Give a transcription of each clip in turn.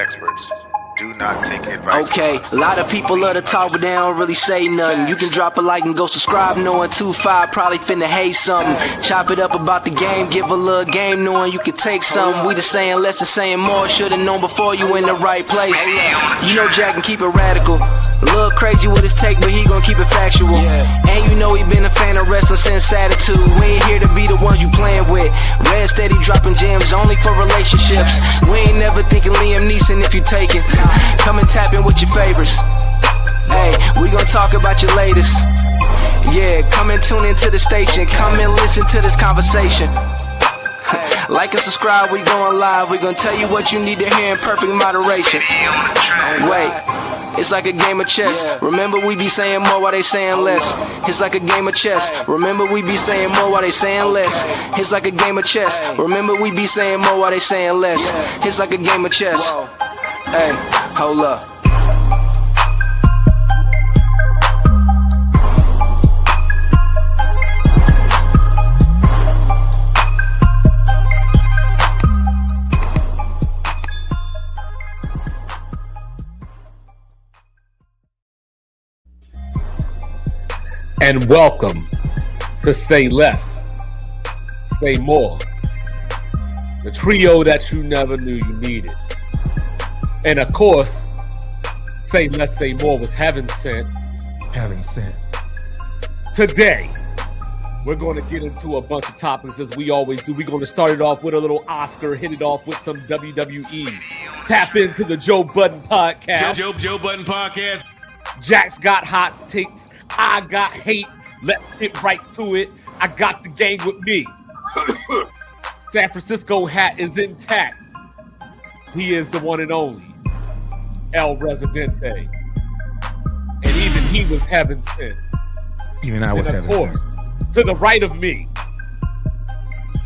experts. Do not take advice. Okay, a lot of people love to talk, but they don't really say nothing. You can drop a like and go subscribe, knowing 2-5 probably finna hate something. Chop it up about the game, give a little game, knowing you can take something. We just saying less and saying more, should've known before you in the right place. You know Jack can keep it radical. A little crazy with his take, but he gon' keep it factual. And you know he been a fan of wrestling since attitude. We ain't here to be the ones you playing with. Red steady dropping gems only for relationships. We ain't never thinking Liam Neeson if you take it. Come and tap in with your favorites. Hey, we gon' talk about your latest. Yeah, come and tune into the station. Come and listen to this conversation. Like and subscribe, we going live. We gon' tell you what you need to hear in perfect moderation. Wait, it's like a game of chess. Remember we be saying more while they saying less. It's like a game of chess. Remember we be saying more while they saying less. It's like a game of chess. Remember we be saying more while they saying less. It's like a game of chess. Hey, hold up. And welcome to Say Less, Say More, the trio that you never knew you needed. And of course, Say Less, Say More was heaven sent. Heaven sent. Today, we're going to get into a bunch of topics as we always do. We're going to start it off with a little Oscar, hit it off with some WWE. Tap into the Joe Budden podcast. Joe Budden podcast. Jack's got hot takes. I got hate. Let's get right to it. I got the game with me. San Francisco hat is intact. He is the one and only El Residente. And even he was heaven sent. Even I was heaven sent. To the right of me,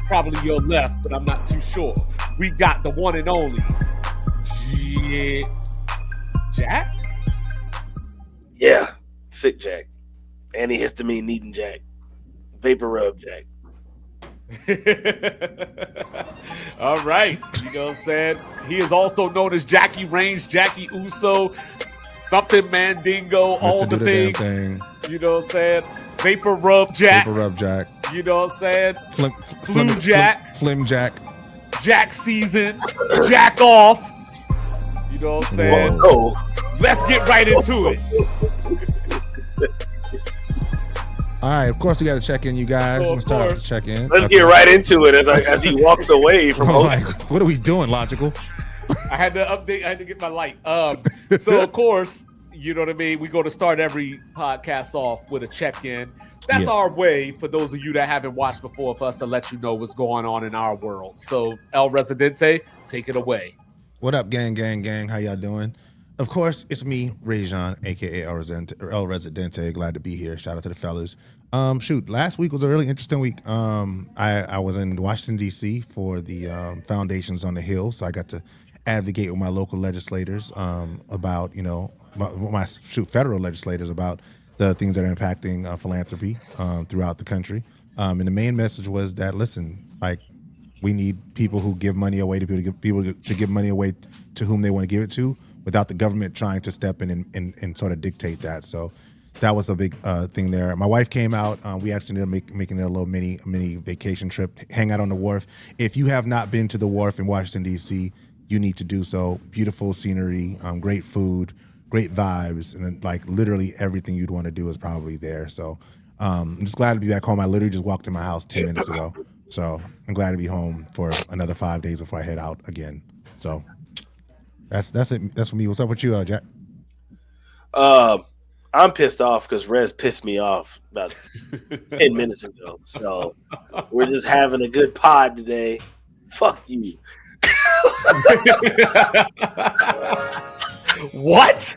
probably your left, but I'm not too sure. We got the one and only Jack? Yeah, sick Jack. Antihistamine needing Jack. Vapor rub Jack. All right. You know what I'm saying? He is also known as Jackie Range, Jackie Uso, something Mandingo, all the things. You know what I'm saying? Vapor rub Jack. Vapor rub Jack. You know what I'm saying? Flim Jack. Flim Jack. Jack season. Jack off. You know what I'm saying? Whoa. Let's get right into it. All right, of course we got to check in, you guys. Let's start off the check in. Let's get right into it as he walks away from like, what are we doing, Logical? I had to update. I had to get my light. So of course, you know what I mean. We go to start every podcast off with a check-in. That's our way for those of you that haven't watched before for us to let you know what's going on in our world. So El Residente, take it away. What up, gang? How y'all doing? Of course, it's me, Rajon, a.k.a. El Residente. Glad to be here. Shout out to the fellas. Last week was a really interesting week. I was in Washington, D.C. for the Foundations on the Hill, so I got to advocate with my local legislators about, federal legislators about the things that are impacting philanthropy throughout the country. And the main message was that, listen, like, we need people who give money away to people to give money away to whom they want to give it to, without the government trying to step in and sort of dictate that. So that was a big thing there. My wife came out. We actually ended up making a little mini vacation trip, hang out on the wharf. If you have not been to the wharf in Washington, D.C., you need to do so. Beautiful scenery, great food, great vibes, and then, like, literally everything you'd want to do is probably there. So I'm just glad to be back home. I literally just walked in my house 10 minutes ago. So I'm glad to be home for another 5 days before I head out again. So that's it. That's for me. What's up with you, Jack? I'm pissed off because Rez pissed me off about 10 minutes ago. So we're just having a good pod today. Fuck you. What?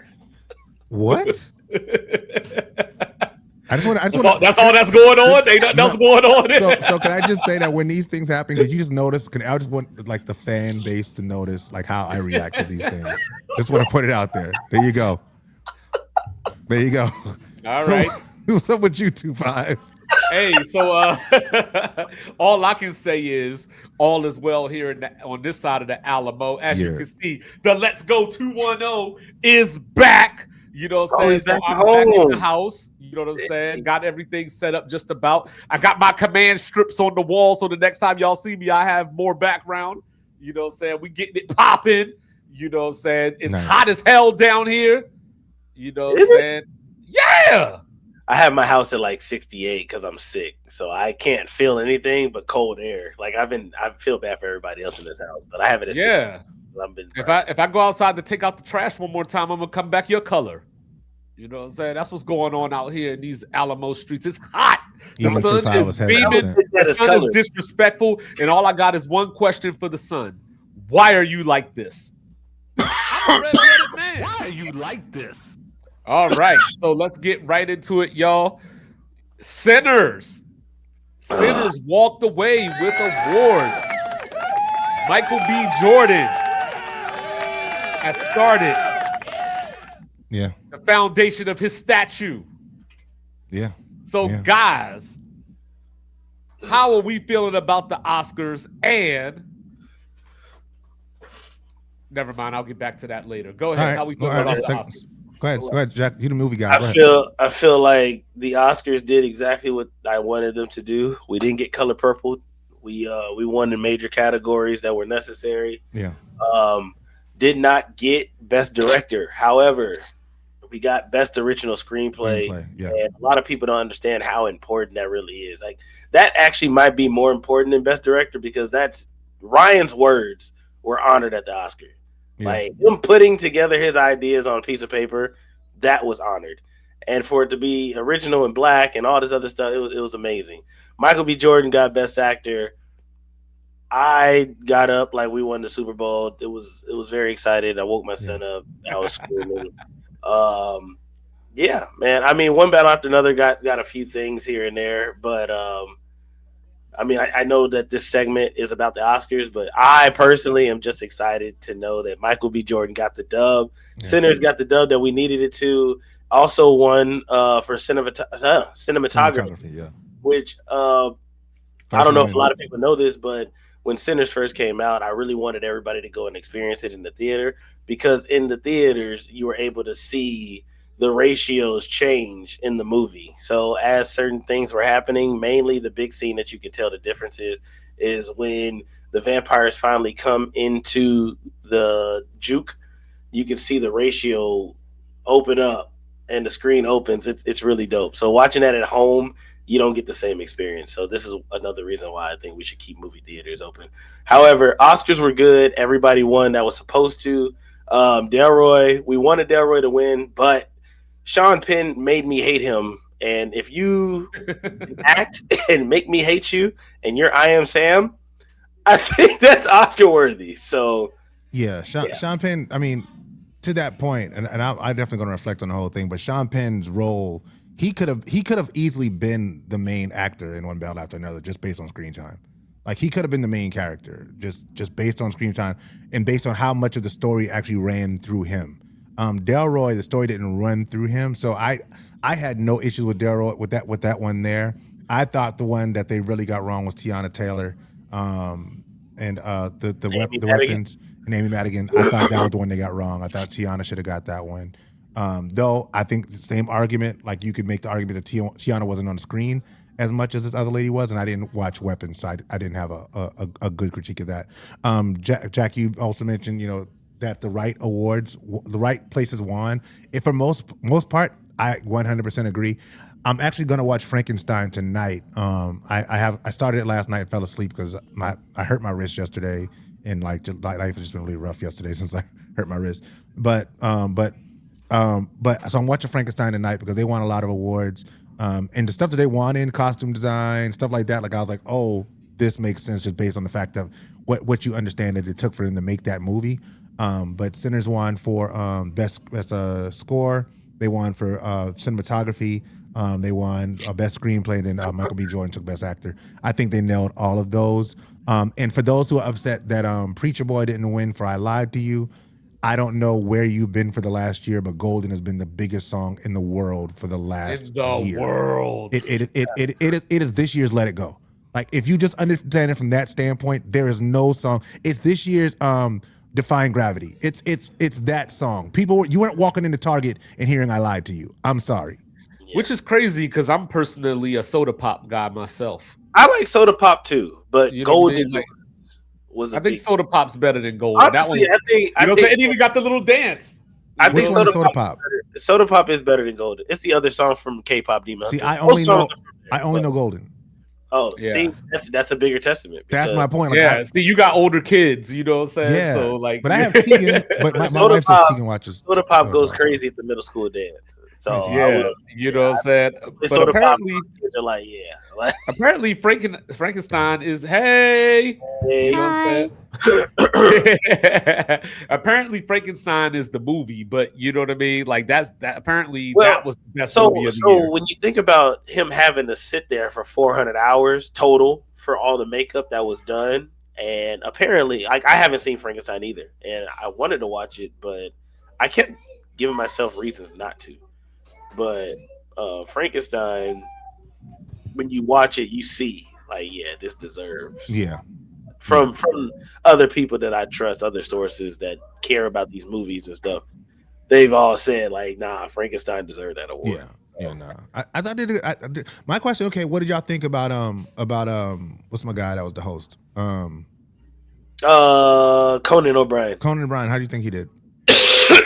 That's all that's going on. Ain't nothing else going on. So can I just say that when these things happen, could you just notice? I just want, like, the fan base to notice, like, how I react to these things. Just want to put it out there. There you go. All right. What's up with you, 2-5? Hey, so all I can say is all is well here on this side of the Alamo. As you Yeah. can see, the Let's Go 210 is back. You know what I'm Oh, saying? he's So back at I'm back in the home. house. You know what I'm saying? Got everything set up just about. I got my command strips on the wall, so the next time y'all see me, I have more background. You know what I'm saying? We getting it popping. You know what I'm saying? It's Nice. hot as hell down here. You know what I'm Is it? saying? Yeah. I have my house at like 68 because I'm sick, so I can't feel anything but cold air. Like I feel bad for everybody else in this house, but I have it at 60. Yeah. I've been If I go outside to take out the trash one more time, I'm gonna come back your color. You know what I'm saying? That's what's going on out here in these Alamo streets. It's hot. The Even sun 2.5 is was heavy beaming. percent. The sun is disrespectful, and all I got is one question for the sun: why are you like this? I'm a red-blooded man. Why are you like this? All right, so let's get right into it, y'all. Sinners walked away with awards. Michael B. Jordan has started Yeah. the foundation of his statue. Yeah. So, Yeah. guys, how are we feeling about the Oscars? And never mind, I'll get back to that later. Go ahead. All right. How we feeling All right, about the let's Oscars? Go ahead, Jack. You the movie guy. Go ahead. I feel like the Oscars did exactly what I wanted them to do. We didn't get color purple. We won in major categories that were necessary. Yeah. Did not get best director. However, we got best original screenplay. Yeah. And a lot of people don't understand how important that really is. Like that actually might be more important than best director because that's Ryan's words were honored at the Oscar. Yeah. Like him putting together his ideas on a piece of paper, that was honored. And for it to be original and black and all this other stuff, it was amazing. Michael B. Jordan got best actor. I got up like we won the Super Bowl. It was very excited. I woke my son up. I was screaming. Yeah, man. I mean, one battle after another got a few things here and there, but I mean, I know that this segment is about the Oscars, but I personally am just excited to know that Michael B. Jordan got the dub. Yeah. Sinners got the dub that we needed it to. Also won for cinematography, yeah. Which I don't know if a lot of people know this, but when Sinners first came out, I really wanted everybody to go and experience it in the theater because in the theaters, you were able to see the ratios change in the movie. So as certain things were happening, mainly the big scene that you can tell the difference is when the vampires finally come into the juke, you can see the ratio open up and the screen opens. It's really dope. So watching that at home, you don't get the same experience. So this is another reason why I think we should keep movie theaters open. However, Oscars were good. Everybody won that was supposed to. Delroy, we wanted Delroy to win, but Sean Penn made me hate him. And if you act and make me hate you and you're I Am Sam, I think that's Oscar worthy. So yeah, Sean Penn, I mean, to that point, and I definitely going to reflect on the whole thing, but Sean Penn's role, he could have easily been the main actor in one battle after another just based on screen time. Like he could have been the main character just based on screen time and based on how much of the story actually ran through him. Delroy, the story didn't run through him, so I had no issues with Delroy with that one there. I thought the one that they really got wrong was Tiana Taylor, and the weapons and Amy Madigan. I thought that was the one they got wrong. I thought Tiana should have got that one. Though I think the same argument, like you could make the argument that Tiana wasn't on the screen as much as this other lady was, and I didn't watch Weapons, so I didn't have a good critique of that. Jack, you also mentioned, that the right awards, the right places won. If for most part, I 100% agree. I'm actually going to watch Frankenstein tonight. I started it last night and fell asleep because I hurt my wrist yesterday, and life has just been really rough yesterday since I hurt my wrist. But so I'm watching Frankenstein tonight because they won a lot of awards. And the stuff that they won in costume design, stuff like that, like I was like, oh, this makes sense just based on the fact of what you understand that it took for them to make that movie. But Sinners won for best score. They won for cinematography. They won best screenplay. And then Michael B. Jordan took best actor. I think they nailed all of those. And for those who are upset that Preacher Boy didn't win for I Lied to You, I don't know where you've been for the last year, but Golden has been the biggest song in the world for the last In the year. world. It is this year's Let It Go. Like, if you just understand it from that standpoint, there is no song. It's this year's Defying Gravity. It's that song. People, you weren't walking into Target and hearing I Lied to You. I'm sorry. Which is crazy because I'm personally a soda pop guy myself. I like soda pop too, but You know what I Golden mean? was. I think soda pop's better than Golden. Honestly, that one, I think it even got the little dance. I think Which one is soda pop? Soda pop is better than Golden. It's the other song from K-pop Demon. See, I only know Golden. Oh, Yeah. see, that's a bigger testament. That's my point. Like, Yeah, see, you got older kids, you know what I'm saying? Yeah, So, like, but I have Tegan. But my Soda wife pop- says Tegan watches. Soda pop goes crazy at the middle school dance. So yeah, you know what I'm saying? But Soda pop apparently, kids are like, yeah, like, apparently Frankenstein is, hey, hey, you know what I'm saying? Apparently Frankenstein is the movie, but you know what I mean? Like, apparently that was the best movie of the year. So when you think about him having to sit there for 400 hours total for all the makeup that was done, and apparently, like, I haven't seen Frankenstein either, and I wanted to watch it, but I kept giving myself reasons not to. But Frankenstein, when you watch it, you see, like, yeah, this deserves. Yeah. From other people that I trust, other sources that care about these movies and stuff, they've all said, like, nah, Frankenstein deserved that award. Yeah. Yeah, nah. I thought they did. My question, okay, what did y'all think about what's my guy that was the host? Conan O'Brien. Conan O'Brien, how do you think he did?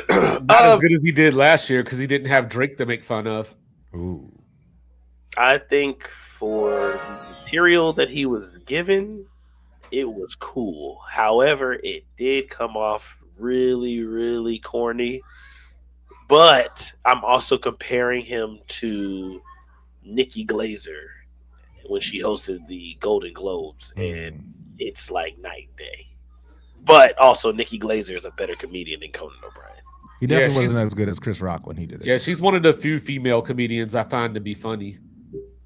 Not as good as he did last year because he didn't have Drake to make fun of. Ooh. I think for the material that he was given, it was cool. However, it did come off really, really corny. But I'm also comparing him to Nikki Glazer when she hosted the Golden Globes, and it's like night and day. But also, Nikki Glazer is a better comedian than Conan O'Brien. He definitely wasn't as good as Chris Rock when he did it. Yeah, she's one of the few female comedians I find to be funny.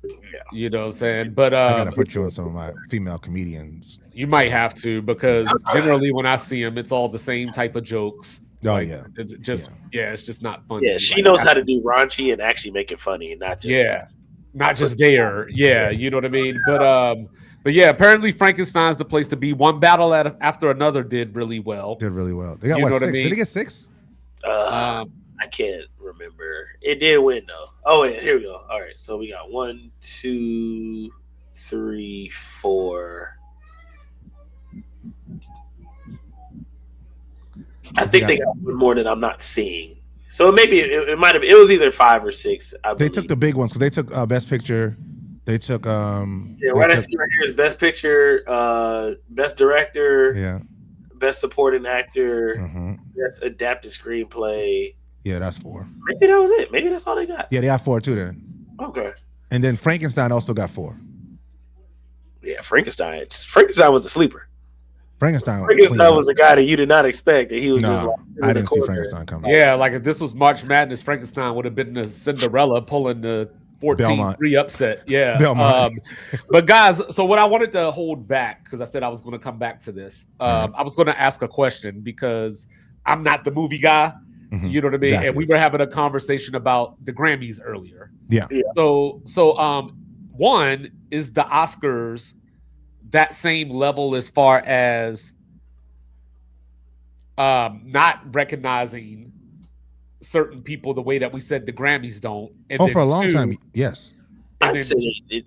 Yeah. You know what I'm saying? But I gotta put you on some of my female comedians. You might have to, because generally when I see them, it's all the same type of jokes. Oh, like, yeah. It's just it's just not funny. Yeah, she like, knows how to do raunchy and actually make it funny, and not just not just there. Yeah, you know what I mean. But yeah, apparently Frankenstein's the place to be. One battle after another did really well. Did really well. They got You know what I 6? mean? Did they get 6? I can't remember. It did win though. Oh wait, here we go. All right, so we got 1, 2, 3, 4. I think they got one more that I'm not seeing. So maybe it might have. It was either 5 or 6. They took the big ones because they took Best Picture. They took I see right here is Best Picture, Best Director, Best Supporting Actor, Best Adapted Screenplay. Yeah, that's 4. Maybe that was it. Maybe that's all they got. Yeah, they got 4 too then. Okay. And then Frankenstein also got 4. Yeah, Frankenstein was a sleeper. Frankenstein was a guy that you did not expect, and he was just like, I didn't see Frankenstein coming. Yeah, like if this was March Madness, Frankenstein would have been the Cinderella pulling the 14-3 upset. Yeah. But guys, so what I wanted to hold back, because I said I was going to come back to this, I was going to ask a question because I'm not the movie guy. You know what I mean? Exactly. And we were having a conversation about the Grammys earlier. Yeah. So one, is the Oscars that same level as far as not recognizing certain people the way that we said the Grammys don't? And for a long time, yes. I'd say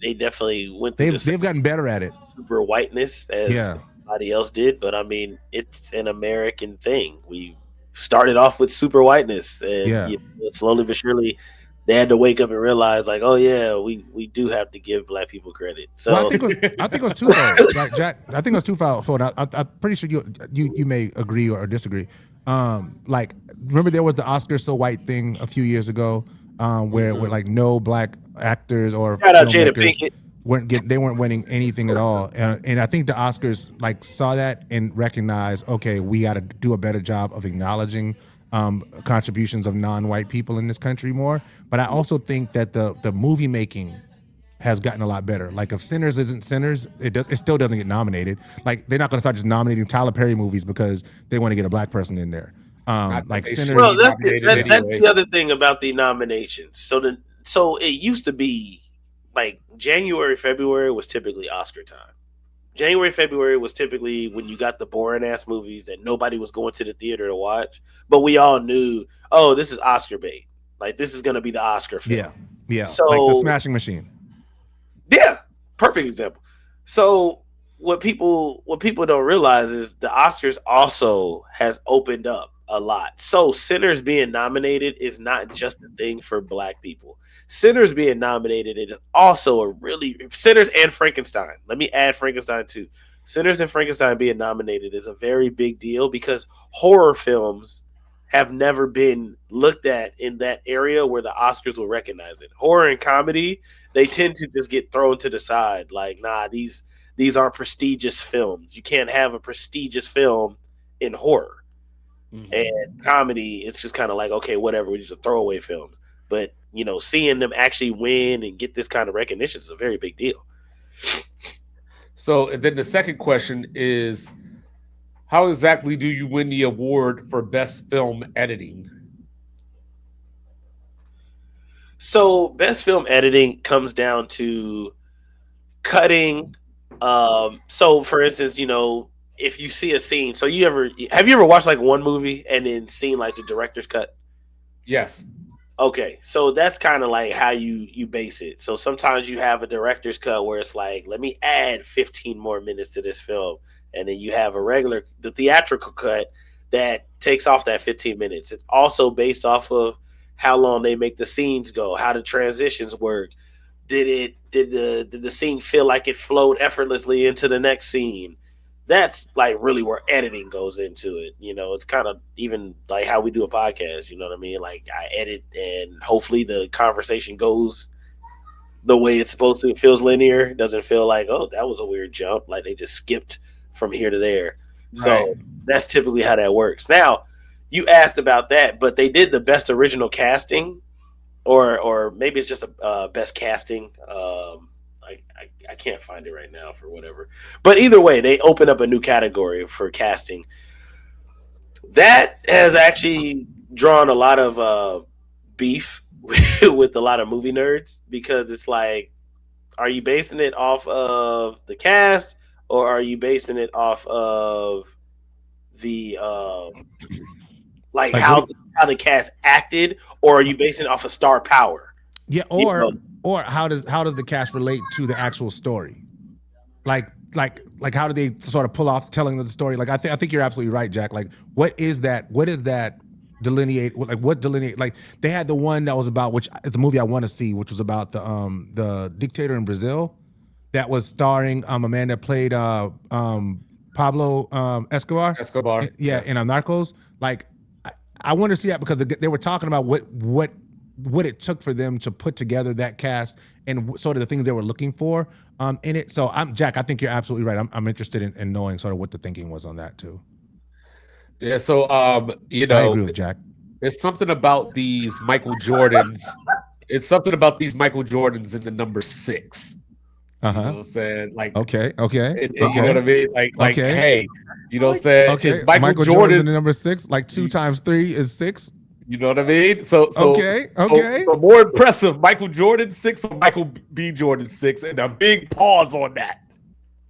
they definitely went through they've gotten better at it. Super whiteness as somebody else did, but I mean, it's an American thing. We started off with super whiteness, and slowly but surely they had to wake up and realize, like, oh yeah, we do have to give Black people credit. So I think it was twofold. Like, Jack, I think it was twofold. I'm pretty sure you may agree or disagree. Like, remember there was the Oscar So White thing a few years ago, where like no Black actors or filmmakers weren't winning anything at all, and I think the Oscars like saw that and recognized, okay, we got to do a better job of acknowledging contributions of non-white people in this country more. But I also think that the movie making has gotten a lot better. Like if Sinners isn't Sinners, it still doesn't get nominated. Like they're not going to start just nominating Tyler Perry movies because they want to get a Black person in there. Like Sinners. Well, that's the other thing about the nominations. So it used to be like January, February was typically Oscar time. January, February was typically when you got the boring ass movies that nobody was going to the theater to watch, but we all knew, oh, this is Oscar bait. Like this is going to be the Oscar film. Yeah. So like the Smashing Machine. Yeah, perfect example. So what people don't realize is the Oscars also has opened up a lot. So Sinners being nominated is not just a thing for Black people. Sinners being nominated is also a really Sinners and Frankenstein. Let me add Frankenstein too. Sinners and Frankenstein being nominated is a very big deal because horror films have never been looked at in that area where the Oscars will recognize it. Horror and comedy, they tend to just get thrown to the side. Like, nah, these aren't prestigious films. You can't have a prestigious film in horror. Mm-hmm. And comedy, it's just kind of like, okay, whatever, we're just a throwaway film. But, you know, seeing them actually win and get this kind of recognition is a very big deal. So, and then the second question is, how exactly do you win the award for best film editing? So, best film editing comes down to cutting. So, for instance, you know, if you see a scene, so have you ever watched like one movie and then seen like the director's cut? Yes. Okay, so that's kind of like how you base it. So sometimes you have a director's cut where it's like, let me add 15 more minutes to this film. And then you have the theatrical cut that takes off that 15 minutes. It's also based off of how long they make the scenes go, how the transitions work. Did the scene feel like it flowed effortlessly into the next scene? That's like really where editing goes into it. You know, it's kind of even like how we do a podcast. You know what I mean? Like I edit and hopefully the conversation goes the way it's supposed to. It feels linear. It doesn't feel like, oh, that was a weird jump. Like they just skipped from here to there. Right. So that's typically how that works. Now, you asked about that, but they did the best original casting, or maybe it's just a best casting. I can't find it right now for whatever. But either way, they open up a new category for casting. That has actually drawn a lot of beef with a lot of movie nerds because it's like, are you basing it off of the cast or are you basing it off of the how the cast acted, or are you basing it off of star power? Yeah, or how does the cast relate to the actual story? Like how do they sort of pull off telling the story? Like I think you're absolutely right, Jack. Like what is that delineate? Like what delineate? Like they had the one that was about, which it's a movie I want to see, which was about the dictator in Brazil that was starring a man that played Pablo Escobar. Yeah, in Narcos. Like I want to see that because they were talking about what it took for them to put together that cast and sort of the things they were looking for in it. So Jack, I think you're absolutely right. I'm interested in knowing sort of what the thinking was on that too. Yeah. So, you know, I agree with Jack. There's something about these Michael Jordans. It's something about these Michael Jordans in the number 6. You know what I'm saying? Like, okay. You know what I mean? Like, hey, you know what I'm saying? Okay. It's Michael Jordan's in the number 6. Like 2 times 3 is 6. You know what I mean? So more impressive, Michael Jordan 6 or Michael B. Jordan 6, and a big pause on that.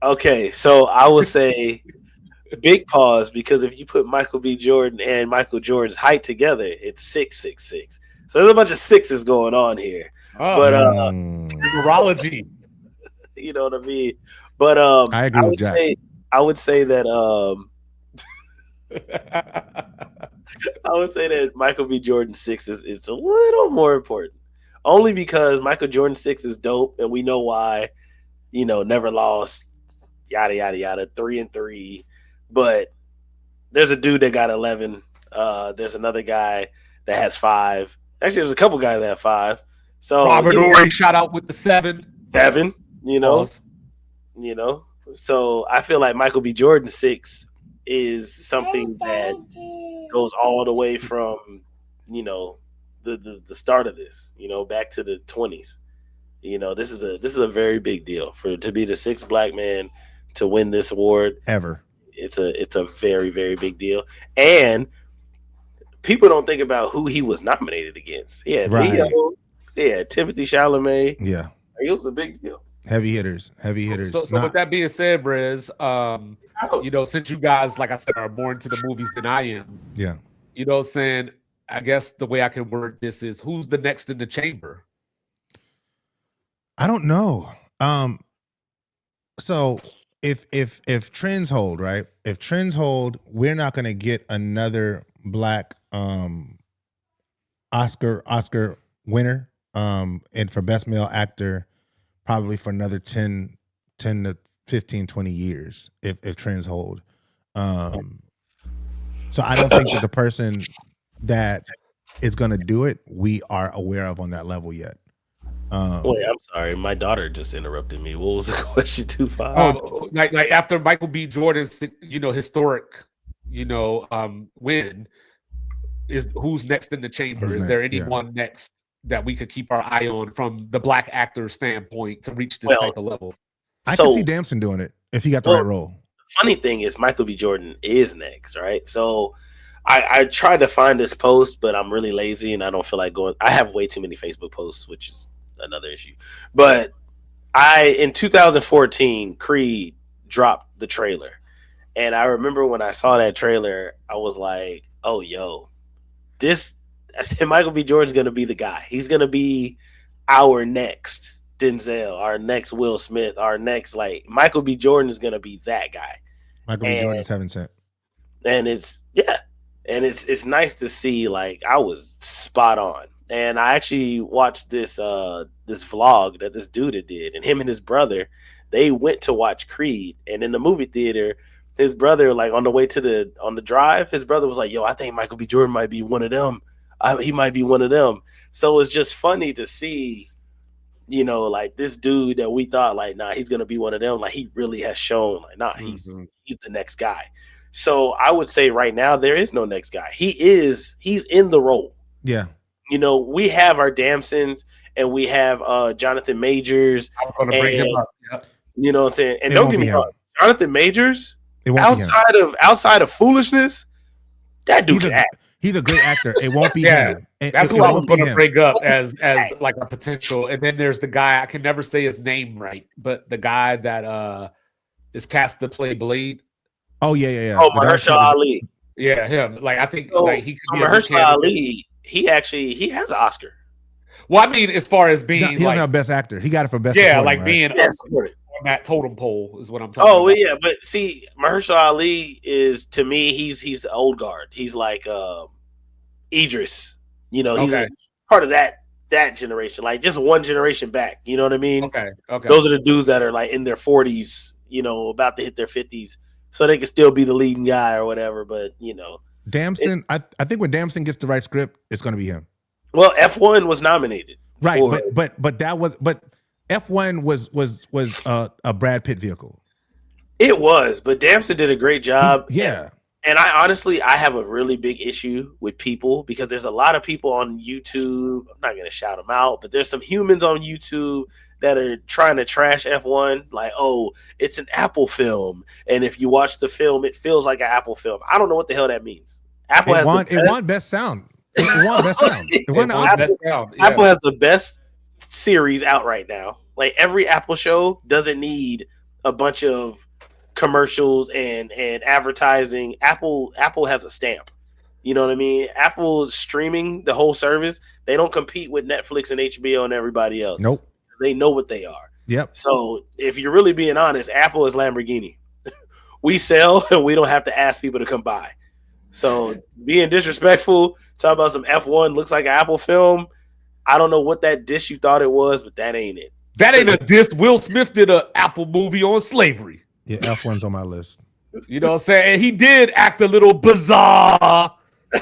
Okay, so I would say big pause because if you put Michael B. Jordan and Michael Jordan's height together, it's 666. So there's a bunch of sixes going on here. But numerology. You know what I mean? But I agree with Jack. I would say that I would say that Michael B. Jordan 6 is a little more important. Only because Michael Jordan 6 is dope and we know why, you know, never lost, yada yada yada, 3-3. But there's a dude that got 11. There's another guy that has 5. Actually, there's a couple guys that have 5. So Robert Ory shout out with the 7. 7, you know. So I feel like Michael B. Jordan 6 is something that goes all the way from, you know, the start of this, you know, back to the 20s. You know, this is a very big deal to be the 6th Black man to win this award ever. It's a very, very big deal. And people don't think about who he was nominated against. Yeah, Right. Leo. Yeah, Timothy Chalamet. Yeah. It was a big deal. Heavy hitters. So with that being said, Briz, you know, since you guys, like I said, are more into the movies than I am, yeah. you know what I'm saying? I guess the way I can word this is, who's the next in the chamber? I don't know. So if trends hold, right? If trends hold, we're not going to get another black Oscar winner and for best male actor probably for another 10 to 15 20 years if trends hold. So I don't think that the person that is going to do it we are aware of on that level yet. Wait, I'm sorry. My daughter just interrupted me. What was the question? 2-5. Like after Michael B. Jordan's, you know, historic, you know, win, is who's next in the chamber? Is there anyone next that we could keep our eye on from the black actor standpoint to reach this type of level? I can see Damson doing it if he got the right role. The funny thing is Michael B. Jordan is next, right? So I tried to find this post, but I'm really lazy and I don't feel like going. I have way too many Facebook posts, which is another issue. But in 2014, Creed dropped the trailer. And I remember when I saw that trailer, I was like, oh, yo, I said Michael B. Jordan's going to be the guy. He's going to be our next Denzel, our next Will Smith, our next, like, Michael B. Jordan is going to be that guy. Michael B. Jordan's Heaven Sent. And it's nice to see, like, I was spot on. And I actually watched this vlog that this dude did, and him and his brother, they went to watch Creed, and in the movie theater, his brother, like on the drive, his brother was like, "Yo, I think Michael B. Jordan might be one of them. He might be one of them." So it's just funny to see, you know, like this dude that we thought like, nah, he's gonna be one of them. Like he really has shown, like, nah, he's the next guy. So I would say right now there is no next guy. He's in the role. Yeah. You know, we have our Damsons and we have Jonathan Majors. I'm going to bring him up. Yep. You know what I'm saying? And don't get me wrong, Jonathan Majors, outside of foolishness, that dude can act. He's a great actor. It won't be him. That's who I was going to bring up as like a potential. And then there's the guy, I can never say his name right, but the guy that is cast to play Blade. Oh, yeah. Oh, Mahershala Ali. Yeah, him. Like, I think like he could be Mahershala Ali. He has an Oscar. Well, I mean, as far as being he doesn't have best actor. He got it for best. Yeah, like right? being on that totem pole is what I'm talking about. Oh, yeah, but see, Mahershala Ali is, to me, he's the old guard. He's like Idris. You know, he's a part of that generation, like just one generation back. You know what I mean? Okay. Those are the dudes that are like in their 40s, you know, about to hit their 50s, so they can still be the leading guy or whatever. But you know. Damson, I think when Damson gets the right script, it's going to be him. Well, F1 was nominated, right? But F1 was a Brad Pitt vehicle. It was, but Damson did a great job. Yeah, and I honestly have a really big issue with people because there's a lot of people on YouTube. I'm not going to shout them out, but there's some humans on YouTube that are trying to trash F1, like, oh, it's an Apple film, and if you watch the film, it feels like an Apple film. I don't know what the hell that means. Apple won best sound. It won best sound. Apple has the best series out right now. Like every Apple show doesn't need a bunch of commercials and advertising. Apple has a stamp. You know what I mean? Apple streaming the whole service. They don't compete with Netflix and HBO and everybody else. Nope. They know what they are. Yep. So if you're really being honest, Apple is Lamborghini. We sell and we don't have to ask people to come by. So being disrespectful, talking about some F1 looks like an Apple film. I don't know what that diss you thought it was, but that ain't it. That ain't a diss. Will Smith did an Apple movie on slavery. Yeah, F1's on my list. You know what I'm saying? And he did act a little bizarre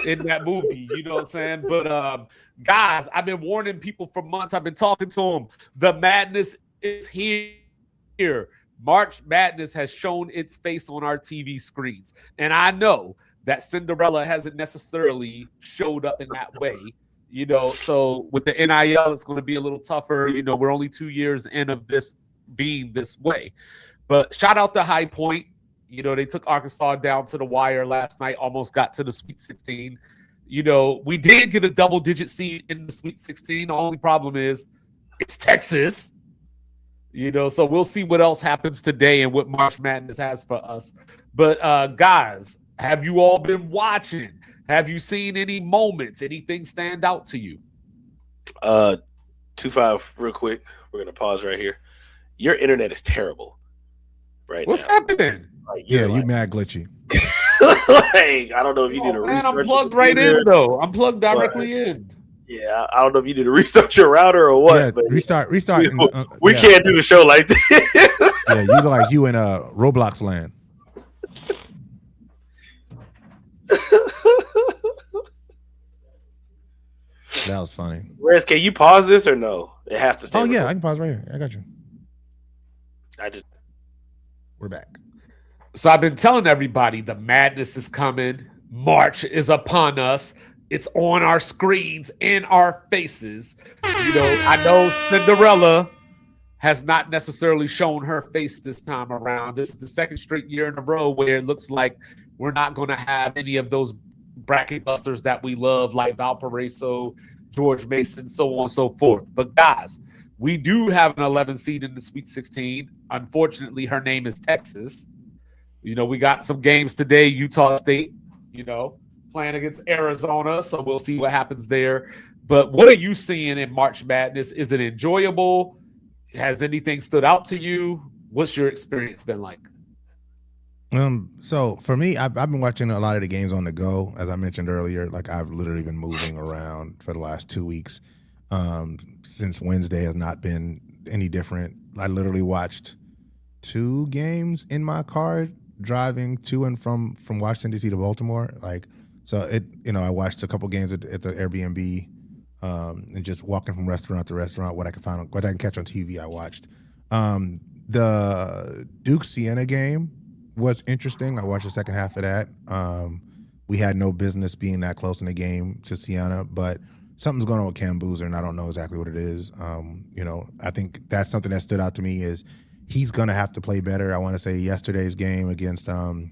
in that movie. You know what I'm saying? But guys, I've been warning people for months. I've been talking to them. The madness is here. March Madness has shown its face on our TV screens. And I know that Cinderella hasn't necessarily showed up in that way. You know, so with the NIL, it's going to be a little tougher. You know, we're only 2 years in of this being this way. But shout out to High Point. You know, they took Arkansas down to the wire last night, almost got to the Sweet 16. You know, we did get a double-digit seed in the Sweet 16. The only problem is it's Texas. You know, so we'll see what else happens today and what March Madness has for us. But guys, have you all been watching? Have you seen any moments? Anything stand out to you? 2-5, real quick. We're gonna pause right here. Your internet is terrible right What's now. happening? Like, Yeah, like, you mad glitchy. like, I don't know if you need to restart. I'm plugged right in though. I'm plugged directly in. Yeah, I don't know if you need to restart your router or what. Yeah, but restart. We Yeah. can't do the show like this. Yeah, you look like you in Roblox land. That was funny. Rez, can you pause this or no? It has to stay. Oh yeah, recorded. I can pause right here. I got you. We're back. So I've been telling everybody the madness is coming. March is upon us. It's on our screens, in our faces. You know, I know Cinderella has not necessarily shown her face this time around. This is the second straight year in a row where it looks like we're not going to have any of those bracket busters that we love, like Valparaiso, George Mason, so on and so forth. But guys, we do have an 11 seed in the Sweet 16. Unfortunately, her name is Texas. You know, we got some games today. Utah State, you know, playing against Arizona. So we'll see what happens there. But what are you seeing in March Madness? Is it enjoyable? Has anything stood out to you? What's your experience been like? So for me, I've been watching a lot of the games on the go. As I mentioned earlier, like I've literally been moving around for the last 2 weeks. Since Wednesday has not been any different. I literally watched 2 games in my car driving to and from Washington D.C. to Baltimore. Like, so it, you know, I watched a couple games at the Airbnb, and just walking from restaurant to restaurant, what I could find, what I can catch on TV. I watched the Duke Siena game was interesting. I watched the second half of that. We had no business being that close in the game to Siena, but something's going on with Cam Boozer, and I don't know exactly what it is. You know, I think that's something that stood out to me is he's going to have to play better. I want to say yesterday's game against who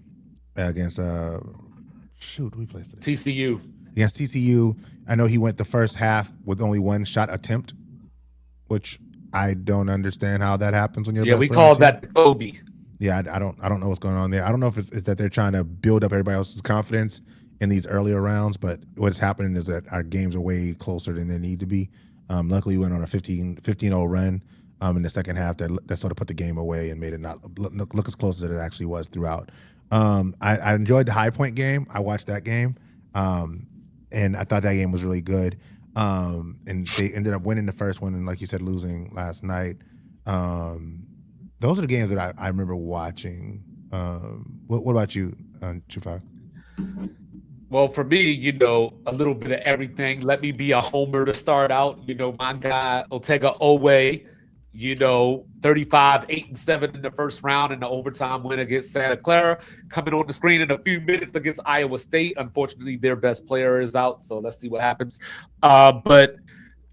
we played today? TCU. Against TCU, I know he went the first half with only 1 shot attempt, which I don't understand how that happens when you're. Yeah, we call that Kobe. Yeah, I don't know what's going on there. I don't know if it's that they're trying to build up everybody else's confidence in these earlier rounds, but what's happening is that our games are way closer than they need to be. Luckily, we went on a 15-0 run in the second half that sort of put the game away and made it not look as close as it actually was throughout. I enjoyed the High Point game. I watched that game, and I thought that game was really good. And they ended up winning the first one, and like you said, losing last night. Those are the games that I remember watching. What about you, 2-5? Well, for me, you know, a little bit of everything. Let me be a homer to start out. You know, my guy, Otega Owe, you know, 35, 8-7 in the first round in the overtime win against Santa Clara. Coming on the screen in a few minutes against Iowa State. Unfortunately, their best player is out, so let's see what happens. But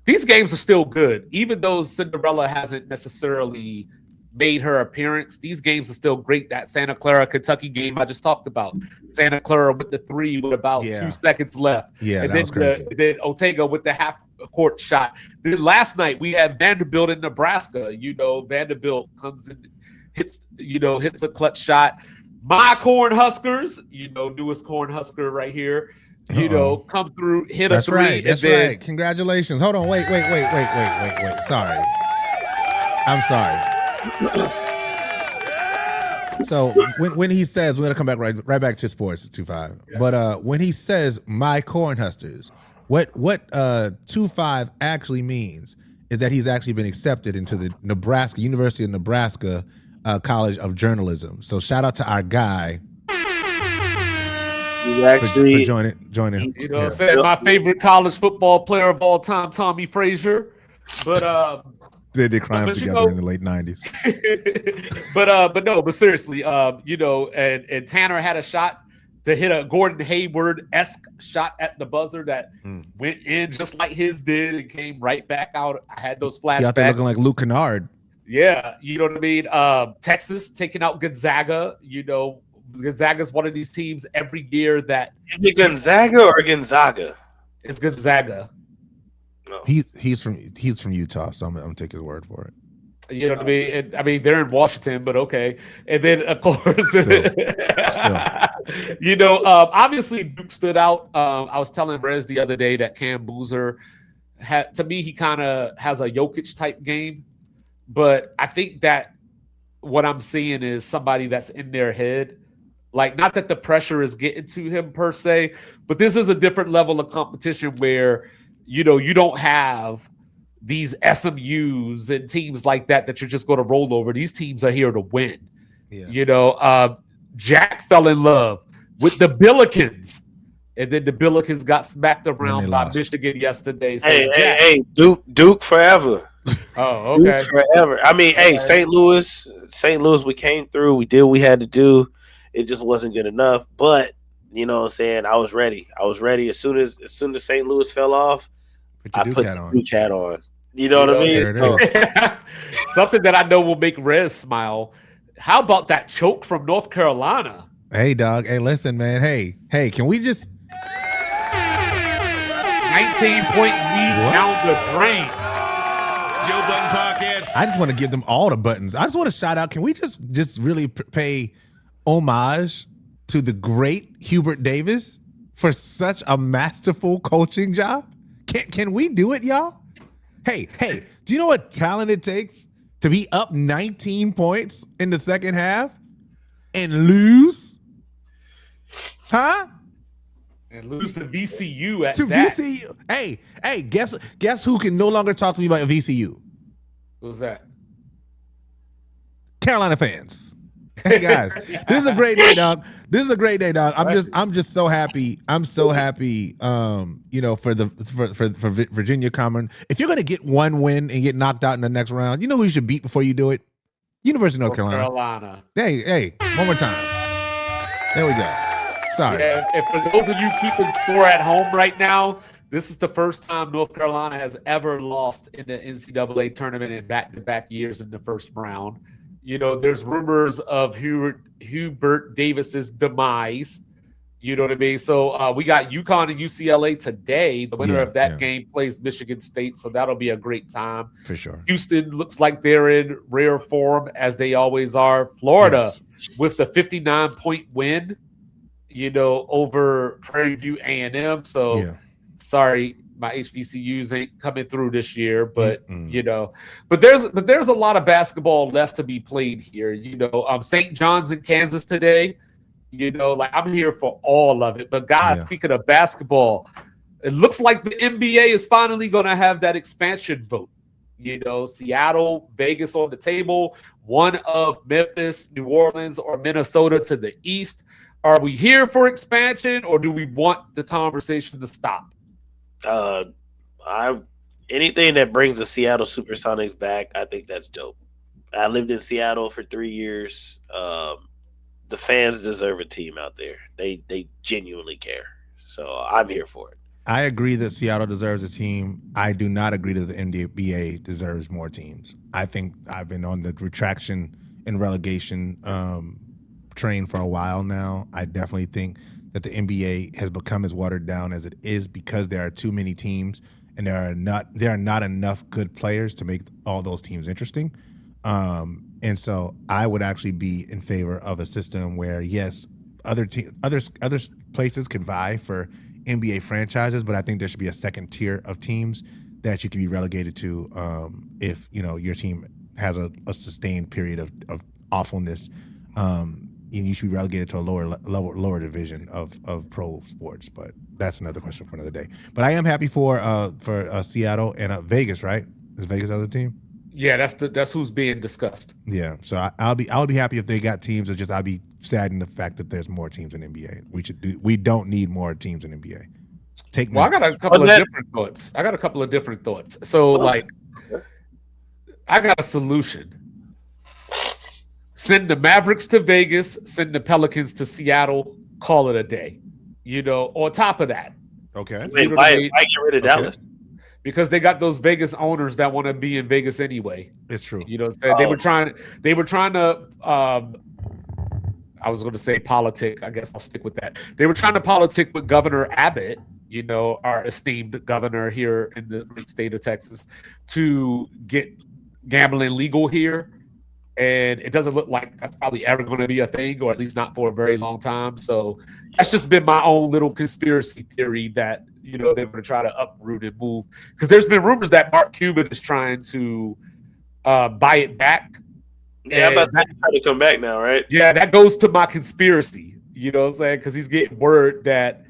these games are still good. Even though Cinderella hasn't necessarily made her appearance, these games are still great. That Santa Clara Kentucky game I just talked about, Santa Clara with the 3 with about 2 seconds left. Yeah, and that was crazy. Then Otega with the half court shot. Then last night we had Vanderbilt in Nebraska. You know, Vanderbilt comes in, hits a clutch shot. My Cornhuskers, you know, newest Cornhusker right here. You know, come through, hit a 3. That's right. Congratulations. Hold on. Wait. Sorry. I'm sorry. So when he says, we're gonna come back right back to sports 2-5. Yeah. But when he says my Cornhuskers, what 2-5 actually means is that he's actually been accepted into the University of Nebraska College of Journalism. So shout out to our guy. For joining. You know what I'm saying? My favorite college football player of all time, Tommy Frazier. But they did crimes together in the late 90s. but seriously, you know, and Tanner had a shot to hit a Gordon Hayward-esque shot at the buzzer that went in just like his did and came right back out. I had those flashbacks. You out there looking like Luke Kennard. Yeah, you know what I mean? Texas taking out Gonzaga, you know, Gonzaga's one of these teams every year that is it Gonzaga or Gonzaga? It's Gonzaga. No. He's from Utah, so I'm gonna take his word for it. You know what I mean? I mean, they're in Washington, but okay. And then, of course, Still. you know, obviously Duke stood out. I was telling Rez the other day that Cam Boozer, to me, he kind of has a Jokic type game. But I think that what I'm seeing is somebody that's in their head. Like, not that the pressure is getting to him per se, but this is a different level of competition where, you know, you don't have these SMUs and teams like that you're just going to roll over. These teams are here to win. Yeah. You know, Jack fell in love with the Billikens, and then the Billikens got smacked around by Michigan yesterday. So hey, Duke forever. Oh, okay. Duke forever. I mean, hey, St. Louis, we came through. We did what we had to do. It just wasn't good enough. But, you know what I'm saying, I was ready. As soon as St. Louis fell off, I put the Duke hat on. You know what I mean? Something that I know will make Rez smile. How about that choke from North Carolina? Hey, dog. Hey, listen, man. Hey, can we just 19-point lead down the drain? Joe Button Podcast. I just want to give them all the buttons. I just want to shout out. Can we just really pay homage to the great Hubert Davis for such a masterful coaching job? Can we do it, y'all? Hey, do you know what talent it takes to be up 19 points in the second half and lose? Huh? And lose to VCU at to that. VCU. Hey, guess who can no longer talk to me about VCU? Who's that? Carolina fans. Hey guys, this is a great day, dog. I'm just so happy. I'm so happy. You know, for Virginia Common. If you're gonna get one win and get knocked out in the next round, you know who you should beat before you do it? University of North Carolina. Hey, one more time. There we go. Sorry. Yeah, and for those of you keeping score at home right now, this is the first time North Carolina has ever lost in the NCAA tournament in back-to-back years in the first round. You know, there's rumors of Hubert Davis's demise. You know what I mean? So we got UConn and UCLA today. The winner of that game plays Michigan State, so that'll be a great time. For sure. Houston looks like they're in rare form, as they always are. Florida with the 59-point win, you know, over Prairie View A&M. So, sorry, my HBCUs ain't coming through this year, but you know, but there's a lot of basketball left to be played here. You know, St. John's in Kansas today. You know, like, I'm here for all of it. But guys, speaking of basketball, it looks like the NBA is finally going to have that expansion vote. You know, Seattle, Vegas on the table, one of Memphis, New Orleans, or Minnesota to the east. Are we here for expansion, or do we want the conversation to stop? Anything that brings the Seattle Supersonics back, I think that's dope. I lived in Seattle for 3 years. The fans deserve a team out there. They genuinely care. So I'm here for it. I agree that Seattle deserves a team. I do not agree that the NBA deserves more teams. I think I've been on the retraction and relegation train for a while now. I definitely think that the NBA has become as watered down as it is because there are too many teams and there are not enough good players to make all those teams interesting. And so I would actually be in favor of a system where, yes, other places could vie for NBA franchises, but I think there should be a second tier of teams that you can be relegated to if, you know, your team has a sustained period of awfulness. And you should be relegated to a lower division of pro sports, but that's another question for another day. But I am happy for Seattle and Vegas, right? Is Vegas the other team? Yeah, that's who's being discussed. Yeah, so I would be happy if they got teams. It's just I'd be saddened the fact that there's more teams in NBA. We don't need more teams in NBA. I got a couple of different thoughts. So like, I got a solution. Send the Mavericks to Vegas, send the Pelicans to Seattle, call it a day. You know, on top of that. Okay. Wait, why get rid of Dallas? Because they got those Vegas owners that want to be in Vegas anyway. It's true. You know, they were trying to I was going to say politic. I guess I'll stick with that. They were trying to politic with Governor Abbott, our esteemed governor here in the great state of Texas, to get gambling legal here. And it doesn't look like that's probably ever going to be a thing, or at least not for a very long time. So that's just been my own little conspiracy theory that, they're going to try to uproot and move. Because there's been rumors that Mark Cuban is trying to buy it back. Yeah, I'm about to say trying to come back now, right? Yeah, that goes to my conspiracy. You know what I'm saying? Because he's getting word that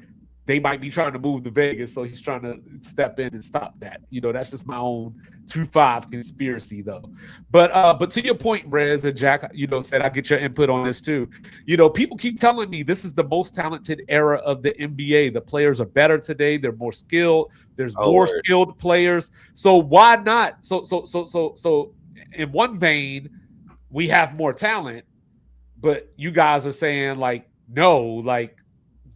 they might be trying to move to Vegas, so he's trying to step in and stop that. That's just my own 2-5 conspiracy, though. But to your point, Rez and Jack, said I get your input on this too. People keep telling me this is the most talented era of the NBA. The players are better today. They're more skilled. There's more skilled players. So why not? So in one vein, we have more talent, but you guys are saying no,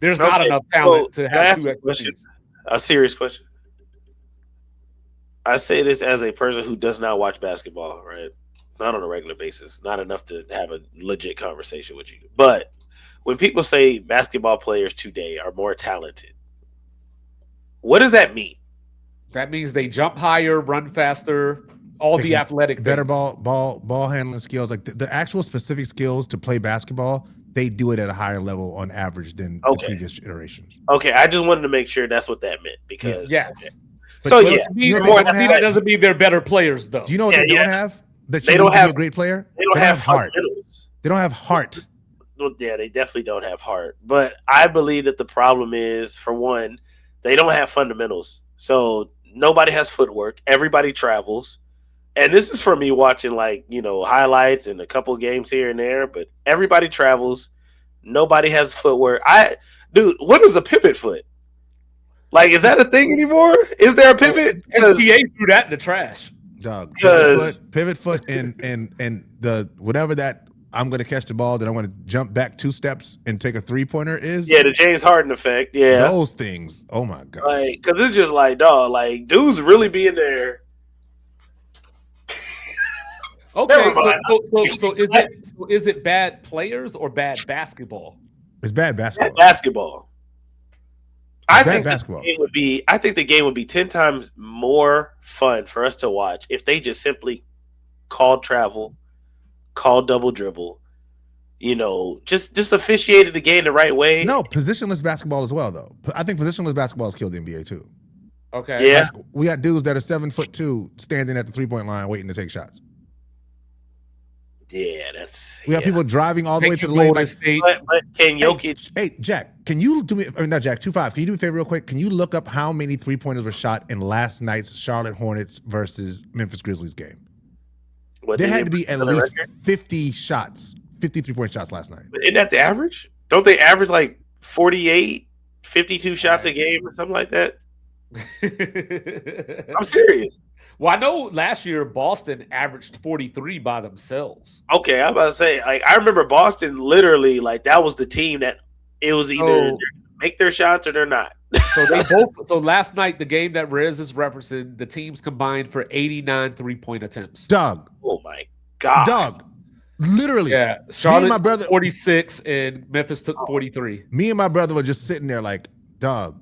there's not enough talent to have two explanations. A serious question. I say this as a person who does not watch basketball, right? Not on a regular basis. Not enough to have a legit conversation with you. But when people say basketball players today are more talented, what does that mean? That means they jump higher, run faster, all the athletic better things. ball handling skills, like the actual specific skills to play basketball. They do it at a higher level on average than the previous iterations. Okay, I just wanted to make sure that's what that meant because yes. Okay. So that doesn't mean they're better players, though. Do you know what they don't have? That they don't have a great player. They don't have heart. They don't have heart. Well, yeah, they definitely don't have heart. But I believe that the problem is, for one, they don't have fundamentals. So nobody has footwork. Everybody travels. And this is for me watching highlights and a couple games here and there, but everybody travels. Nobody has footwork. Dude, what is a pivot foot? Is that a thing anymore? Is there a pivot? NBA threw that in the trash. Dog, pivot foot and the whatever that I'm going to catch the ball, that I'm going to jump back 2 steps and take a 3-pointer is. Yeah, the James Harden effect. Yeah. Those things. Oh my God. Because it's just dudes really being there. Okay, so is it bad players or bad basketball? It's bad basketball. Bad basketball. I think basketball. I think the game would be 10 times more fun for us to watch if they just simply called travel, called double dribble, just officiated the game the right way. No, positionless basketball as well, though. I think positionless basketball has killed the NBA too. Okay. Yeah. We got dudes that are 7'2" standing at the 3-point line waiting to take shots. Yeah, we have people driving all the way to the lane. But can Jokic? Hey, Jack, can you do me? I mean, not Jack. 2-5. Can you do me a favor real quick? Can you look up how many 3-pointers were shot in last night's Charlotte Hornets versus Memphis Grizzlies game? There had to be at least 50 shots, 50 3-point shots last night. Isn't that the average? Don't they average 48, 52 shots a game or something like that? I'm serious. Well, I know last year Boston averaged 43 by themselves. Okay, I was about to say, I remember Boston literally, that was the team that it was either make their shots or they're not. So they both. So last night, the game that Rez is referencing, the teams combined for 89 3-point attempts. Doug. Oh my God. Doug. Literally. Yeah. Charlotte my brother 46 and Memphis took 43. Me and my brother were just sitting there Doug,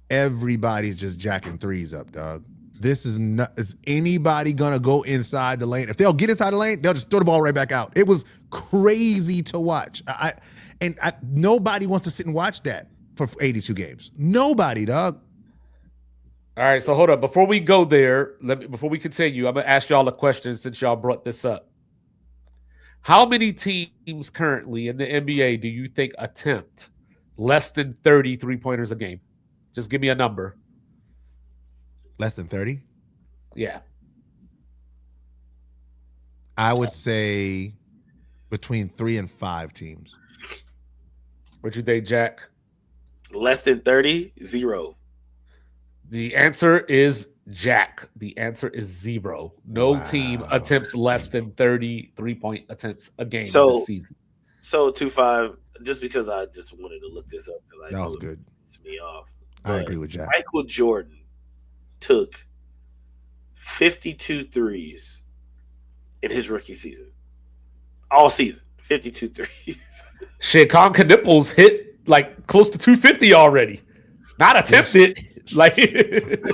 everybody's just jacking threes up, Doug. This is not. Is anybody gonna go inside the lane? If they'll get inside the lane, they'll just throw the ball right back out. It was crazy to watch. Nobody wants to sit and watch that for 82 games. Nobody, dog. All right, so hold up. Before we go there, before we continue, I'm gonna ask y'all a question since y'all brought this up. How many teams currently in the NBA do you think attempt less than 30 3-pointers a game? Just give me a number. Less than 30? Yeah. I would say between 3 and 5 teams. What you think, Jack? Less than 30? 0. The answer is Jack. The answer is 0. No team attempts less than 30 3-point attempts a game this season. So 2-5, just because I just wanted to look this up. That was good. It's me off. I agree with Jack. Michael Jordan took 52 threes in his rookie season. All season. 52 threes. Shit, Con Knipples hit like close to 250 already. Not attempted. Like,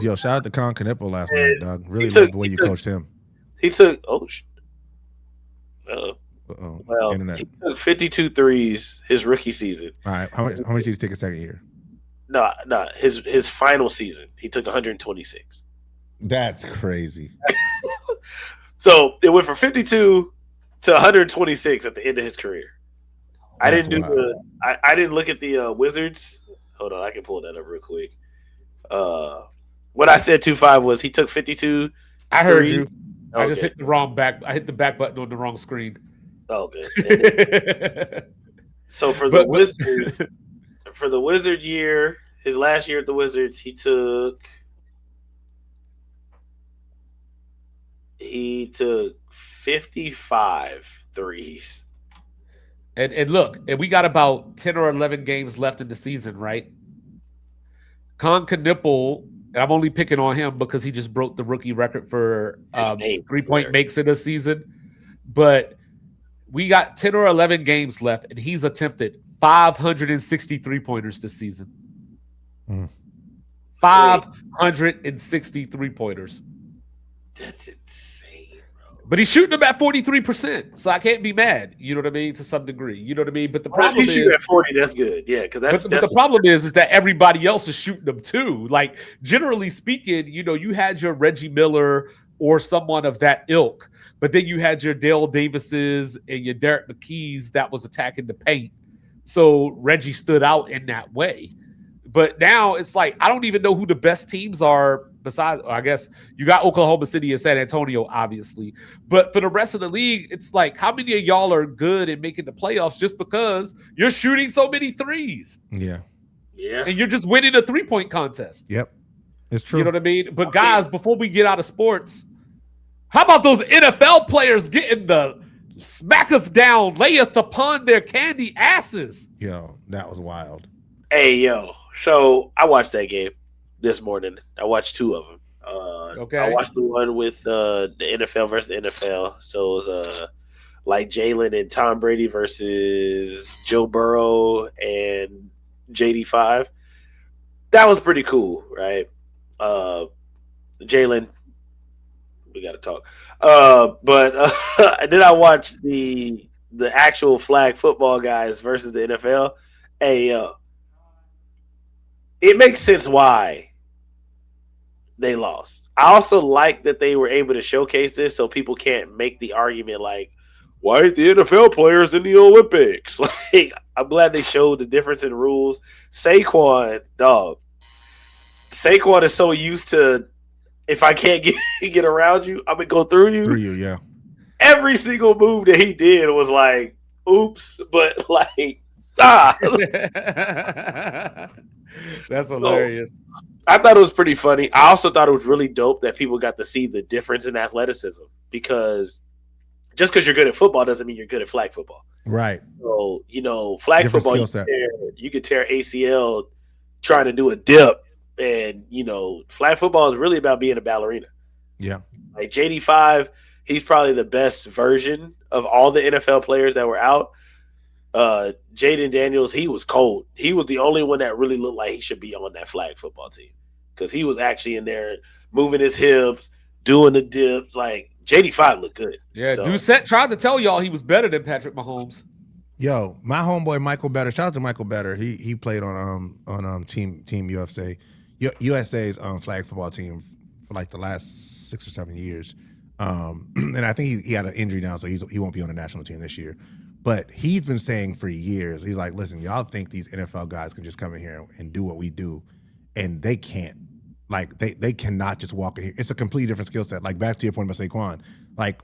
Yo, shout out to Con Knipple last night, dog. Really loved the way you coached him. He took Uh-oh. Internet. he took 52 threes his rookie season. All right, how much did he take a second year? No, his final season he took 126. That's crazy. So it went from 52 to 126 at the end of his career. I didn't look at the Wizards. Hold on, I can pull that up real quick. What I said 2.5 was he took 52. I heard threes. you. I just hit the wrong back. I hit the back button on the wrong screen. Oh, good. So for the Wizards, for the Wizard year, his last year at the Wizards, he took 55 threes. And look, and we got about 10 or 11 games left in the season, right? Con Knipple, and I'm only picking on him because he just broke the rookie record for 3-point makes in a season. But we got 10 or 11 games left, and he's attempted 560 3-pointers this season. 560 3-pointers. That's insane, bro. But he's shooting them at 43%, so I can't be mad. You know what I mean? To some degree, you know what I mean. But the problem if he's shooting at 40, that's good. Yeah, because that's. But the problem is that everybody else is shooting them too. Like generally speaking, you know, you had your Reggie Miller or someone of that ilk. But then you had your Dale Davises and your Derek McKees that was attacking the paint. So Reggie stood out in that way. But now it's like, I don't even know who the best teams are besides, I guess you got Oklahoma City and San Antonio, obviously. But for the rest of the league, it's like, how many of y'all are good at making the playoffs just because you're shooting so many threes? Yeah. Yeah. And you're just winning a 3-point contest. Yep. It's true. You know what I mean? But guys, before we get out of sports, how about those NFL players getting the smacketh down, layeth upon their candy asses? Yo, that was wild. Hey, yo. So I watched that game this morning. I watched two of them. Okay. I watched the one with the NFL versus the NFL. So it was like Jalen and Tom Brady versus Joe Burrow and JD5. That was pretty cool, right? Jalen, we got to talk. But then I watched the actual flag football guys versus the NFL. Hey, it makes sense why they lost. I also like that they were able to showcase this so people can't make the argument like, why aren't the NFL players in the Olympics? Like, I'm glad they showed the difference in rules. Saquon is so used to, if I can't get around you, I'm going to go through you. Through you, yeah. Every single move that he did was like, oops, but like, That's hilarious. So, I thought it was pretty funny. I also thought it was really dope that people got to see the difference in athleticism, because just because you're good at football doesn't mean you're good at flag football. Right. So, you know, flag Different football, you could tear ACL trying to do a dip. And, you know, flag football is really about being a ballerina. Yeah. Like JD5, he's probably the best version of all the NFL players that were out. Jaden Daniels, he was cold. He was the only one that really looked like he should be on that flag football team, because he was actually in there moving his hips, doing the dips. Like, JD5 looked good. Yeah, so. Doucette tried to tell y'all he was better than Patrick Mahomes. Yo, my homeboy Michael Better. Shout out to Michael Better. He played on Team USA, USA's flag football team for like the last 6 or 7 years. And I think he had an injury now, so he won't be on the national team this year. But he's been saying for years, he's like, listen, y'all think these NFL guys can just come in here and do what we do, and they can't. Like, they cannot just walk in here. It's a completely different skill set. Like, back to your point about Saquon, like,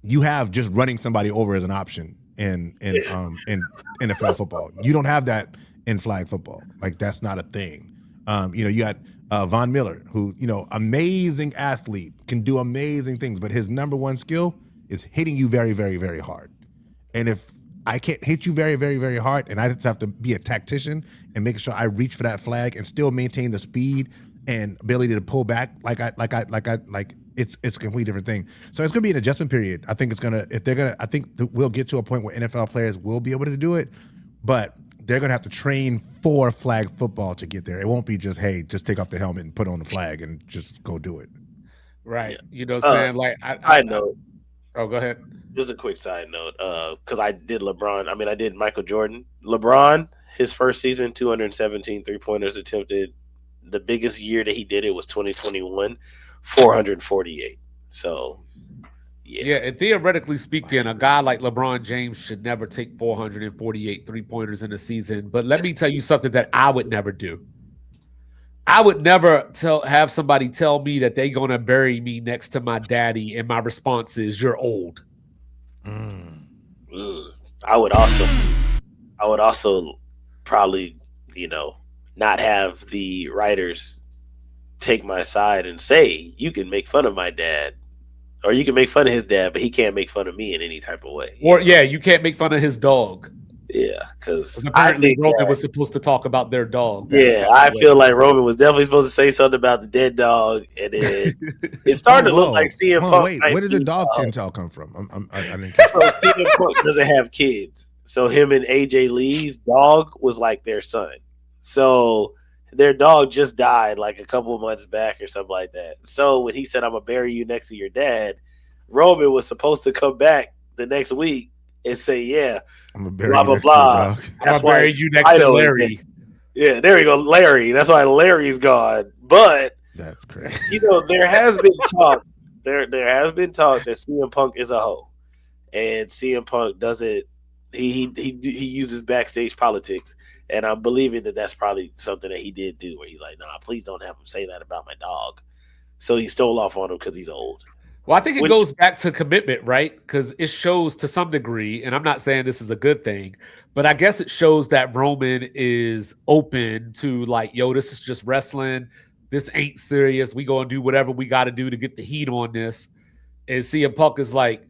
you have just running somebody over as an option in NFL football. You don't have that in flag football. Like, that's not a thing. You know, you got Von Miller, who, you know, amazing athlete, can do amazing things, but his number one skill is hitting you very, very, very hard. And if I can't hit you very, very, very hard, and I just have to be a tactician and make sure I reach for that flag and still maintain the speed and ability to pull back like it's a completely different thing. So it's gonna be an adjustment period. I think I think we'll get to a point where NFL players will be able to do it, but they're gonna have to train for flag football to get there. It won't be just, hey, just take off the helmet and put on the flag and just go do it. Right. Yeah. You know what I'm saying? Like, side note. Oh, go ahead. Just a quick side note, because I did LeBron. I mean, I did Michael Jordan. LeBron, his first season, 217 3-pointers attempted. The biggest year that he did it was 2021, 448. So, yeah. Yeah, and theoretically speaking, a guy like LeBron James should never take 448 3-pointers in a season. But let me tell you something that I would never do. I would never have somebody tell me that they're going to bury me next to my daddy, and my response is, "You're old." I would also probably, not have the writers take my side and say, you can make fun of my dad, or you can make fun of his dad, but he can't make fun of me in any type of way. Or you can't make fun of his dog. Yeah, because apparently Roman was supposed to talk about their dog. Yeah, I feel like Roman was definitely supposed to say something about the dead dog, and then it started to look like CM Punk. Wait, where did the dog intel come from? I didn't catch that. CM Punk doesn't have kids, so him and AJ Lee's dog was like their son. So their dog just died like a couple of months back or something like that. So when he said, "I'm gonna bury you next to your dad," Roman was supposed to come back the next week and say, "Yeah, I'm gonna bury blah blah blah." That's why bury you next to Larry. Yeah, there you go, Larry. That's why Larry's gone. But that's crazy. There has been talk. There has been talk that CM Punk is a hoe, and CM Punk doesn't. He uses backstage politics, and I'm believing that that's probably something that he did do. Where he's like, "Nah, please don't have him say that about my dog." So he stole off on him because he's old. Well, I think it goes back to commitment, right? Because it shows to some degree, and I'm not saying this is a good thing, but I guess it shows that Roman is open to like, yo, this is just wrestling. This ain't serious. We gonna do whatever we got to do to get the heat on this. And CM Punk is like,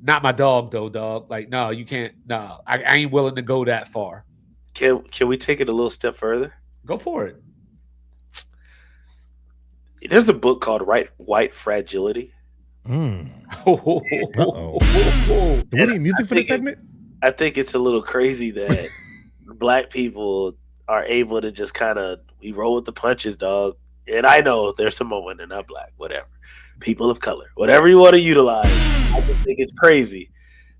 not my dog though, dog. Like, no, you can't. No, I ain't willing to go that far. Can we take it a little step further? Go for it. There's a book called White Fragility. Do we need music for the segment? I think it's a little crazy that black people are able to just kind of, we roll with the punches, dog. And I know there's some women that are not black, whatever. People of color, whatever you want to utilize. I just think it's crazy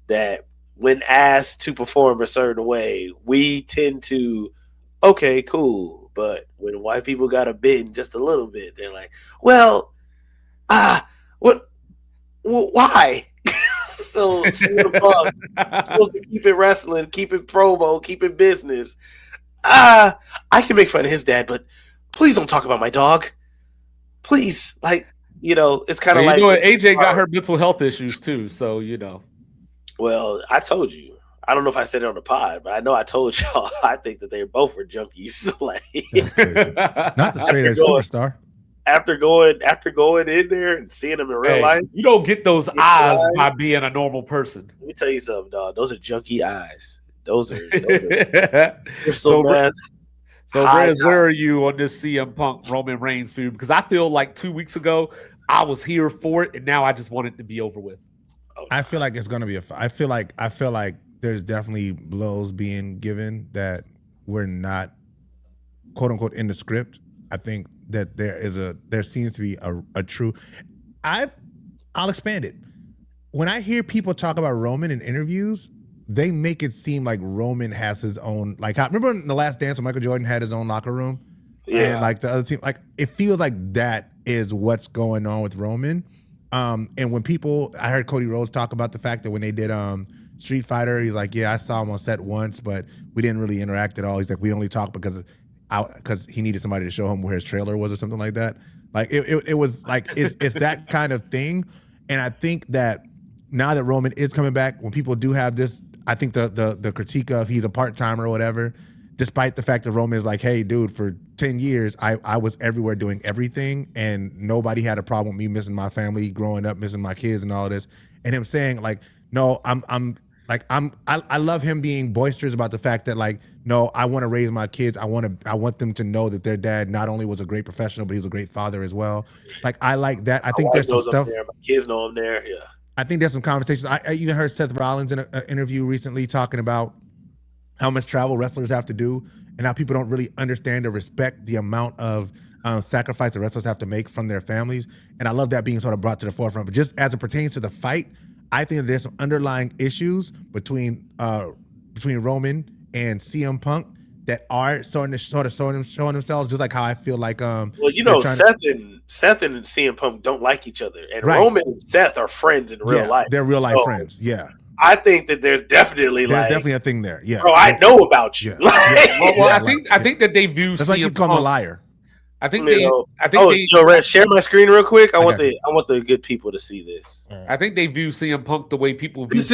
that when asked to perform a certain way, we tend to, okay, cool. But when white people got a bend just a little bit, they're like, well, what? Well, why? So CM Punk supposed to keep it wrestling, keep it promo, keep it business. I can make fun of his dad, but please don't talk about my dog. Please, it's kind of like AJ got her mental health issues too, so . Well, I told you. I don't know if I said it on the pod, but I know I told y'all. I think that they both were junkies. That's crazy. Not the straight edge superstar. After going in there and seeing them in real life, you don't get those eyes by being a normal person. Let me tell you something, dog. Those are junky eyes. Those are so Riz, where are you on this CM Punk Roman Reigns feud? Because I feel like 2 weeks ago I was here for it, and now I just want it to be over with. I feel like it's gonna be I feel like there's definitely blows being given that we're not, quote unquote, in the script. I think that there seems to be a true. I'll expand it. When I hear people talk about Roman in interviews, they make it seem like Roman has his own, remember in The Last Dance when Michael Jordan had his own locker room? Yeah. And the other team, it feels like that is what's going on with Roman. And when I heard Cody Rhodes talk about the fact that when they did Street Fighter, he's like, yeah, I saw him on set once, but we didn't really interact at all. He's like, we only talked because he needed somebody to show him where his trailer was or something like that. It was like, it's that kind of thing. And I think that now that Roman is coming back, when people do have this, I think the critique of he's a part-timer or whatever, despite the fact that Roman is like, hey, dude, for 10 years, I was everywhere doing everything, and nobody had a problem with me missing my family, growing up, missing my kids and all this. And him saying, no, I'm Like I love him being boisterous about the fact that like, no, I want to raise my kids. I want them to know that their dad not only was a great professional, but he's a great father as well. Like I like that. I think there's some stuff. There. My kids know I'm there. Yeah. I think there's some conversations. I even heard Seth Rollins in an interview recently talking about how much travel wrestlers have to do and how people don't really understand or respect the amount of sacrifice the wrestlers have to make from their families. And I love that being sort of brought to the forefront. But just as it pertains to the fight, I think that there's some underlying issues between Roman and CM Punk that are showing themselves, just like how I feel like well, you know, Seth and CM Punk don't like each other, and right. Roman and Seth are friends in real life. They're real life friends. Yeah, I think that there's definitely a thing there. Yeah, bro, I know about you. Yeah. I think that they view. That's like you call him a liar. I think share my screen real quick. I want the good people to see this. I think they view CM Punk the way people view this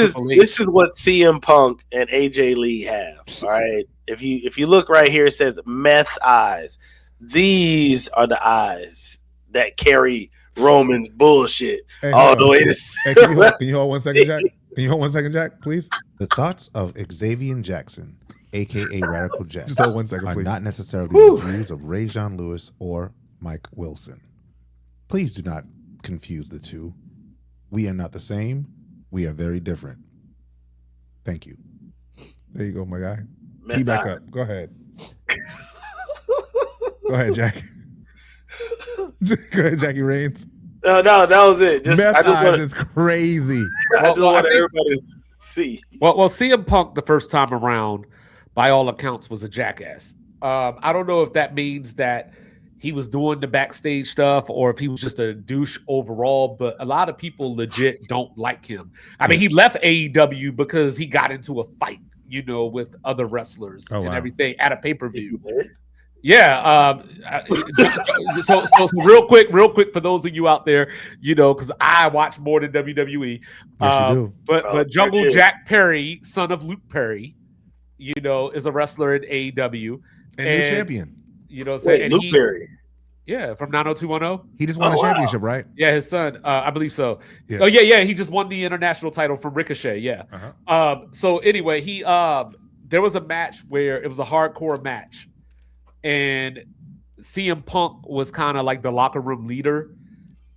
is what CM Punk and AJ Lee have. All right. If you look right here, it says meth eyes. These are the eyes that carry Roman's bullshit all the way to. Can you hold 1 second, Jack? Can you hold 1 second, Jack, please? The thoughts of Xavier Jackson, aka Radical Jack, just hold 1 second, please. Are not necessarily the views of Ray John Lewis or Mike Wilson. Please do not confuse the two. We are not the same. We are very different. Thank you. There you go, my guy. Tee back up. Go ahead. Go ahead, Jack. Go ahead, Jackie Reigns. No, that was it. Meth eyes is crazy. I just want everybody to see. Well, CM Punk the first time around, by all accounts, was a jackass. I don't know if that means that he was doing the backstage stuff or if he was just a douche overall, but a lot of people legit don't like him. I mean, he left AEW because he got into a fight, with other wrestlers and everything at a pay-per-view. Yeah. So real quick for those of you out there, because I watch more than WWE. Yes, you do. But Jungle Jack Perry, son of Luke Perry, is a wrestler in AEW. And new champion. Luke Perry. Yeah, from 90210. He just won a championship, right? Yeah, his son. I believe so. Yeah. Oh, yeah. He just won the international title from Ricochet. Yeah. Uh-huh. So anyway, he there was a match where it was a hardcore match, and CM Punk was kind of like the locker room leader,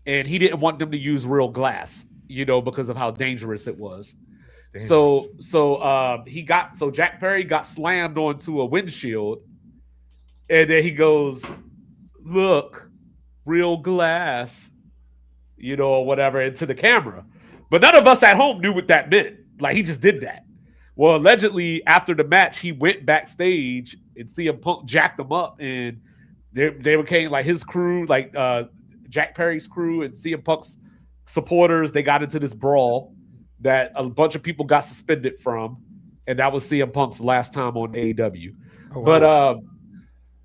and he didn't want them to use real glass, because of how dangerous it was. So Jack Perry got slammed onto a windshield, and then he goes, "Look, real glass," or whatever, into the camera. But none of us at home knew what that meant. Like, he just did that. Well, allegedly, after the match, he went backstage and CM Punk jacked him up, and they became like his crew, like Jack Perry's crew and CM Punk's supporters. They got into this brawl that a bunch of people got suspended from, and that was CM Punk's last time on AEW. Oh, wow. But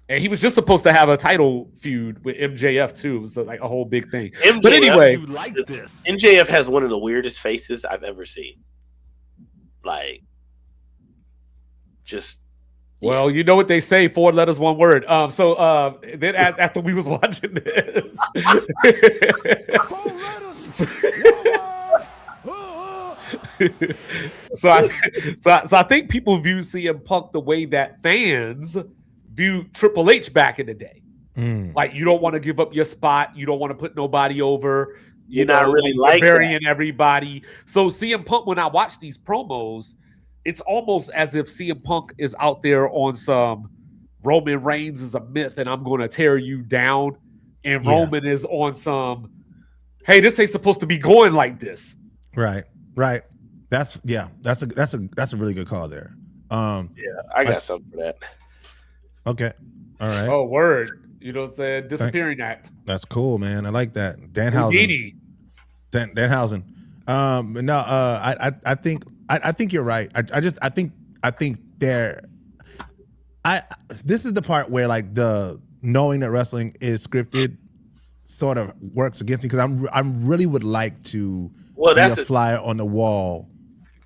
and he was just supposed to have a title feud with MJF too. It was like a whole big thing. But anyway, MJF has one of the weirdest faces I've ever seen. Like, just. Well, you know what they say, 4 letters, 1 word. So then after we was watching this. So I think people view CM Punk the way that fans view Triple H back in the day. Like, you don't want to give up your spot. You don't want to put nobody over. You're not really like burying everybody. So CM Punk, when I watch these promos, it's almost as if CM Punk is out there on some Roman Reigns is a myth and I'm going to tear you down. And Roman is on some, hey, this ain't supposed to be going like this. Right. That's a really good call there. I got something for that. Okay. All right. Oh, word. You know what I'm saying? Disappearing act. That's cool, man. I like that. Danhausen. Danhausen. I think you're right. I think this is the part where like the knowing that wrestling is scripted sort of works against me, because I'm really would like to be a flyer on the wall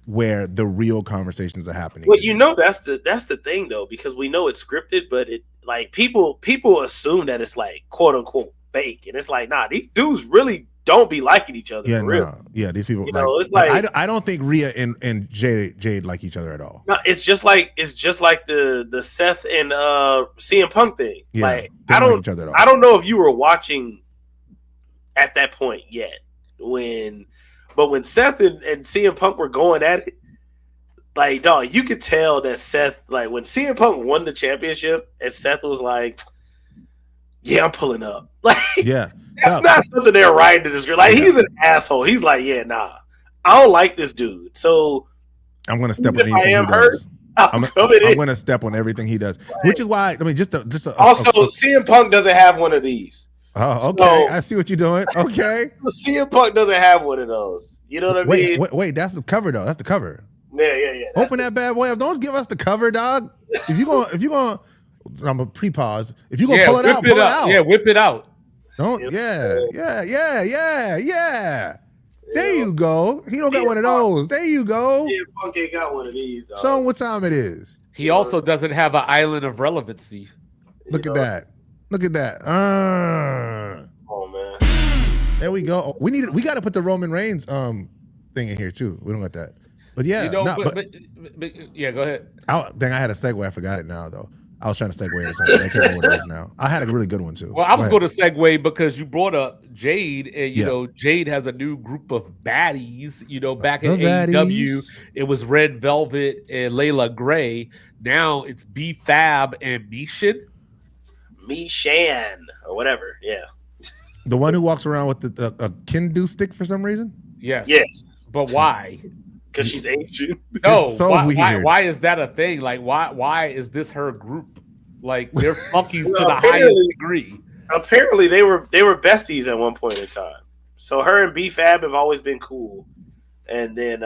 where the real conversations are happening. Well, that's the thing though, because we know it's scripted, but it like people assume that it's like quote unquote fake, and it's like, nah, these dudes really don't be liking each other. Yeah, for real. no. Yeah, these people. You like, know, it's like I don't think Rhea and Jade like each other at all. no, it's just like the Seth and CM Punk thing. Yeah, like they don't like each other at all. I don't know if you were watching at that point yet but when Seth and CM Punk were going at it, like dog, you could tell that Seth, like when CM Punk won the championship, and Seth was like, "Yeah, I'm pulling up." Like, yeah, that's not something they're writing to this girl. Like, he's an asshole. He's like, "Yeah, nah, I don't like this dude." So I'm gonna step on if I anything am he hurt, does. I'm gonna step on everything he does, which is why I mean, also CM Punk doesn't have one of these. Oh, okay. I see what you're doing. Okay. CM Punk doesn't have one of those. You know what I mean? Wait. That's the cover though. That's the cover. Yeah. Open that bad boy up. Don't give us the cover, dog. If you gonna, I'm gonna pre-pause. If you gonna pull it out, pull it out. Yeah, whip it out. Don't. Yeah. There you go. He don't got one of those. There you go. CM Punk ain't got one of these. Dog. Show him what time it is. He also doesn't have an island of relevancy. Look at that. Oh man. There we go. We got to put the Roman Reigns thing in here too. We don't got that. But yeah, but yeah, go ahead. I had a segue. I forgot it now though. I was trying to segue into something. I can't remember what it is now. I had a really good one too. Well, I was going to segue because you brought up Jade, and you know Jade has a new group of baddies. You know, back in AEW, it was Red Velvet and Layla Gray. Now it's B Fab and Mishan. Or whatever. Yeah. The one who walks around with the Kendu stick for some reason. Yes. But why? Because she's Asian. No, it's so weird. Why is that a thing? Like, why is this her group? Like, they're flunkies to the highest degree. Apparently, they were besties at one point in time. So her and B Fab have always been cool. And then,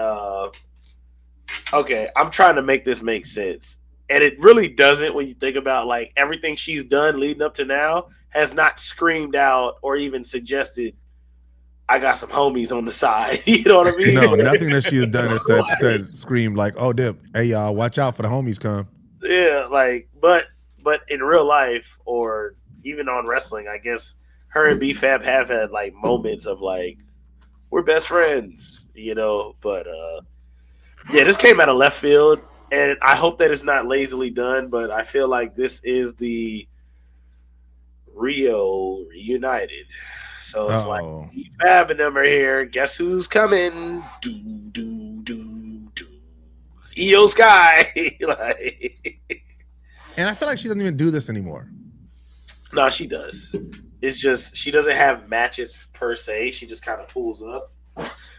okay, I'm trying to make this make sense. And it really doesn't when you think about, like, everything she's done leading up to now has not screamed out or even suggested, I got some homies on the side. You know what I mean? No, nothing that she has done has said screamed like, oh, dip, hey, y'all, watch out for the homies come. Yeah, like, but in real life or even on wrestling, I guess her and B-Fab have had, like, moments of, like, we're best friends, you know? But, yeah, this came out of left field. And I hope that it's not lazily done, but I feel like this is the Rio reunited. So it's like Fab and them are here. Guess who's coming? Io Sky. And I feel like she doesn't even do this anymore. No, she does. It's just she doesn't have matches per se. She just kind of pulls up.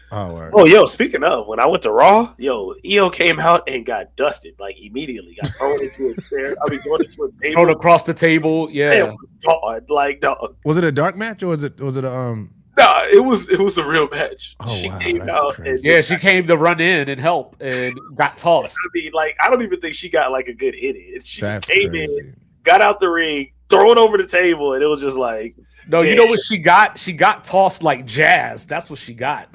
Oh, yo, speaking of, when I went to Raw, Io came out and got dusted, like, immediately. Got thrown into a chair. Thrown into a table. Thrown across the table, yeah. It was gone, like, dog. Was it a dark match or was it a Nah, it was a real match. Oh, she wow, came out and she came to run in and help and got tossed. I mean, like, I don't even think she got, like, a good hit in. She just came crazy. in, got out the ring, thrown over the table, and it was just like, no, damn. You know what she got? She got tossed like jazz. That's what she got.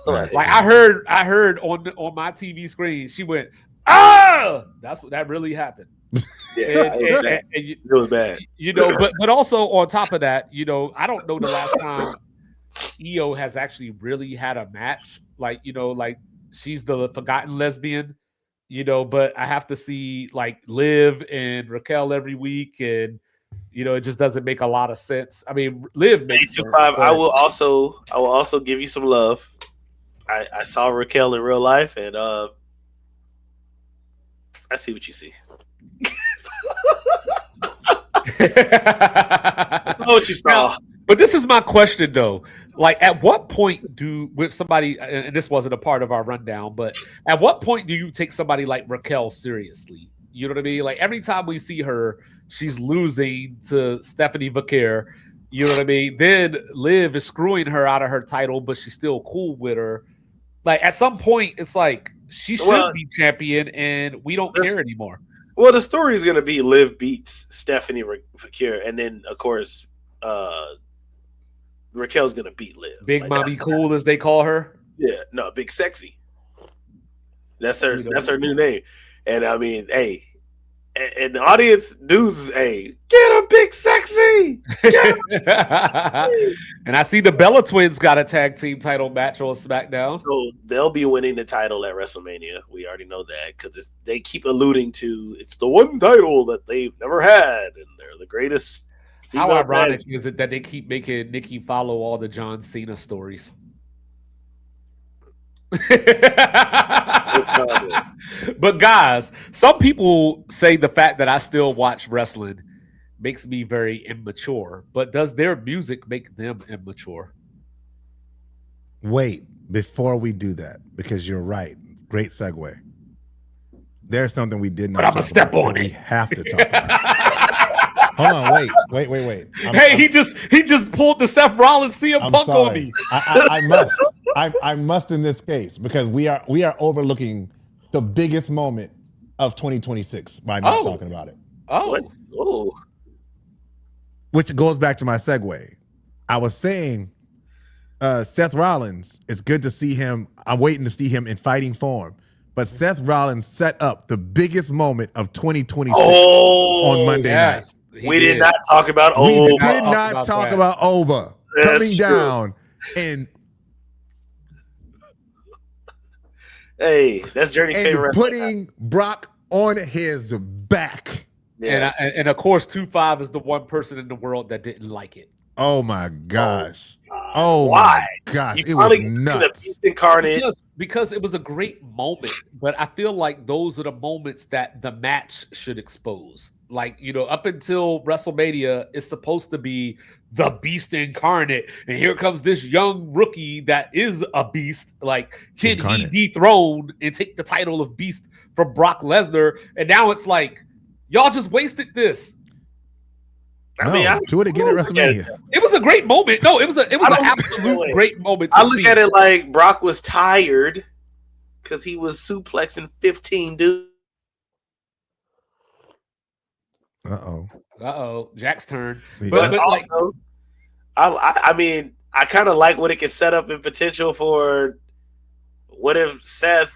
Like, I heard on my TV screen, she went, ah! That's what that really happened. Yeah, it was bad. You know, but also on top of that, you know, I don't know the last time Io has actually really had a match. Like, you know, like she's the forgotten lesbian, you know, but I have to see like Liv and Raquel every week, and you know, it just doesn't make a lot of sense. I mean, Liv makes sense. I will also give you some love. I saw Raquel in real life, and I see what you see. That's not what you saw. But this is my question, though. Like, at what point with somebody, and this wasn't a part of our rundown, but at what point do you take somebody like Raquel seriously? You know what I mean? Like, every time we see her, she's losing to Stephanie Vaquer. You know what I mean? Then Liv is screwing her out of her title, but she's still cool with her. Like, at some point, it's like, she should be champion, and we don't care anymore. Well, the story is going to be Liv beats Stephanie Vaquer, and then, of course, Raquel's going to beat Liv. Big Mommy Cool, as they call her? Yeah, no, Big Sexy. That's her new name. And, I mean, hey, And the audience dudes, hey, get a big sexy. And I see the Bella Twins got a tag team title match on SmackDown. So they'll be winning the title at WrestleMania. We already know that because they keep alluding to it's the one title that they've never had, and they're the greatest. How ironic is it that they keep making Nikki follow all the John Cena stories? But guys, some people say the fact that I still watch wrestling makes me very immature. But does their music make them immature? Wait, before we do that, because you're right. Great segue. There's something we did not talk about that we have to talk about. Hold on, wait. He just pulled the Seth Rollins CM Punk on me. I must in this case because we are overlooking the biggest moment of 2026 by not talking about it. Oh. Which goes back to my segue. I was saying Seth Rollins, it's good to see him. I'm waiting to see him in fighting form. But Seth Rollins set up the biggest moment of 2026 on Monday night. We did not talk about Oba. We did not talk about Oba coming down and hey, that's Journey's favorite. Putting Brock on his back. Yeah. And of course, 2-5 is the one person in the world that didn't like it. Oh my gosh. My gosh. It was nuts. Because it was a great moment, but I feel like those are the moments that the match should expose. Like, up until WrestleMania, it's supposed to be the beast incarnate. And here comes this young rookie that is a beast. Like, can he dethrone and take the title of beast from Brock Lesnar? And now it's like, y'all just wasted this. Do it again at WrestleMania. It was a great moment. No, it was an absolute great moment. I look at it like Brock was tired because he was suplexing 15 dudes. Jack's turn. Yeah. But also, I mean, I kind of like what it can set up in potential for. What if Seth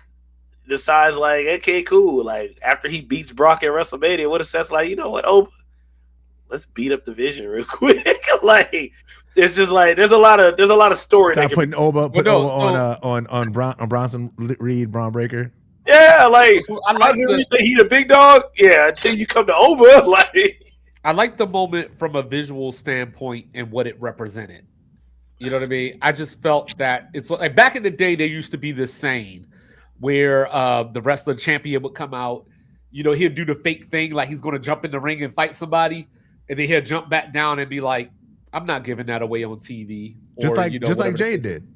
decides like, okay, cool. Like after he beats Brock at WrestleMania, what if Seth's like, you know what, Oba? Let's beat up the Vision real quick. Like it's just like there's a lot of story. Stop putting Oba on Bronson Reed, Braun Breaker. Yeah, like I think he the big dog. Yeah, until you come to Oba. Like I like the moment from a visual standpoint and what it represented. You know what I mean? I just felt that it's like back in the day there used to be this saying where the wrestler champion would come out. He'd do the fake thing like he's going to jump in the ring and fight somebody. And then he'll jump back down and be like, "I'm not giving that away on TV." Just like Jade did.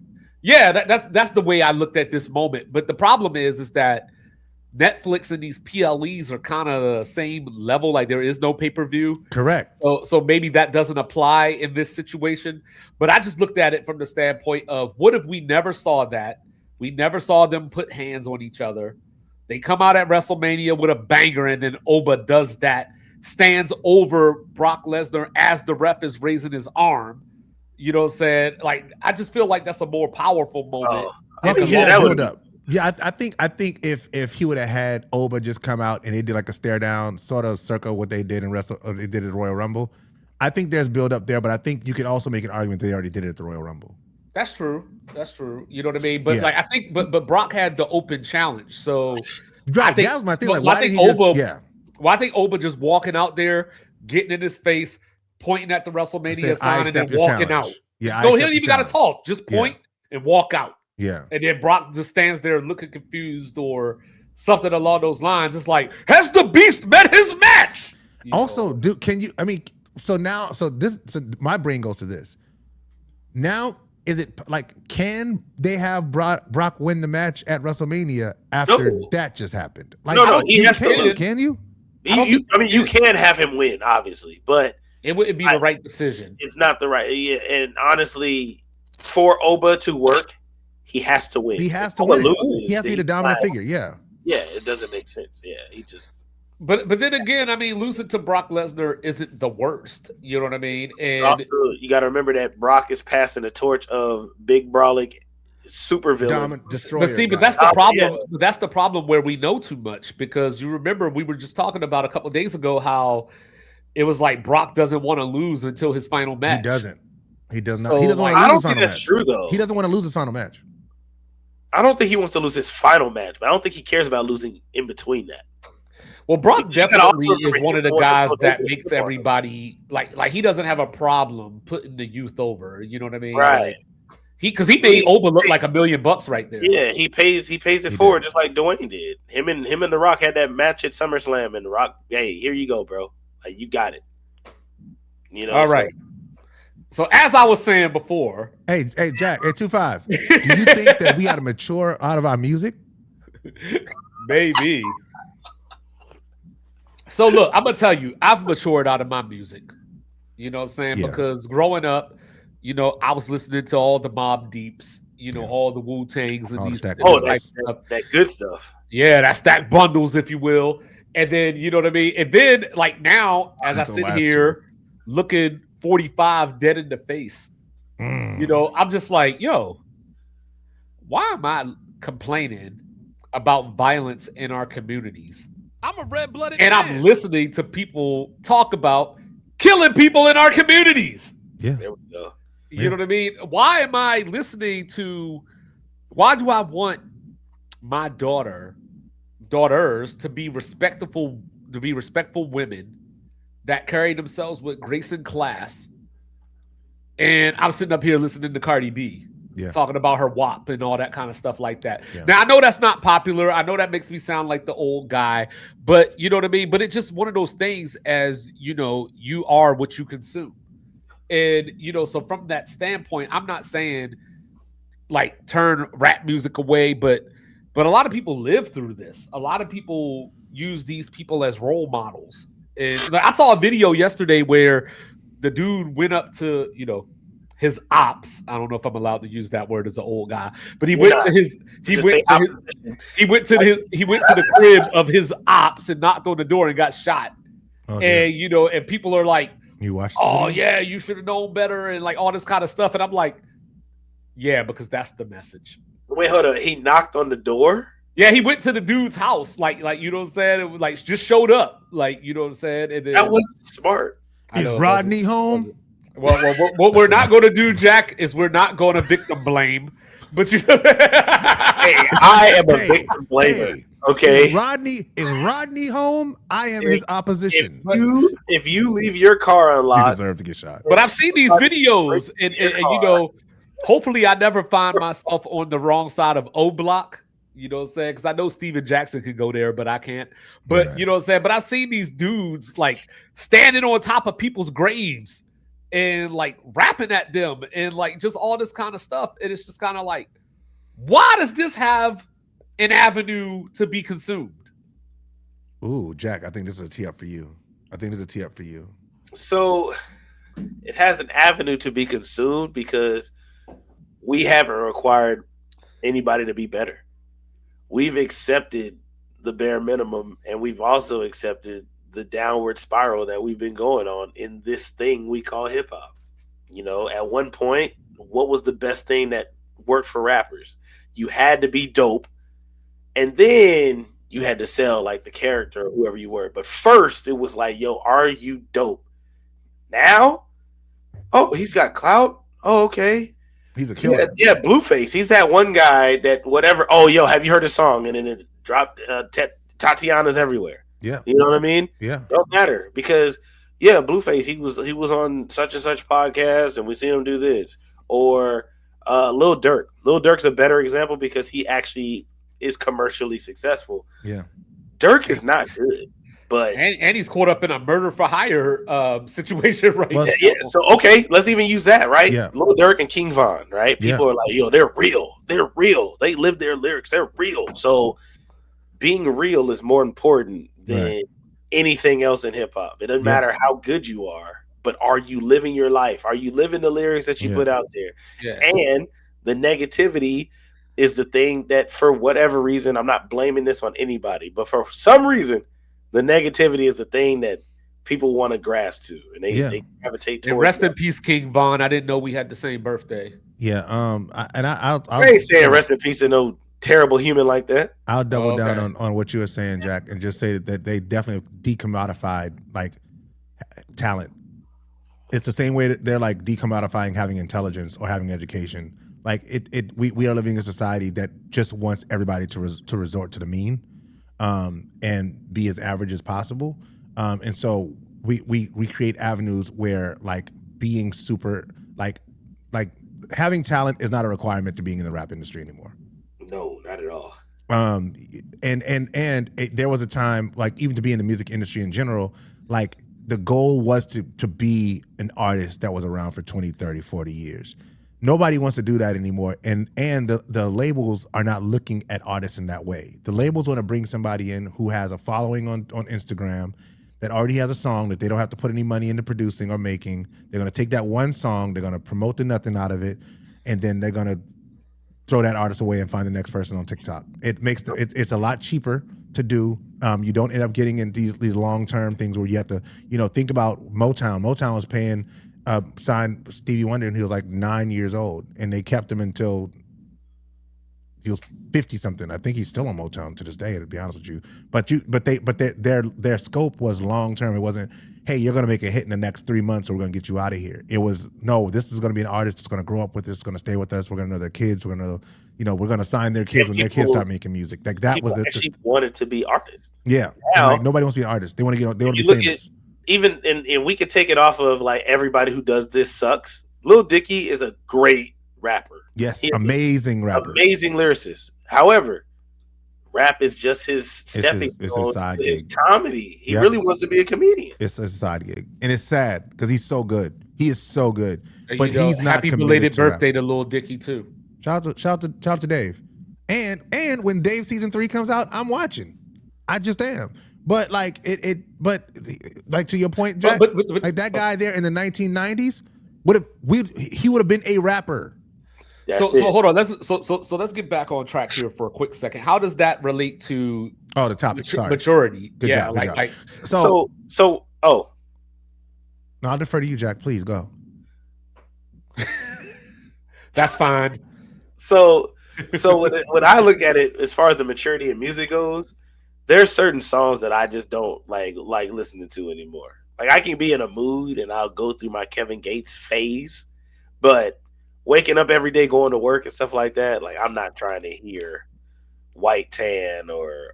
Yeah, that's the way I looked at this moment. But the problem is that Netflix and these PLEs are kind of the same level. Like there is no pay-per-view. Correct. So maybe that doesn't apply in this situation. But I just looked at it from the standpoint of what if we never saw that? We never saw them put hands on each other. They come out at WrestleMania with a banger, and then Oba does that. Stands over Brock Lesnar as the ref is raising his arm. You know what I'm saying? Like, I just feel like that's a more powerful moment. That would up. Yeah, I think if he would have had Oba just come out and they did like a stare down sort of circle what they did they did at Royal Rumble, I think there's build up there, but I think you could also make an argument they already did it at the Royal Rumble. That's true. You know what I mean? But like I think but Brock had the open challenge. So right, that was my thing. Like, why did he Well, I think Oba just walking out there, getting in his face, pointing at the WrestleMania sign, and then walking out. Yeah, no, he don't even got to talk. Just point and walk out. Yeah. And then Brock just stands there looking confused or something along those lines. It's like, has the Beast met his match? My brain goes to this. Now, is it like, can they have Brock win the match at WrestleMania after that just happened? Like, no, he has to. Can you? You can have him win, obviously, but it wouldn't be the right decision. It's not the right. Yeah, and honestly, for Oba to work, he has to win. He has to win. He has to be the dominant figure. Yeah. Yeah, it doesn't make sense. Yeah, he just. But then again, I mean, losing to Brock Lesnar isn't the worst. You know what I mean? And also, you got to remember that Brock is passing the torch of big brawling super villain. Destroyer. But that's the problem. Yeah. That's the problem where we know too much, because you remember we were just talking about a couple of days ago how it was like Brock doesn't want to lose until his final match. He doesn't. He does not. So, He doesn't like, want I to don't lose his think final that's match. true though. He doesn't want to lose his final match. I don't think he wants to lose his final match, but I don't think he cares about losing in between that. Well, Brock You gotta definitely also is one of the remember guys he's that the makes one. everybody like he doesn't have a problem putting the youth over. You know what I mean? Right. Like, because he made Oba look like $1 million right there. Yeah, he pays it forward just like Dwayne did. Him and The Rock had that match at SummerSlam, and The Rock, hey, here you go, bro. Like, you got it. You know. All right. So as I was saying before, Hey, Jack, at 2-5, do you think that we got to mature out of our music? maybe. So look, I'm gonna tell you, I've matured out of my music. You know what I'm saying? Yeah. Because growing up, you know, I was listening to all the Mobb Deeps, you know, Yeah. all the Wu-Tangs and All the these Stack and this Bundles. type of stuff. that good stuff. Yeah, that stack bundles, if you will. And then, you know what I mean? And then, like now, as Until I sit last here year. looking 45 dead in the face, you know, I'm just like, yo, why am I complaining about violence in our communities? I'm a red-blooded And man. I'm listening to people talk about killing people in our communities. Yeah. There we go. You know what I mean? Why am I listening to? Why do I want my daughters to be respectful women that carry themselves with grace and class? And I'm sitting up here listening to Cardi B talking about her WAP and all that kind of stuff like that. Yeah. Now I know that's not popular. I know that makes me sound like the old guy, but you know what I mean? But it's just one of those things, as you know, you are what you consume. And, you know, so from that standpoint, I'm not saying like turn rap music away, but a lot of people live through this. A lot of people use these people as role models. And I saw a video yesterday where the dude went up to, you know, his ops. I don't know if I'm allowed to use that word as an old guy, but he went to the crib of his ops and knocked on the door and got shot. Okay. And, you know, and people are like, You watched oh it? yeah, you should have known better, and like all this kind of stuff. And I'm like, yeah, because that's the message. Wait, hold on. He knocked on the door? Yeah, he went to the dude's house, like you know what I'm saying? It was like just showed up, like you know what I'm saying? And then, That was smart. I Is know, Rodney home? Well, what we're not going to do, Jack, is we're not going to victim blame. But you, Hey, I am a victim blamer. Okay. Is Rodney home? I am his opposition. If you leave your car You unlocked, deserve to get shot. But I've seen these videos, and you know, hopefully I never find myself on the wrong side of O Block. You know what I'm saying? Because I know Steven Jackson could go there, but I can't. But Yeah. you know what I'm saying? But I've seen these dudes like standing on top of people's graves and like rapping at them and like just all this kind of stuff. And it's just kind of like, why does this have an avenue to be consumed? Ooh, Jack, I think this is a tee up for you. so it has an avenue to be consumed because we haven't required anybody to be better. We've accepted the bare minimum, and we've also accepted the downward spiral that we've been going on in this thing we call hip hop. You know, at one point, what was the best thing that worked for rappers? You had to be dope, and then you had to sell like the character or whoever you were. But first, it was like, yo, are you dope? Now, oh, he's got clout. Oh, okay. He's a killer. Yeah, Blueface. He's that one guy that whatever. Oh, yo, have you heard the song? And then it dropped. Tatiana's everywhere. Yeah. You know what I mean? Yeah. Don't matter because yeah, Blueface. He was on such and such podcast, and we seen him do this. Or Lil Durk. Lil Durk's a better example because he actually is commercially successful. Yeah. Dirk is not good, but And he's caught up in a murder for hire situation right Well, now. yeah. So okay, let's even use that, right? Yeah. Lil Durk and King Von, right? People Yeah. are like, yo, they're real. They're real. They live their lyrics. They're real. So being real is more important than anything else in hip hop. It doesn't matter how good you are, but are you living your life? Are you living the lyrics that you put out there? Yeah. And the negativity is the thing that, for whatever reason, I'm not blaming this on anybody, but for some reason, the negativity is the thing that people want to grasp to, and they gravitate And towards. rest in peace, King Von. I didn't know we had the same birthday. Yeah. I'll I ain't saying rest in peace to no terrible human like that. I'll double down on what you were saying, Jack, and just say that they definitely decommodified like talent. It's the same way that they're like decommodifying having intelligence or having education. Like we are living in a society that just wants everybody to resort to the mean, and be as average as possible. And so we create avenues where like being super like having talent is not a requirement to being in the rap industry anymore. No, not at all. There was a time like even to be in the music industry in general, like the goal was to be an artist that was around for 20, 30, 40 years. Nobody wants to do that anymore. And the labels are not looking at artists in that way. The labels want to bring somebody in who has a following on Instagram, that already has a song that they don't have to put any money into producing or making. They're going to take that one song, they're going to promote the nothing out of it, and then they're going to throw that artist away and find the next person on TikTok. It makes it's a lot cheaper to do. You don't end up getting in these long-term things where you have to, think about Motown. Motown was paying, signed Stevie Wonder and he was like 9 years old, and they kept him until he was 50 something. I think he's still on Motown to this day, to be honest with you. But their scope was long-term. It wasn't, hey, you're going to make a hit in the next 3 months or we're going to get you out of here. It was, no, this is going to be an artist that's going to grow up with us, going to stay with us. We're going to know their kids. We're going to know, we're going to sign their kids when their kids start making music. Like that was actually wanted to be artists. Yeah. Now, like nobody wants to be an artist. They want to be famous. Even and we could take it off of like everybody who does this sucks. Lil Dicky is a great rapper. Yes, amazing rapper. Amazing lyricist. However, rap is just his stepping it's his side gig. His comedy. He really wants to be a comedian. It's a side gig. And it's sad because he's so good. He is so good. But he's not happy belated birthday to Lil Dicky too. Shout out to Dave. And when Dave season 3 comes out, I'm watching. I just am. But like but to your point, Jack, but like that guy there in the 1990s he would have been a rapper. So hold on. Let's get back on track here for a quick second. How does that relate to the topic? Sorry, maturity. Good job. So no, I'll defer to you, Jack. Please go. That's fine. So when I look at it, as far as the maturity in music goes, there's certain songs that I just don't like listening to anymore. Like I can be in a mood and I'll go through my Kevin Gates phase, but waking up every day, going to work and stuff like that, like I'm not trying to hear White Tan or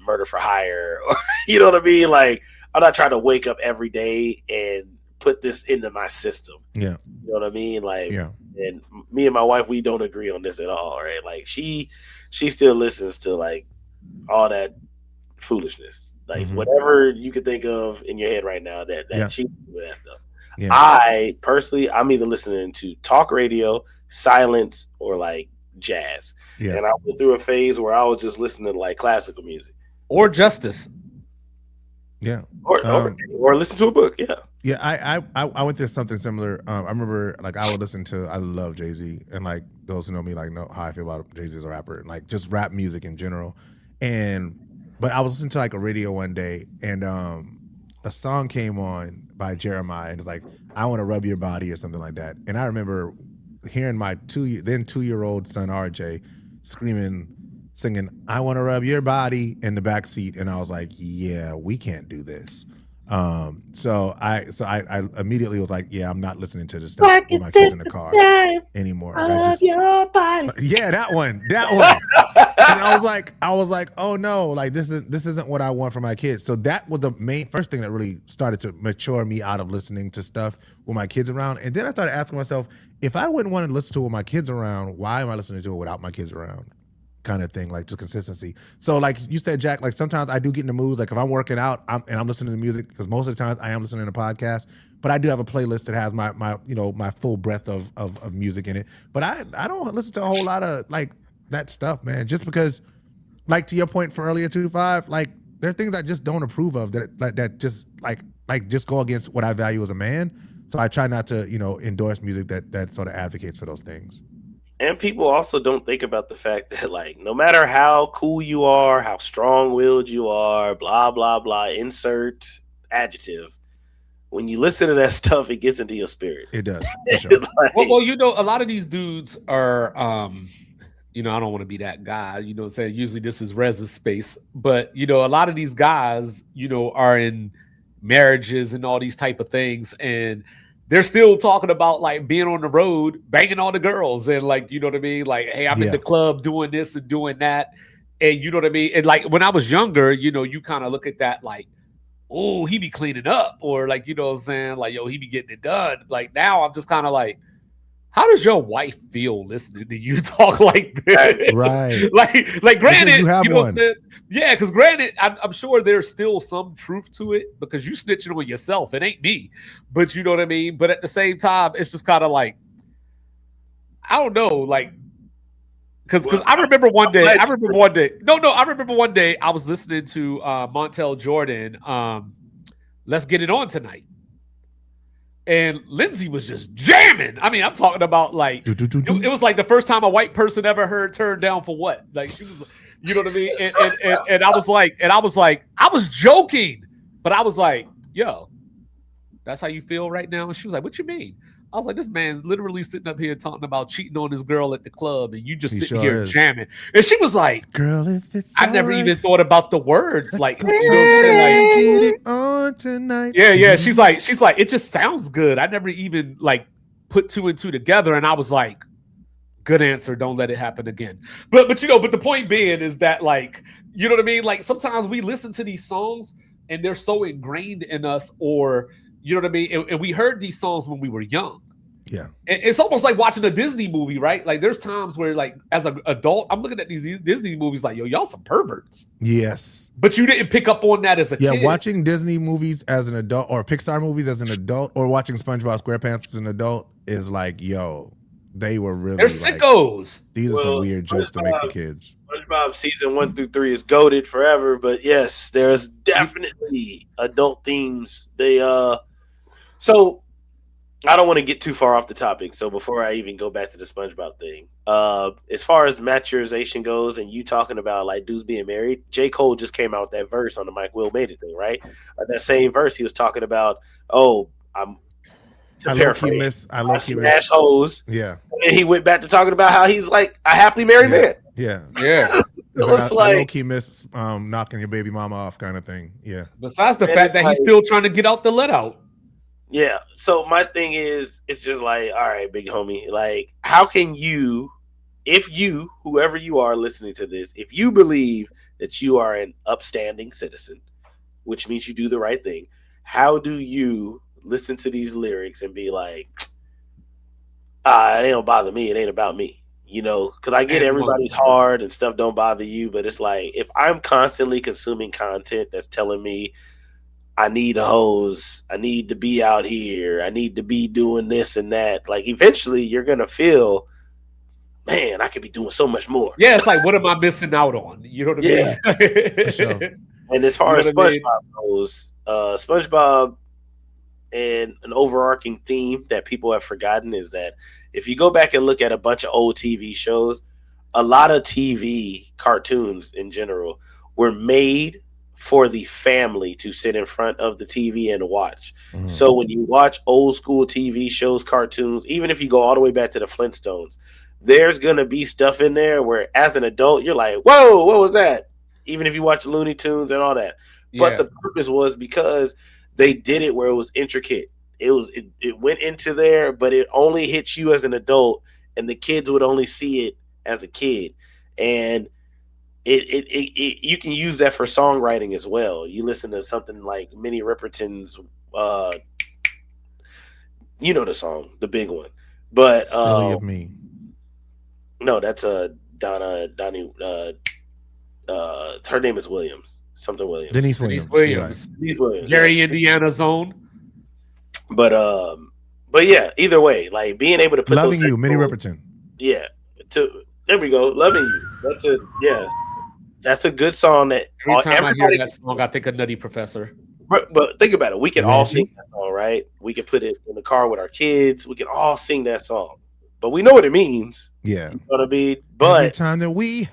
Murder for Hire, or you know what I mean? Like I'm not trying to wake up every day and put this into my system. Yeah. You know what I mean? Like, yeah. And me and my wife, we don't agree on this at all, right? Like she still listens to like all that foolishness, like whatever you could think of in your head right now that she with that stuff. Yeah. I personally, I'm either listening to talk radio, silence, or like jazz. Yeah. And I went through a phase where I was just listening to like classical music or Justice. Yeah. Or listen to a book. Yeah. Yeah. I went through something similar. I remember like I love Jay-Z, and like those who know me like know how I feel about Jay-Z as a rapper and like just rap music in general. But I was listening to like a radio one day, and a song came on by Jeremiah, and it's like, I want to rub your body or something like that. And I remember hearing my 2-year-old son RJ singing, I want to rub your body in the back seat. And I was like, yeah, we can't do this. So I immediately was like, yeah, I'm not listening to this stuff with my kids in the car anymore. Your body. Yeah, that one. And I was like, oh no, like this isn't what I want for my kids. So that was the first thing that really started to mature me out of listening to stuff with my kids around. And then I started asking myself, if I wouldn't want to listen to it with my kids around, why am I listening to it without my kids around? Kind of thing, like just consistency. So like you said, Jack, like sometimes I do get in the mood, like if I'm working out and I'm listening to music, because most of the times I am listening to podcasts, but I do have a playlist that has my full breadth of music in it. But I don't listen to a whole lot of like that stuff, man, just because, like to your point for earlier 2-5, like there are things I just don't approve of that just like just go against what I value as a man. So I try not to, endorse music that sort of advocates for those things. And people also don't think about the fact that, like, no matter how cool you are, how strong-willed you are, blah, blah, blah, insert adjective, when you listen to that stuff, it gets into your spirit. It does. For sure. Well, a lot of these dudes are, I don't want to be that guy, saying usually this is Rez's space, but, a lot of these guys, are in marriages and all these type of things. And they're still talking about like being on the road, banging all the girls. And like, you know what I mean? Like, hey, I'm in the club doing this and doing that. And you know what I mean? And like, when I was younger, you kind of look at that like, oh, he be cleaning up, or like, you know what I'm saying? Like, yo, he be getting it done. Like now I'm just kind of like, how does your wife feel listening to you talk like this? Right. like granted, you have know one. what I'm saying? Yeah, because granted, I'm sure there's still some truth to it because you snitching on yourself. It ain't me. But you know what I mean? But at the same time, it's just kind of like, I don't know, like, because I remember one day, I remember one day I was listening to Montel Jordan, Let's Get It On Tonight. And Lindsay was just jamming. I mean, I'm talking about like, it was like the first time a white person ever heard Turn Down for What? Like, she was, you know what I mean? And I was like, I was joking, but I was like, yo, that's how you feel right now? And she was like, what you mean? I was like, this man's literally sitting up here talking about cheating on his girl at the club, and you just sitting here jamming. And she was like, girl, if it's I never even thought about the words. Like, get it on tonight. Yeah. She's like, it just sounds good. I never even like put two and two together. And I was like, good answer. Don't let it happen again. But the point being is that, like, you know what I mean? Like, sometimes we listen to these songs and they're so ingrained in us, or you know what I mean? And we heard these songs when we were young. Yeah. And it's almost like watching a Disney movie, right? Like there's times where like as an adult, I'm looking at these Disney movies like, yo, y'all some perverts. Yes. But you didn't pick up on that as a kid. Yeah, watching Disney movies as an adult, or Pixar movies as an adult, or watching SpongeBob SquarePants as an adult is like, yo, they were really they're sickos. These are some weird jokes to make for kids. SpongeBob season 1 through 3 is goated forever, but yes, there's definitely adult themes. So I don't want to get too far off the topic. So before I even go back to the SpongeBob thing, as far as maturization goes, and you talking about like dudes being married, J. Cole just came out with that verse on the Mike Will Made It thing, right? That same verse, he was talking about, I low-key miss assholes. Yeah. And he went back to talking about how he's like a happily married man. Yeah. It's I low-key miss knocking your baby mama off kind of thing. Yeah. Besides the fact that he's still trying to get out the let out. Yeah. So my thing is, it's just like, all right, big homie, like, how can you, whoever you are listening to this, if you believe that you are an upstanding citizen, which means you do the right thing, how do you listen to these lyrics and be like, it don't bother me, it ain't about me, because I get everybody's hard and stuff don't bother you, but it's like, if I'm constantly consuming content that's telling me I need a hose, I need to be out here, I need to be doing this and that, like, eventually you're gonna feel, man, I could be doing so much more. Yeah, it's like, what am I missing out on? You know what I mean? Sure. And as far as SpongeBob goes, SpongeBob, and an overarching theme that people have forgotten is that if you go back and look at a bunch of old TV shows, a lot of TV cartoons in general were made for the family to sit in front of the TV and watch. Mm. So when you watch old school TV shows, cartoons, even if you go all the way back to the Flintstones, there's going to be stuff in there where as an adult, you're like, whoa, what was that? Even if you watch Looney Tunes and all that. Yeah. But the purpose was because they did it where it was intricate. It went into there, but it only hits you as an adult, and the kids would only see it as a kid. And you can use that for songwriting as well. You listen to something like Minnie Riperton's, you know the song, the big one. But Silly of Me. No, that's Donnie. Her name is Williams. Something Williams. Denise Williams. Denise Williams. Gary, Indiana's own. But yeah, either way, like being able to put Loving You, Minnie Riperton. Yeah. There we go. Loving You. That's a good song that every time I hear that song, I think of Nutty Professor. But think about it. We can all sing that song, right? We can put it in the car with our kids. We can all sing that song. But we know what it means. Yeah. You know what I mean? But every time that we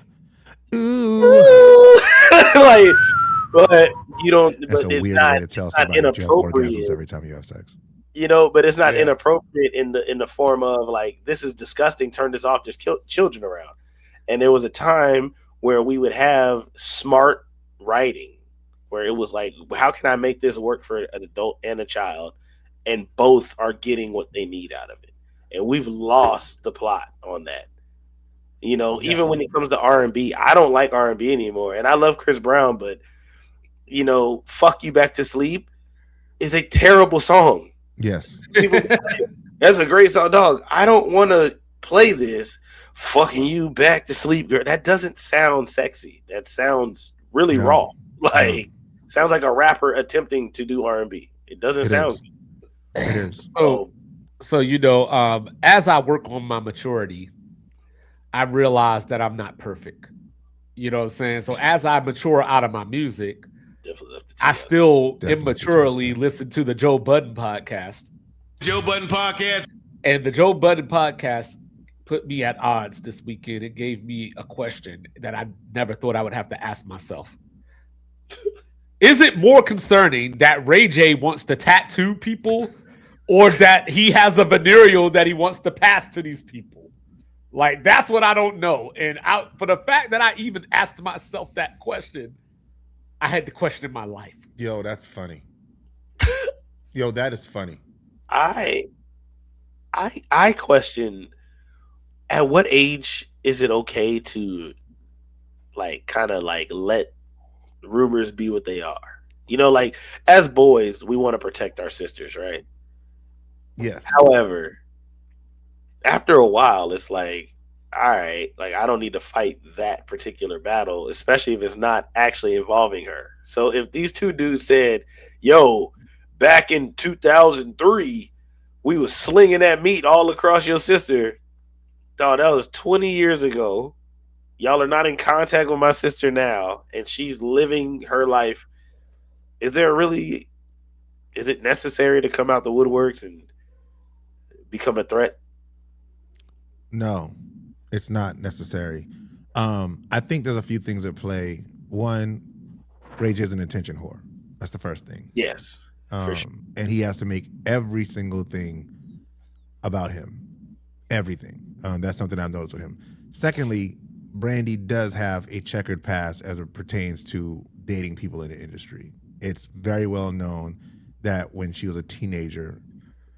but You don't. That's But a it's weird not. way to tell It's not somebody that you have orgasms inappropriate. every time you have sex. But it's not inappropriate in the form of like, this is disgusting. Turn this off. There's children around. And there was a time where we would have smart writing, where it was like, how can I make this work for an adult and a child, and both are getting what they need out of it. And we've lost the plot on that. Even when it comes to R&B, I don't like R&B anymore. And I love Chris Brown, but Fuck You Back to Sleep is a terrible song. Yes. That's a great song, dog. I don't want to play this fucking you back to sleep, girl. That doesn't sound sexy. That sounds really raw. Like, sounds like a rapper attempting to do R&B. It doesn't sound good. It is. So as I work on my maturity, I realize that I'm not perfect. You know what I'm saying? So as I mature out of my music, I still immaturely listen to the Joe Budden podcast. And the Joe Budden podcast put me at odds this weekend. It gave me a question that I never thought I would have to ask myself. Is it more concerning that Ray J wants to tattoo people, or that he has a venereal that he wants to pass to these people? Like, that's what I don't know. And for the fact that I even asked myself that question, I had to question my life. Yo, that's funny. Yo, that is funny. I question, at what age is it okay to kind of let rumors be what they are? Like, as boys, we want to protect our sisters, right? Yes. However, after a while, it's like, all right, like, I don't need to fight that particular battle, especially if it's not actually involving her. So if these two dudes said, yo, back in 2003, we was slinging that meat all across your sister, dog, that was 20 years ago. Y'all are not in contact with my sister now, and she's living her life. Is it necessary to come out the woodworks and become a threat? No, it's not necessary. I think there's a few things at play. One, Ray J is an attention whore. That's the first thing. Yes, for sure. And he has to make every single thing about him. Everything. That's something I've noticed with him. Secondly, Brandy does have a checkered past as it pertains to dating people in the industry. It's very well known that when she was a teenager,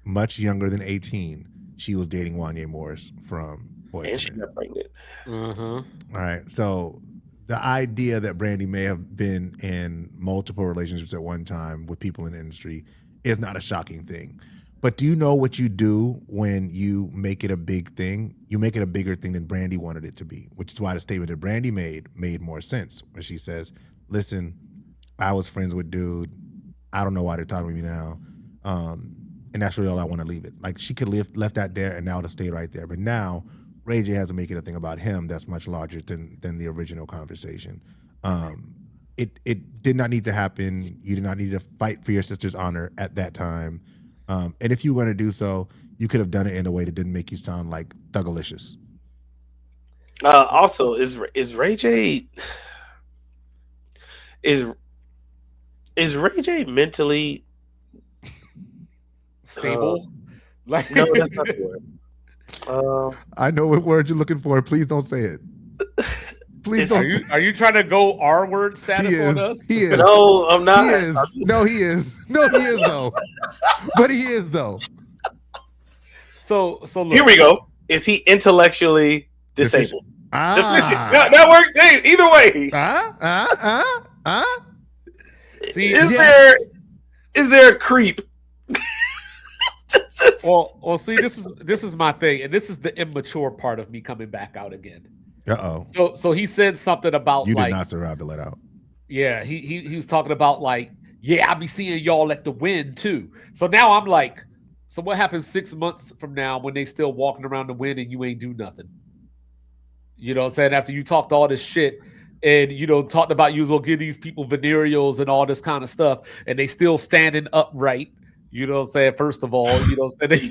much younger than 18, she was dating Wanya Morris from Boyz II Men. And she got pregnant. All right. So the idea that Brandy may have been in multiple relationships at one time with people in the industry is not a shocking thing. But do you know what you do when you make it a big thing? You make it a bigger thing than Brandy wanted it to be, which is why the statement that Brandy made more sense, where she says, listen, I was friends with dude. I don't know why they're talking to me now. And that's really all I want to leave it. Like, she could left that there and now it'll stay right there. But now Ray J has to make it a thing about him that's much larger than the original conversation. It did not need to happen. You did not need to fight for your sister's honor at that time. And if you were going to do so, you could have done it in a way that didn't make you sound like thugalicious. Also, is Ray J is Ray J mentally stable? No, that's not the word. I know what word you're looking for. Please don't say it. Please don't. Are you trying to go R word status on us? He is. No, I'm not. He is. No, he is. No, he is though. But he is though. So look. Here we go. Is he intellectually disabled? That works. Hey, either way. See, is there a creep? well, see, this is my thing, and this is the immature part of me coming back out again. So he said something about you did not survive to let out. Yeah, he was talking about like, yeah, I'll be seeing y'all at the Win too. So now I'm like, so what happens 6 months from now when they still walking around the Win and you ain't do nothing? You know what I'm saying? After you talked all this shit and, talked about you was going to give these people venereals and all this kind of stuff, and they still standing upright. You know what I'm saying? First of all, they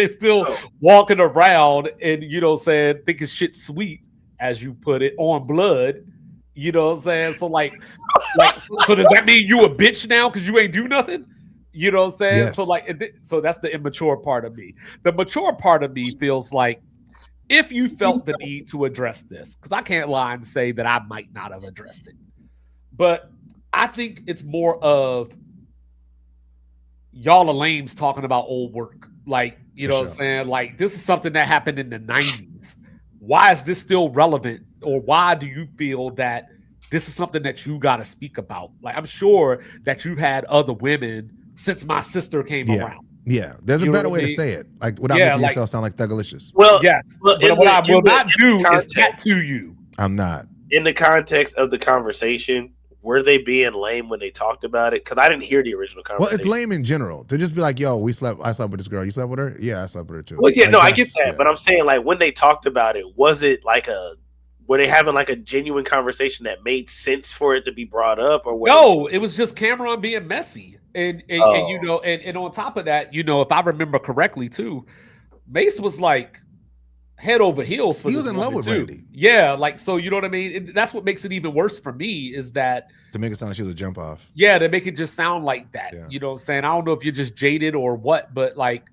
still walking around and, thinking shit sweet, as you put it, on blood. You know what I'm saying? So so does that mean you a bitch now because you ain't do nothing? You know what I'm saying? Yes. So that's the immature part of me. The mature part of me feels like if you felt the need to address this, because I can't lie and say that I might not have addressed it, but I think it's more of y'all are lames talking about old work. Like, you know what I'm saying? Like, this is something that happened in the 90s. Why is this still relevant? Or why do you feel that this is something that you got to speak about? Like, I'm sure that you've had other women since my sister came around. Yeah, there's a better way to say it. Like, without making yourself sound like Thugalicious. Well, yes. Well, but what I will not do is tattoo you. I'm not. In the context of the conversation, were they being lame when they talked about it? Because I didn't hear the original conversation. Well, it's lame in general to just be like, "Yo, I slept with this girl. You slept with her? Yeah, I slept with her too." Well, yeah, like, no, I get that, but I'm saying like when they talked about it, was it like were they having like a genuine conversation that made sense for it to be brought up, or what? No, it was just Cameron being messy, and you know, and on top of that, you know, if I remember correctly too, Mace was like head over heels for he this was in love with too. Randy. Yeah, like, so you know what I mean? That's what makes it even worse for me is that to make it sound like she was a jump off. Yeah, to make it just sound like that. Yeah. You know what I'm saying? I don't know if you're just jaded or what, but like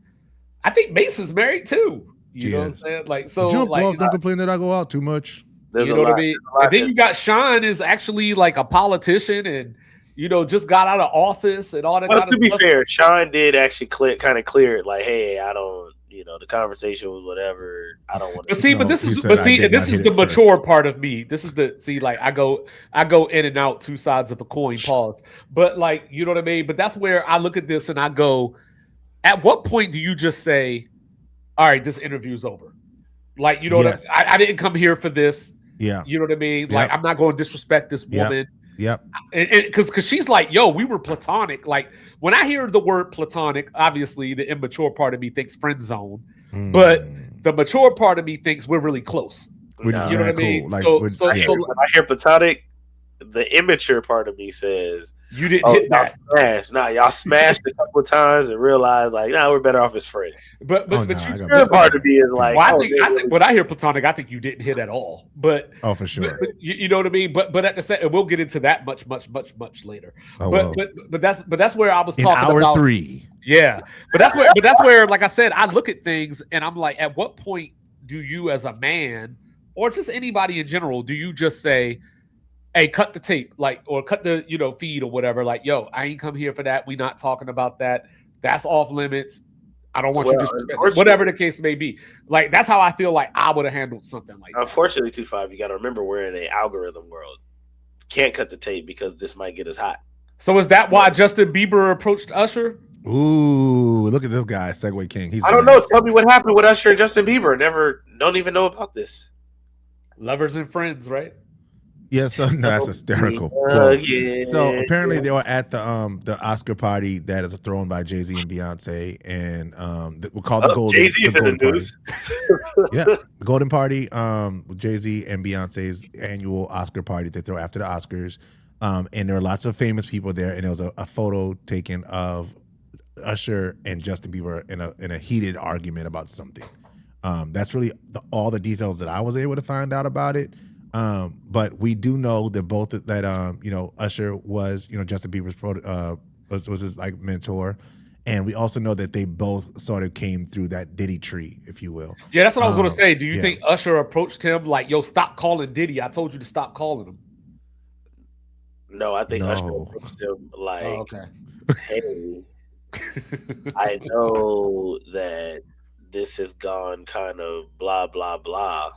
I think Mace is married too. You know what I'm saying? Like, so jump like, off, don't complain that I go out too much. You know what I mean? And then you got Sean is actually like a politician and you know just got out of office and all that. Well, to be fair, Sean did actually kind of clear it. Like, hey, I don't, you know, the conversation was whatever. I don't want to. See, but this is the mature part of me. This is like I go in and out, two sides of a coin. Pause. But like, you know what I mean? But that's where I look at this and I go, at what point do you just say, all right, this interview's over? Like, you know, what I didn't come here for this. Yeah. You know what I mean? Like, I'm not going to disrespect this woman. Yep. Because she's like, yo, we were platonic. Like, when I hear the word platonic, obviously the immature part of me thinks friend zone, but the mature part of me thinks we're really close. Which is, you know what I mean? Like, when I hear platonic, the immature part of me says you didn't hit that. Smash. Nah, y'all smashed a couple of times and realized like, nah, we're better off as friends. But the part of me is like, I think when I hear platonic, I think you didn't hit at all. But for sure, you know what I mean. But at the same, we'll get into that much later. But that's where I was talking about hour 3. Yeah, but that's where like I said, I look at things and I'm like, at what point do you as a man or just anybody in general do you just say, hey, cut the tape, like, or cut the, you know, feed or whatever. Like, yo, I ain't come here for that. We not talking about that. That's off limits. I don't want you to, whatever the case may be. Like, that's how I feel like I would have handled something like that. Unfortunately, 2-5, you got to remember we're in an algorithm world. Can't cut the tape because this might get us hot. So is that why Justin Bieber approached Usher? Ooh, look at this guy, Segway King. I don't know. Tell me what happened with Usher and Justin Bieber. Don't even know about this. Lovers and friends, right? Yeah, so no, that's hysterical. So apparently they were at the Oscar party that is thrown by Jay-Z and Beyonce, and we'll call the Golden. Jay-Z's in the news. Yeah, the Golden Party, Jay-Z and Beyonce's annual Oscar party they throw after the Oscars, and there are lots of famous people there, and there was a photo taken of Usher and Justin Bieber in a heated argument about something. That's really all the details that I was able to find out about it. But we do know that you know, Usher was, you know, Justin Bieber's was his like mentor, and we also know that they both sort of came through that Diddy tree, if you will. Yeah, that's what I was going to say. Do you think Usher approached him like, "Yo, stop calling Diddy. I told you to stop calling him." No, I think Usher approached him like, "Hey, I know that this has gone kind of blah blah blah.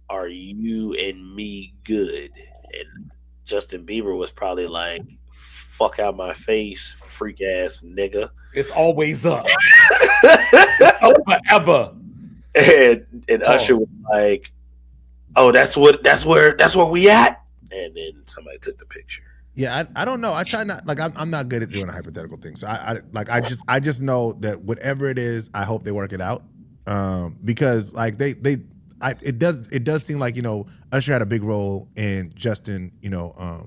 Are you and me good?" And Justin Bieber was probably like, "Fuck out my face, freak ass nigga. It's always up. It's up forever." And Usher was like, "Oh, that's where we at." And then somebody took the picture. Yeah, I don't know. I try not like I'm not good at doing a hypothetical thing. So I just know that whatever it is, I hope they work it out. Because like it does seem like, you know, Usher had a big role in Justin, you know,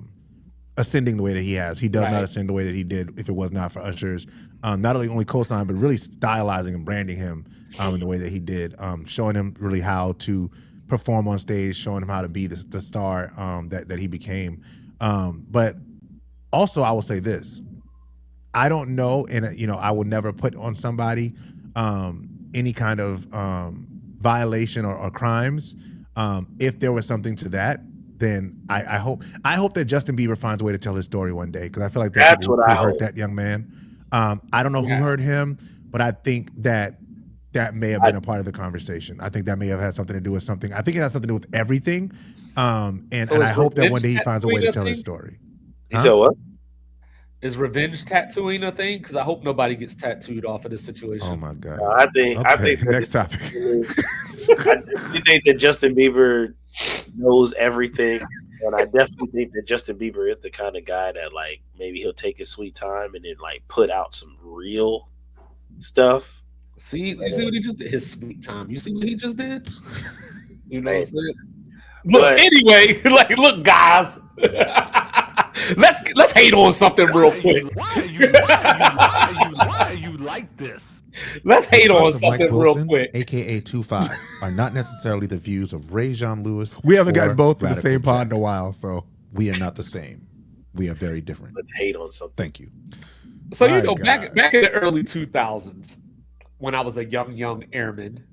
ascending the way that he has. He does not ascend the way that he did if it was not for Usher's not only co-sign but really stylizing and branding him in the way that he did, showing him really how to perform on stage, showing him how to be the star that he became. But also, I will say this: I don't know, and I will never put on somebody any kind of violation or crimes. If there was something to that, then I hope that Justin Bieber finds a way to tell his story one day, because I feel like that's what I hurt hope. that young man. I don't know who hurt him, but I think that may have been a part of the conversation. I think that may have had something to do with something. I think it has something to do with everything. And I hope that one day he finds a way to tell his story. You said what? Is revenge tattooing a thing? Because I hope nobody gets tattooed off of this situation. Oh my God! I think next topic. I think that Justin Bieber knows everything, and I definitely think that Justin Bieber is the kind of guy that like maybe he'll take his sweet time and then like put out some real stuff. See, you see what he just did? His sweet time. You see what he just did? You know what I'm saying? Look, anyway, look, guys. Let's hate on something real quick. Why are you like this? Let's hate on Mike something Wilson, real quick. AKA 25, are not necessarily the views of Ray Jean Lewis. We haven't or gotten both in the Radical same pod Jack. in a while, so We are not the same. We are very different. Let's hate on something. Thank you. So My back in the early 2000s, when I was a young airman,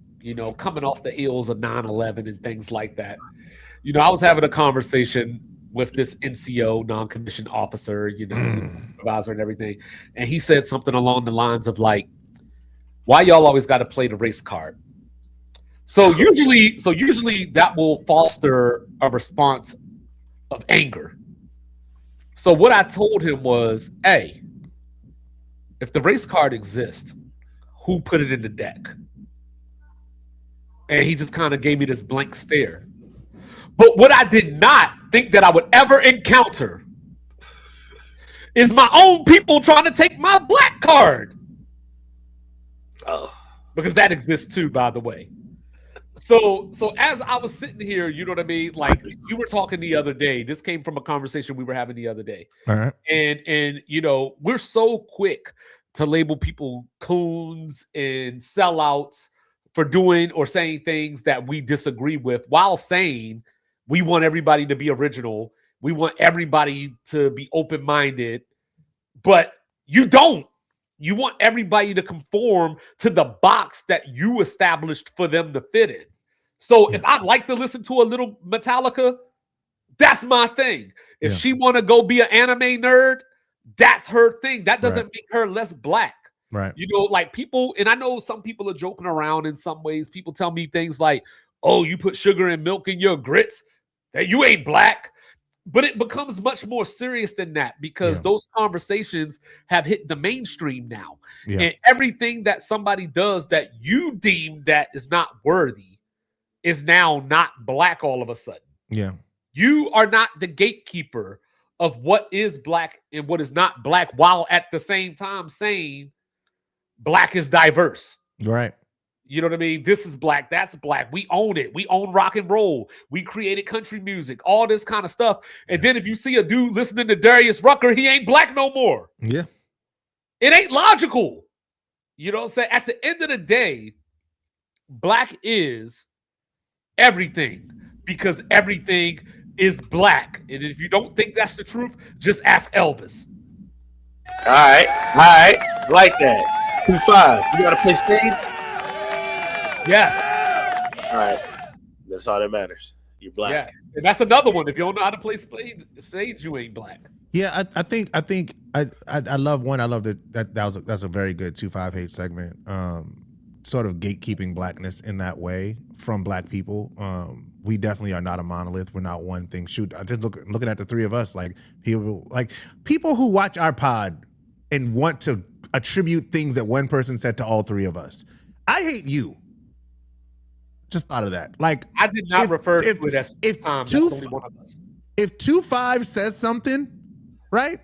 coming off the heels of 9/11 and things like that, I was having a conversation with this NCO, non-commissioned officer, supervisor and everything, and he said something along the lines of like, "Why y'all always got to play the race card?" So usually that will foster a response of anger. So what I told him was, "Hey, if the race card exists, who put it in the deck?" And he just kind of gave me this blank stare. But what I did not think that I would ever encounter is my own people trying to take my black card. Oh, Because that exists too, by the way. So as I was sitting here, you know what I mean? Like we were talking the other day. This came from a conversation we were having the other day. All right. And we're so quick to label people coons and sellouts for doing or saying things that we disagree with, while saying we want everybody to be original. We want everybody to be open-minded, but you don't. You want everybody to conform to the box that you established for them to fit in. So if I like to listen to a little Metallica, that's my thing. If she want to go be an anime nerd, that's her thing. That doesn't make her less black. Right. Like people, and I know some people are joking around in some ways. People tell me things like, "Oh, you put sugar and milk in your grits, that you ain't black." But it becomes much more serious than that, because those conversations have hit the mainstream now. Yeah. And everything that somebody does that you deem that is not worthy is now not black all of a sudden. Yeah. You are not the gatekeeper of what is black and what is not black, while at the same time saying black is diverse. Right. You know what I mean? This is black. That's black. We own it. We own rock and roll. We created country music, all this kind of stuff. And then if you see a dude listening to Darius Rucker, he ain't black no more. Yeah. It ain't logical. You know what I'm saying? At the end of the day, black is everything, because everything is black. And if you don't think that's the truth, just ask Elvis. All right. Like that. 2-5. You got to play spades? Yes. All right. That's all that matters. You're black. Yeah. And that's another one. If you don't know how to play spades, you ain't black. Yeah, I think I love one. I love that's a very good 2-5 hate segment. Sort of gatekeeping blackness in that way from black people. We definitely are not a monolith. We're not one thing. Shoot, I just looking at the three of us, like people who watch our pod and want to attribute things that one person said to all three of us. I hate you. Just thought of that. Like, I did not refer to it as time. That's only one of us. If 2-5 says something, right,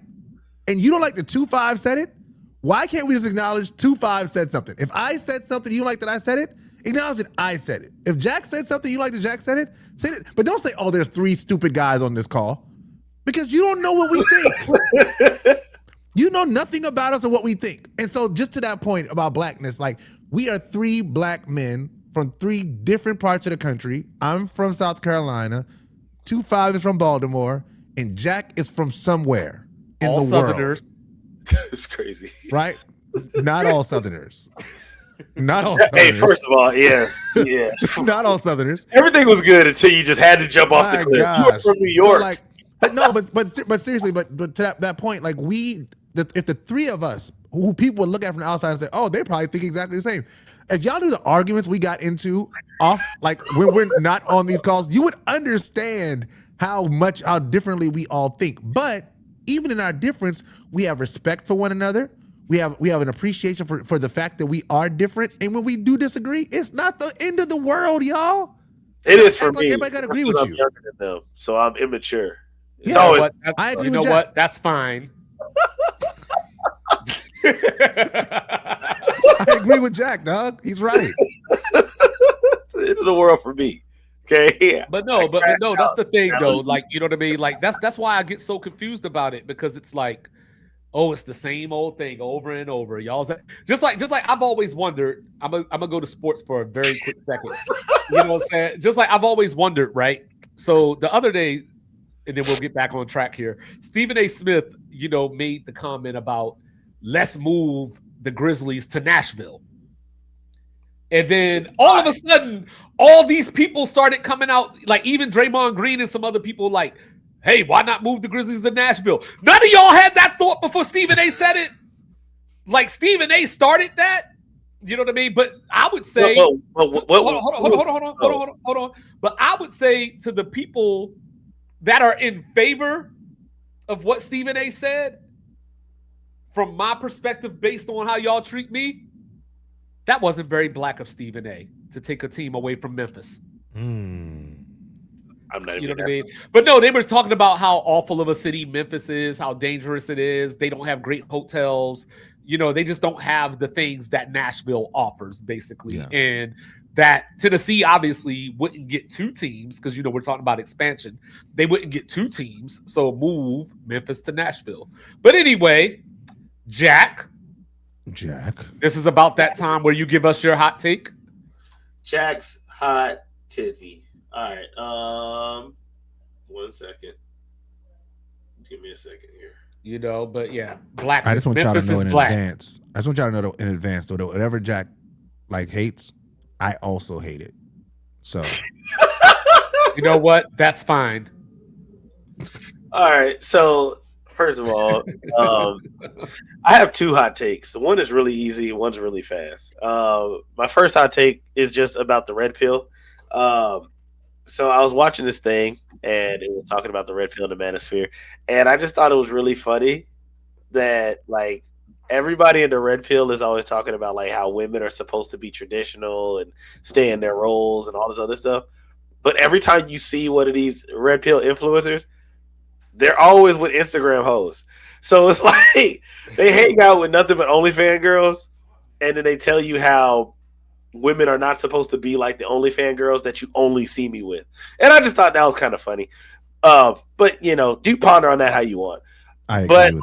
and you don't like the 2-5 said it, why can't we just acknowledge 2-5 said something? If I said something, you like that I said it, acknowledge that I said it. If Jack said something, you like that Jack said it, say it. But don't say, "Oh, there's three stupid guys on this call," because you don't know what we think. You know nothing about us or what we think. And so just to that point about blackness, like, we are three black men from 3 different parts of the country. I'm from South Carolina. 2-5 is from Baltimore, and Jack is from somewhere in all the Southerners. world. It's crazy, right? Not all Southerners. Not all Hey, Southerners. first of all, yes, yeah. Not all Southerners. Everything was good until you just had to jump off the My cliff. gosh. You were from New York. So like, but seriously, but to that point, like if the 3 of us who people would look at from the outside and say, oh, they probably think exactly the same. If y'all knew the arguments we got into off, like when we're not on these calls, you would understand how differently we all think. But even in our difference, we have respect for one another. We have an appreciation for the fact that we are different. And when we do disagree, it's not the end of the world, y'all. It is for me. Like everybody gotta agree with I'm you. younger than them, so I'm immature. It's Yeah, always I agree you with know Jack. what? That's fine. I agree with Jack, dog. He's right. it's the end of the world for me. Okay, yeah. But no, that's the thing though. Like, you know what I mean? Like that's why I get so confused about it, because it's like, oh, it's the same old thing over and over. Y'all just like I've always wondered. I'm gonna go to sports for a very quick second. You know what I'm saying? Just like I've always wondered, right? So the other day, and then we'll get back on track here. Stephen A. Smith, made the comment about let's move the Grizzlies to Nashville. And then all of a sudden, all these people started coming out, like even Draymond Green and some other people, like, hey, why not move the Grizzlies to Nashville? None of y'all had that thought before Stephen A. said it. Like Stephen A. started that. You know what I mean? But I would say, hold on. But I would say to the people that are in favor of what Stephen A. said, from my perspective, based on how y'all treat me, that wasn't very black of Stephen A. to take a team away from Memphis. I'm not even. You know what I mean? But no, they were talking about how awful of a city Memphis is, how dangerous it is. They don't have great hotels. They just don't have the things that Nashville offers, basically. Yeah. And that Tennessee obviously wouldn't get 2 teams because, we're talking about expansion. They wouldn't get 2 teams. So move Memphis to Nashville. But anyway, Jack. This is about that time where you give us your hot take. Jack's hot tizzy. All right. 1 second. Give me a second here. But yeah, black. I just want y'all to know in black. advance. I just want y'all to know in advance, though, that whatever Jack hates, I also hate it. So you know what? That's fine. All right. So first of all, I have 2 hot takes. One is really easy. One's really fast. My first hot take is just about the red pill. So I was watching this thing, and it was talking about the red pill and the manosphere, and I just thought it was really funny that like everybody in the red pill is always talking about like how women are supposed to be traditional and stay in their roles and all this other stuff. But every time you see one of these red pill influencers, they're always with Instagram hoes. So it's like they hang out with nothing but OnlyFans girls, and then they tell you how women are not supposed to be like the OnlyFans girls that you only see me with. And I just thought that was kind of funny. But do ponder on that how you want. But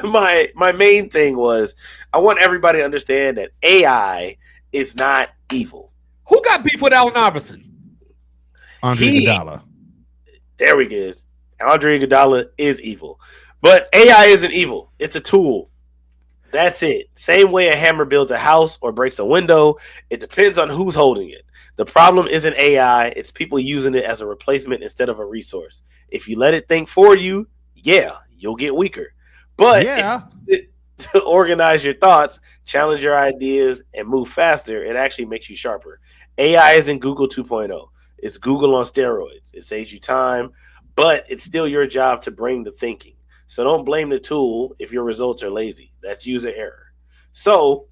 my main thing was I want everybody to understand that AI is not evil. Who got beef with Allen Iverson? Andre Iguodala. There we go. Andre Iguodala is evil. But AI isn't evil. It's a tool. That's it. Same way a hammer builds a house or breaks a window. It depends on who's holding it. The problem isn't AI. It's people using it as a replacement instead of a resource. If you let it think for you, yeah, you'll get weaker. But to organize your thoughts, challenge your ideas, and move faster, it actually makes you sharper. AI isn't Google 2.0. It's Google on steroids. It saves you time, but it's still your job to bring the thinking. So don't blame the tool if your results are lazy. That's user error. So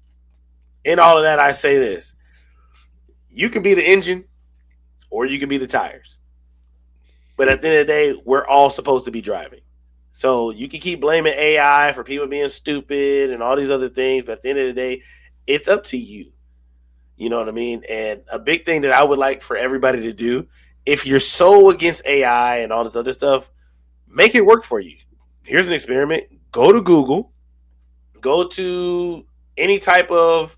in all of that, I say this. You can be the engine or you can be the tires. But at the end of the day, we're all supposed to be driving. So you can keep blaming AI for people being stupid and all these other things. But at the end of the day, it's up to you. You know what I mean? And a big thing that I would like for everybody to do, if you're so against AI and all this other stuff, make it work for you. Here's an experiment. Go to Google. Go to any type of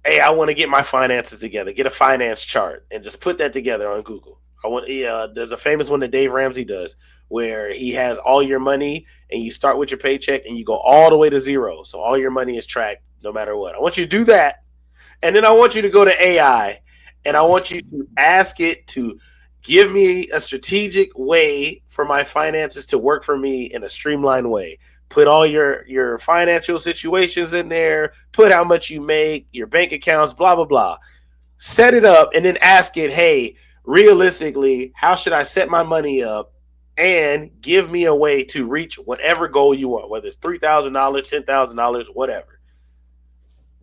hey, I want to get my finances together, get a finance chart, and just put that together on Google. There's a famous one that Dave Ramsey does where he has all your money and you start with your paycheck and you go all the way to zero. So all your money is tracked no matter what. I want you to do that. And then I want you to go to AI and I want you to ask it to give me a strategic way for my finances to work for me in a streamlined way. Put all your financial situations in there, put how much you make, your bank accounts, blah, blah, blah. Set it up and then ask it, hey, realistically, how should I set my money up and give me a way to reach whatever goal you want, whether it's $3,000, $10,000, whatever.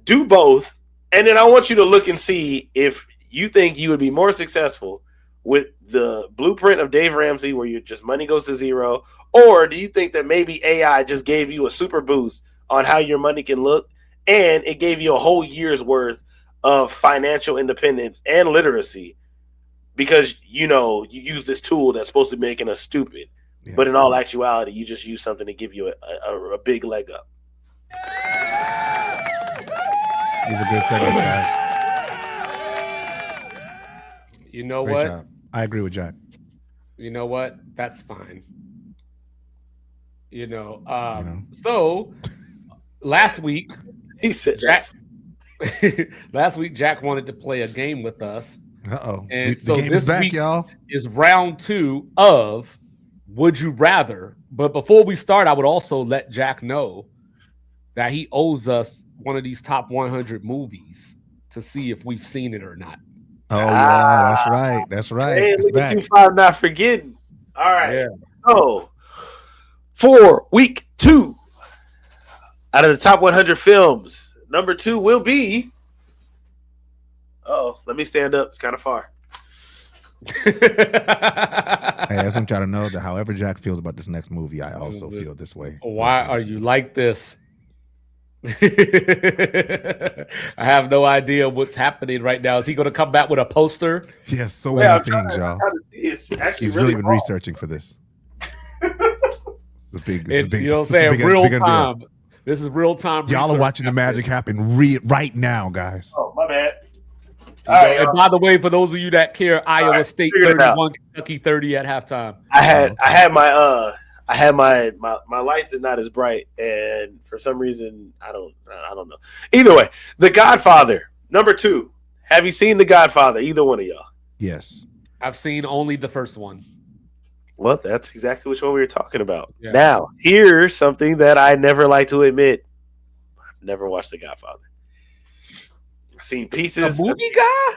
Do both. And then I want you to look and see if you think you would be more successful with the blueprint of Dave Ramsey where your just money goes to zero, or do you think that maybe AI just gave you a super boost on how your money can look and it gave you a whole year's worth of financial independence and literacy because, you use this tool that's supposed to be making us stupid. Yeah. But in all actuality, you just use something to give you a big leg up. These are good segments, guys. You know Great what? job. I agree with Jack. You know what? That's fine. So last week he said Jack. Last week Jack wanted to play a game with us. And the game is back, y'all. Is round 2 of Would You Rather. But before we start, I would also let Jack know that he owes us one of these top 100 movies to see if we've seen it or not. Oh, yeah, that's right. That's right. Hey, it's back. 5 not forgetting. All right. Yeah. So, for week 2, out of the top 100 films, number 2 will be. Oh, let me stand up. It's kind of far. Hey, I just want y'all to know that however Jack feels about this next movie, I also feel this way. Why are you like this? I have no idea what's happening right now. Is he going to come back with a poster? Yes, so many things, y'all. He's really been wrong. researching for this. It's a big, you know what I'm saying? Real time. This is real time. Y'all are watching the magic happen right now, guys. Oh, my bad. And by the way, for those of you that care, Iowa State 31, Kentucky 30 at halftime. I had my lights are not as bright, and for some reason I don't know. Either way, The Godfather, number 2. Have you seen The Godfather? Either one of y'all? Yes. I've seen only the first one. Well, that's exactly which one we were talking about. Yeah. Now, here's something that I never like to admit. I've never watched The Godfather. I've seen pieces. A movie guy?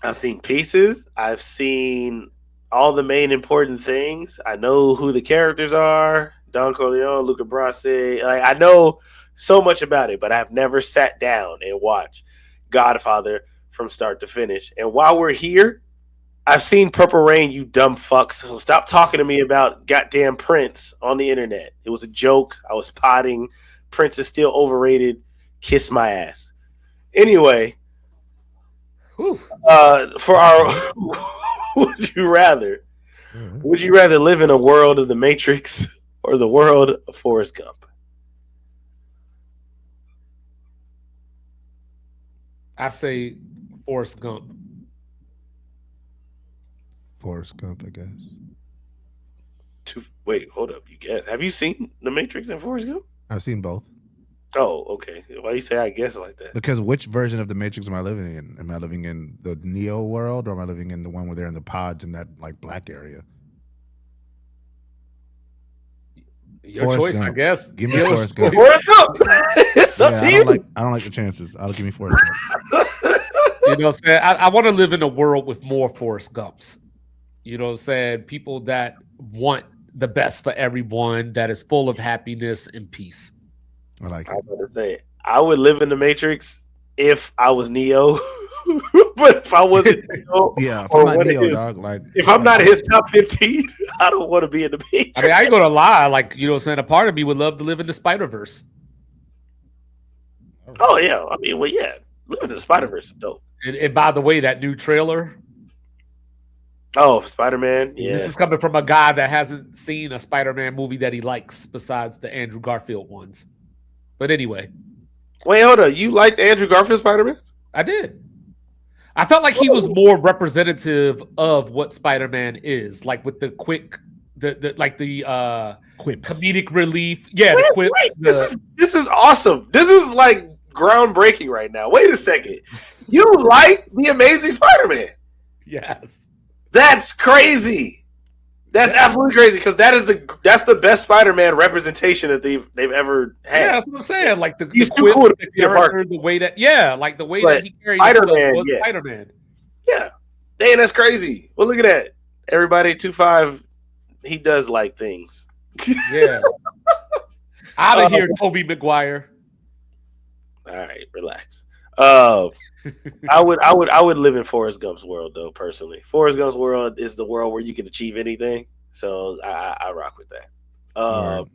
I've seen pieces. I've seen all the main important things. I know who the characters are. Don Corleone, Luca Brasi. I know so much about it, but I've never sat down and watched Godfather from start to finish. And while we're here, I've seen Purple Rain, you dumb fucks. So stop talking to me about goddamn Prince on the internet. It was a joke. I was potting. Prince is still overrated. Kiss my ass. Anyway, for our would you rather live in a world of The Matrix or the world of Forrest Gump? I say Forrest Gump. Forrest Gump, I guess. Wait, hold up. You guess? Have you seen The Matrix and Forrest Gump? I've seen both. Oh, okay. Why you say I guess like that? Because which version of the Matrix am I living in? Am I living in the Neo world, or am I living in the one where they're in the pods in that like black area? Your Forrest choice, Gump. I guess. Give me Forrest Gump. Forrest Gump. It's up to you. I don't like the chances. I'll give me Forrest Gump. You know what I'm saying? I want to live in a world with more Forrest Gumps. You know what I'm saying? People that want the best for everyone, that is full of happiness and peace. I like it. I was about to say, I would live in the Matrix if I was Neo. But if I wasn't Neo, if I'm not Neo, dog, if I'm not his top 15, I don't want to be in the Matrix. I mean, I ain't gonna lie, you know what I'm saying? A part of me would love to live in the Spider-Verse. Oh yeah. I mean, well, yeah. Living in the Spider-Verse is dope. And by the way, that new trailer. Oh, Spider-Man. Yeah. This is coming from a guy that hasn't seen a Spider-Man movie that he likes besides the Andrew Garfield ones. But anyway. Wait, hold on. You liked Andrew Garfield Spider-Man? I did. I felt like he was more representative of what Spider-Man is, like with the quick, the Quips. comedic relief. Yeah, the quips. This is awesome. This is like groundbreaking right now. Wait a second. You like the Amazing Spider-Man? Yes. That's crazy. That's absolutely crazy because that's the best Spider-Man representation that they've ever had. Yeah, that's what I'm saying. Like the He's quips, too cool to the be a character, the way that like the way that he carried Spider-Man, himself was yeah. Spider-Man. Yeah. Dang, that's crazy. Well, look at that. Everybody 2-5, he does like things. Yeah. Out of here, Tobey Maguire. All right, relax. I would live in Forrest Gump's world though, personally. Forrest Gump's world is the world where you can achieve anything. So I rock with that. Right.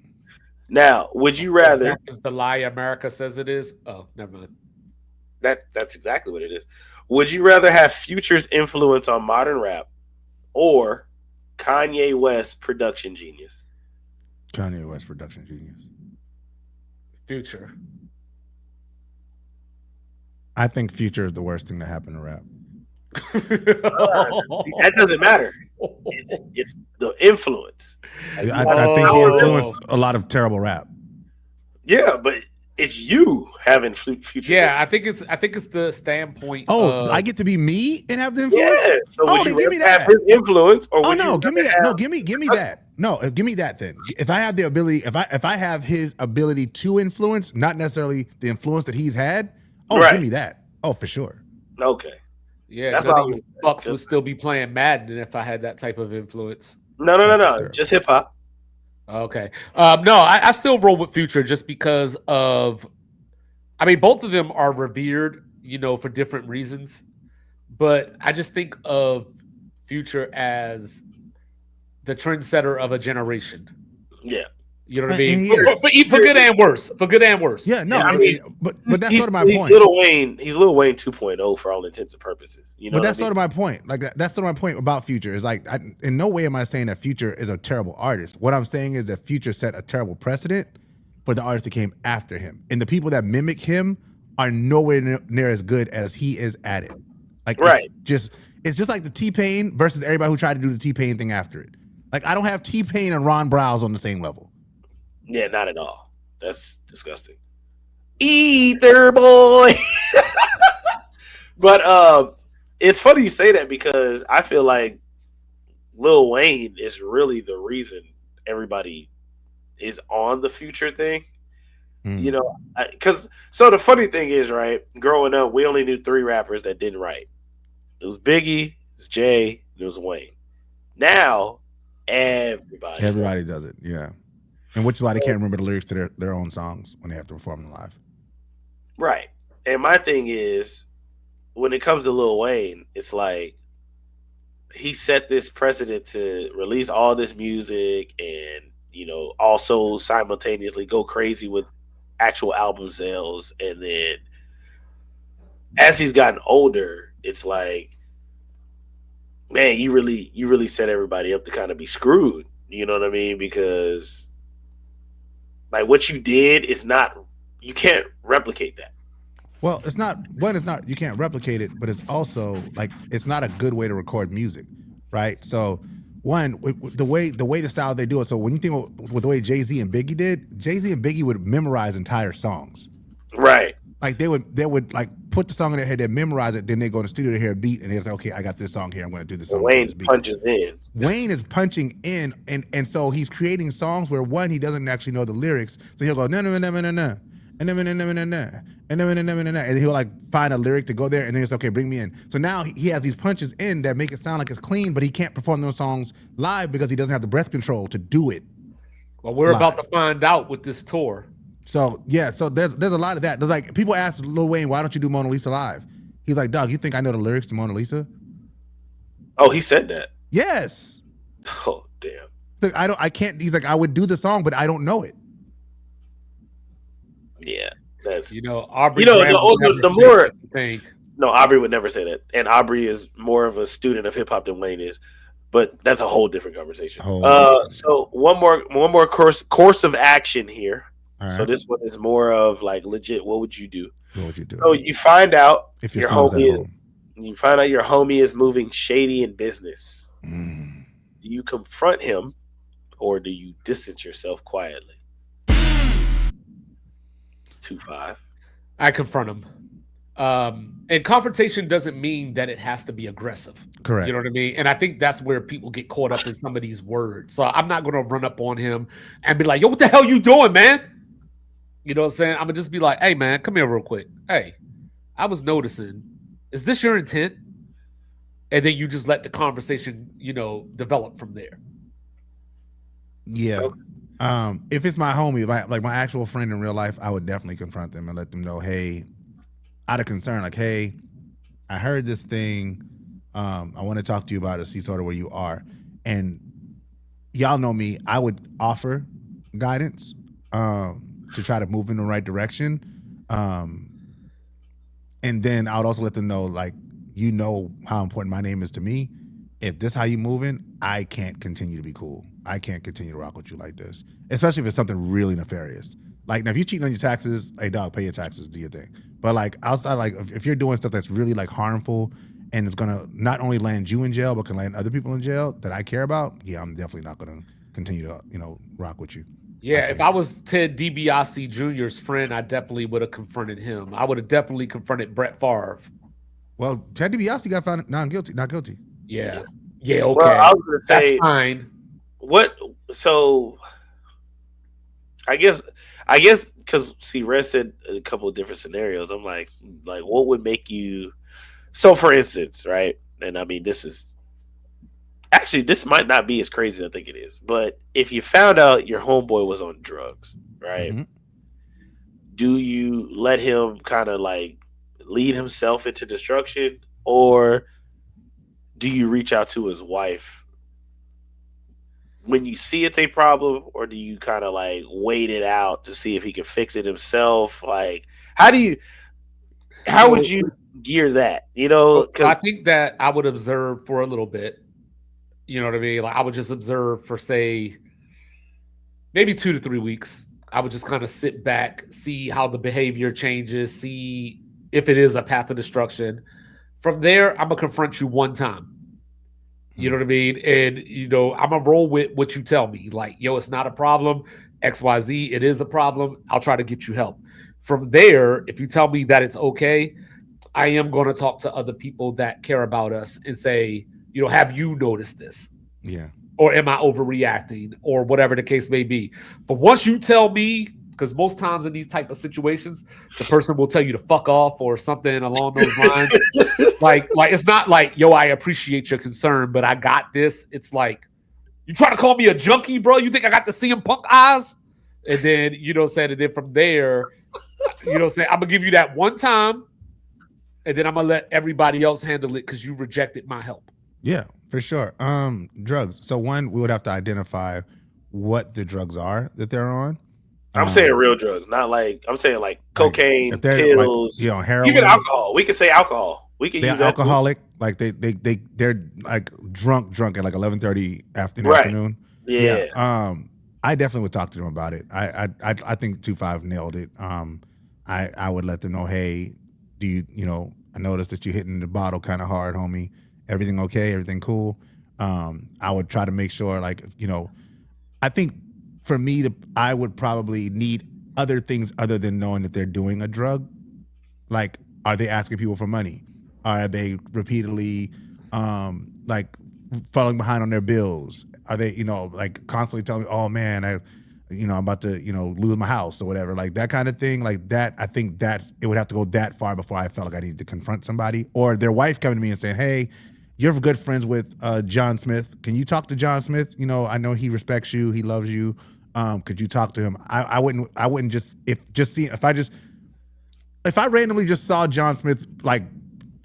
Now, would you rather Is the lie America says it is? Oh, never mind. that's exactly what it is. Would you rather have Future's influence on modern rap or Kanye West production genius? Kanye West production genius. Future. I think Future is the worst thing to happen to rap. See, that doesn't matter. It's the influence. I think he influenced a lot of terrible rap. Yeah, but it's you having Future. Yeah, I think it's the standpoint. Oh, I get to be me and have the influence. Yeah. So Oh, would then you give me rather have that. his influence, or Oh would no, you give me rather that. No, have- give me that. No, give me that then. If I have the ability, if I have his ability to influence, not necessarily the influence that he's had. Oh, Right. give me that. Oh, for sure. Okay. Yeah, That's none what of I you was- fucks would still be playing Madden if I had that type of influence. No. Sure. Just hip hop. Okay. No, I still roll with Future just because of, I mean, both of them are revered, for different reasons. But I just think of Future as the trendsetter of a generation. Yeah. You know what I And mean? he is. For good and worse. For good and worse. Yeah, no, Yeah, I I mean, mean, but that's sort of my he's point. Lil Wayne. He's Lil Wayne 2.0 for all intents and purposes. You know, But that's sort of my point. Like that's sort of my point about Future is like, in no way am I saying that Future is a terrible artist. What I'm saying is that Future set a terrible precedent for the artists that came after him, and the people that mimic him are nowhere near as good as he is at it. Like, Right. it's just like the T-Pain versus everybody who tried to do the T-Pain thing after it. Like, I don't have T-Pain and Ron Browse on the same level. Yeah, not at all. That's disgusting. Either boy. But it's funny you say that because I feel like Lil Wayne is really the reason everybody is on the Future thing. Because so the funny thing is, right, growing up, we only knew 3 rappers that didn't write. It was Biggie, it was Jay, and it was Wayne. Now, everybody does it, yeah. And which is why they can't remember the lyrics to their own songs when they have to perform them live. Right. And my thing is, when it comes to Lil Wayne, it's like he set this precedent to release all this music and, also simultaneously go crazy with actual album sales. And then as he's gotten older, it's like, man, you really set everybody up to kind of be screwed. You know what I mean? Because like what you did is not, you can't replicate that. Well, it's not, you can't replicate it, but it's also like, it's not a good way to record music, right? So one, the way the style they do it. So when you think with the way Jay-Z and Biggie did, Jay-Z and Biggie would memorize entire songs. Right. Like they would like put the song in their head, they memorize it, then they go in the studio to hear a beat, and they're like, okay, I got this song here, I'm going to do this song. Wayne this beat. punches in. Wayne is punching in, and so he's creating songs where one, he doesn't actually know the lyrics, so he'll go no, and he'll like find a lyric to go there, and then it's okay, bring me in. So now he has these punches in that make it sound like it's clean, but he can't perform those songs live because he doesn't have the breath control to do it. Well, we're live. about to find out with this tour. So yeah, so there's a lot of that. There's like people ask Lil Wayne, why don't you do Mona Lisa live? He's like, dog, you think I know the lyrics to Mona Lisa? Oh, he said that. Yes. Oh, damn. Look, I can't. He's like, I would do the song, but I don't know it. Yeah, that's Aubrey. the more thing. No, Aubrey would never say that, and Aubrey is more of a student of hip hop than Wayne is. But that's a whole different conversation. So one more course of action here. So this one is more of like legit. What would you do? What would you do? So you find out if your son was at home. You find out your homie is moving shady in business. Mm. Do you confront him or do you distance yourself quietly? 2-5. I confront him. And confrontation doesn't mean that it has to be aggressive. Correct. You know what I mean? And I think that's where people get caught up in some of these words. So I'm not going to run up on him and be like, yo, what the hell you doing, man? You know what I'm saying? I'm going to just be like, hey, man, come here real quick. Hey, I was noticing, is this your intent? And then you just let the conversation, develop from there. Yeah. If it's my homie, like my actual friend in real life, I would definitely confront them and let them know, hey, out of concern, like, hey, I heard this thing. I want to talk to you about it, see sort of where you are. And y'all know me, I would offer guidance to try to move in the right direction. And then I would also let them know, like, how important my name is to me. If this how you moving, I can't continue to be cool. I can't continue to rock with you like this, especially if it's something really nefarious. Like, now if you're cheating on your taxes, hey dog, pay your taxes, do your thing. But like outside, like if you're doing stuff that's really like harmful and it's gonna not only land you in jail but can land other people in jail that I care about, yeah, I'm definitely not gonna continue to rock with you. Yeah, if I was Ted DiBiase Jr.'s friend, I definitely would have confronted him. I would have definitely confronted Brett Favre. Well, Ted DiBiase got found not guilty. Yeah. Yeah, okay. Well, I was gonna say, that's fine. So I guess because Red said a couple of different scenarios. I'm like what would make you? So for instance, right? And I mean, this might not be as crazy as I think it is. But if you found out your homeboy was on drugs, right? Mm-hmm. Do you let him kind of like lead himself into destruction, or do you reach out to his wife when you see it's a problem, or do you kind of like wait it out to see if he can fix it himself? Like, how would you gear that? I think that I would observe for a little bit. You know what I mean? Like, I would just observe for, say, maybe 2 to 3 weeks. I would just kind of sit back, see how the behavior changes, see if it is a path of destruction. From there, I'm going to confront you one time. You know what I mean? And, I'm going to roll with what you tell me. Like, yo, it's not a problem. XYZ, it is a problem. I'll try to get you help. From there, if you tell me that it's okay, I am going to talk to other people that care about us and say, have you noticed this? Yeah. Or am I overreacting, or whatever the case may be? But once you tell me, because most times in these type of situations, the person will tell you to fuck off or something along those lines. like it's not like, yo, I appreciate your concern, but I got this. It's like, you trying to call me a junkie, bro? You think I got the CM Punk eyes? And then, and then from there, I'm gonna give you that one time, and then I'm gonna let everybody else handle it because you rejected my help. Yeah, for sure. Drugs. So one, we would have to identify what the drugs are that they're on. I'm saying real drugs, not like I'm saying like cocaine, pills, heroin, even alcohol. We can say alcohol. We can use alcoholic. Like they're like drunk at like 11:30 afternoon. Yeah. I definitely would talk to them about it. I think 2-5 nailed it. I would let them know, hey, do you I noticed that you're hitting the bottle kind of hard, homie. Everything okay? Everything cool? I would try to make sure, like, I think for me, I would probably need other things other than knowing that they're doing a drug. Like, are they asking people for money? Are they repeatedly, like, falling behind on their bills? Are they, like, constantly telling me, oh man, I'm about to, lose my house or whatever, like that kind of thing. Like that, I think that it would have to go that far before I felt like I needed to confront somebody, or their wife coming to me and saying, hey, you're good friends with John Smith. Can you talk to John Smith? I know he respects you. He loves you. Could you talk to him? I wouldn't just, if I randomly just saw John Smith, like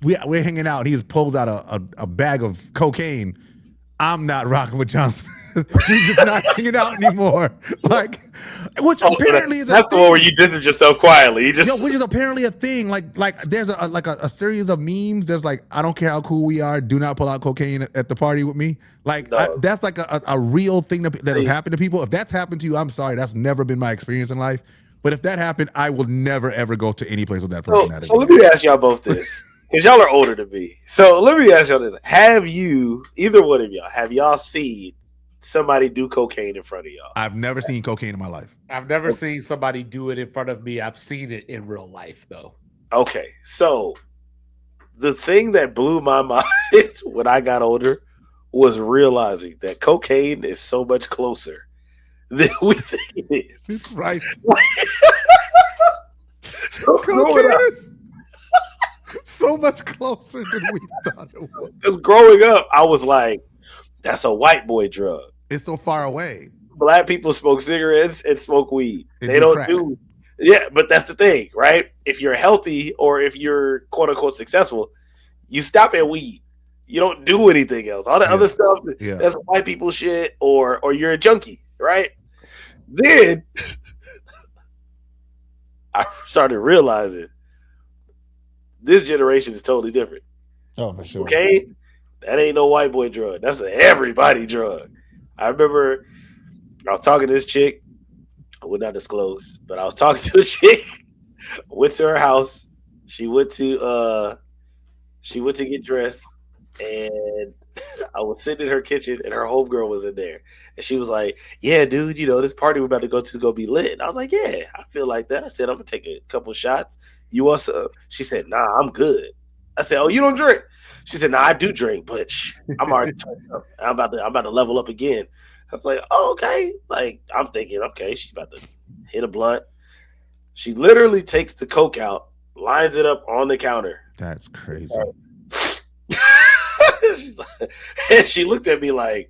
we're hanging out and he just pulls out a bag of cocaine, I'm not rocking with John Smith. He's just not hanging out anymore. Like, which apparently is a thing. That's the one where you distance yourself quietly. Which is apparently a thing. Like there's a series of memes. There's like, I don't care how cool we are, do not pull out cocaine at the party with me. Like that's like a real thing that has happened to people. If that's happened to you, I'm sorry. That's never been my experience in life. But if that happened, I will never ever go to any place with that person. So let me ask y'all both this, because y'all are older than me. So let me ask y'all this: have you, either one of y'all, have y'all seen somebody do cocaine in front of y'all? I've never seen cocaine in my life. I've never seen somebody do it in front of me. I've seen it in real life, though. Okay, so the thing that blew my mind when I got older was realizing that cocaine is so much closer than we think it is. That's right. So Cocaine is so much closer than we thought it was. Because growing up, I was like, that's a white boy drug. It's so far away. Black people smoke cigarettes and smoke weed. And they do don't crack. do. Yeah, but that's the thing, right? If you're healthy or if you're quote unquote successful, you stop at weed. You don't do anything else. All the other stuff, that's white people shit, or you're a junkie, right? Then I started realizing this generation is totally different. Oh, for sure. Okay? That ain't no white boy drug. That's an everybody drug. I remember I was talking to this chick. I would not disclose, but I was talking to a chick. I went to her house. She went to get dressed, and I was sitting in her kitchen, and her homegirl was in there, and she was like, "Yeah, dude, this party we're about to go to is gonna be lit." And I was like, "Yeah, I feel like that." I said, "I'm gonna take a couple shots. You want some?" She said, "Nah, I'm good." I said, "Oh, you don't drink?" She said, "Nah, I do drink, but I'm already turned up. I'm about to level up again." I was like, "Oh, okay." Like, I'm thinking, okay, she's about to hit a blunt. She literally takes the coke out, lines it up on the counter. That's crazy. She's like, and she looked at me like,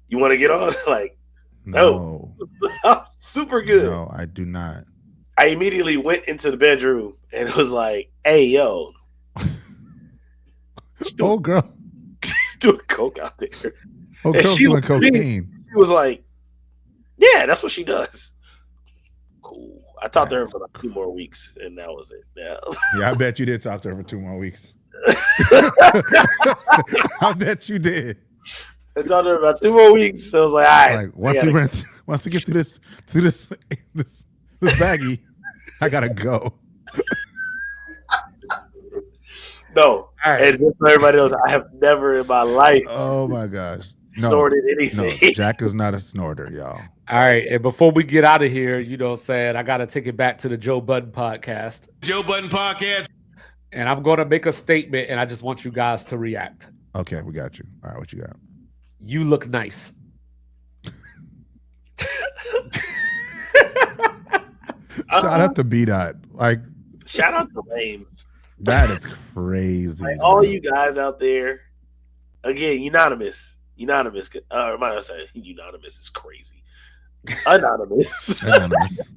"You want to get on?" Like, no. I'm super good. No, I do not. I immediately went into the bedroom and it was like, "Hey, yo." Oh, girl. Doing coke out there. Oh, girl doing cocaine. She was like, "Yeah, that's what she does." Cool. I talked to her for like 2 more weeks, and that was it. Yeah. Yeah, I bet you did talk to her for 2 more weeks. I bet you did. I talked to her about 2 more weeks. So I was like, "All right." Like once we get through this baggie, I gotta go. No. All right. And just for everybody else, I have never in my life Oh my gosh. snorted anything. No, Jack is not a snorter, y'all. All right, and before we get out of here, I got to take it back to the Joe Budden podcast. Joe Budden podcast. And I'm going to make a statement, and I just want you guys to react. Okay, we got you. All right, what you got? You look nice. Shout out to B-Dot. Like, Shout out to Lames. that is crazy. Like, all you guys out there, again, unanimous. Unanimous is crazy. Anonymous. Anonymous.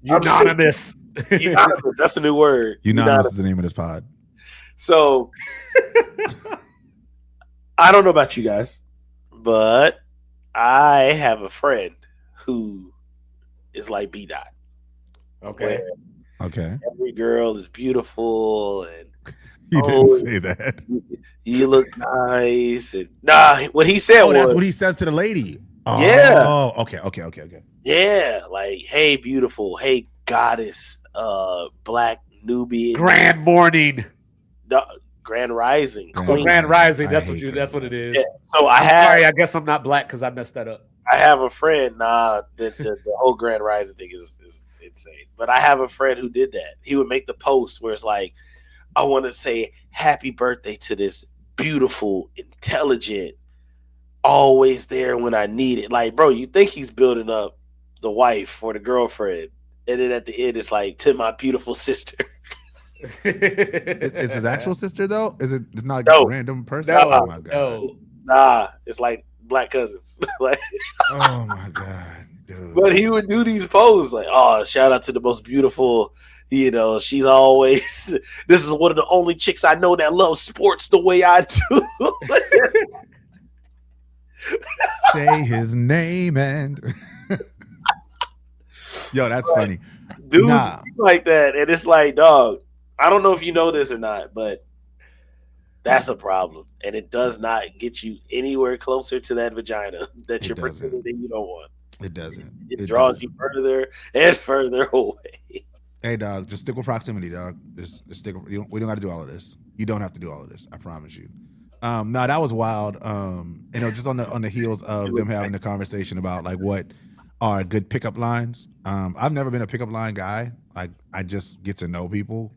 Unanimous. Unanimous. That's a new word. Unanimous is the name of this pod. So, I don't know about you guys, but I have a friend who is like B-Dot. Okay. Okay. Every girl is beautiful, and He didn't say that. you look nice. And what he said was, that's what he says to the lady. Oh, yeah. Okay. Yeah, like, "Hey, beautiful. Hey, goddess. Black Nubian. Grand morning. Grand rising. Yeah. Queen." Grand rising. That's hate what it is. Yeah. So Sorry, I guess I'm not black because I messed that up. I have a friend. The whole Grand Rising thing is insane. But I have a friend who did that. He would make the post where it's like, "I want to say happy birthday to this beautiful, intelligent, always there when I need it." Like, bro, you think he's building up the wife or the girlfriend, and then at the end, it's like, "To my beautiful sister." It's his actual sister though? It's not like No. a random person? No, Oh my god. no. Nah, it's like black cousins. Like, Oh my god, dude. but he would do these posts like, "Oh, shout out to the most beautiful. She's always. This is one of the only chicks I know that loves sports the way I do." Say his name and yo, that's funny. Dudes Nah. like that, and it's like, dog, I don't know if you know this or not, but that's a problem, and it does not get you anywhere closer to that vagina that It you're doesn't. pretending you don't want. It doesn't. It draws you further and further away. Hey, dog, just stick with proximity, dog. Just stick. We don't got to do all of this. You don't have to do all of this. I promise you. No, that was wild. Just on the heels of them having a conversation about like what are good pickup lines. I've never been a pickup line guy. Like I just get to know people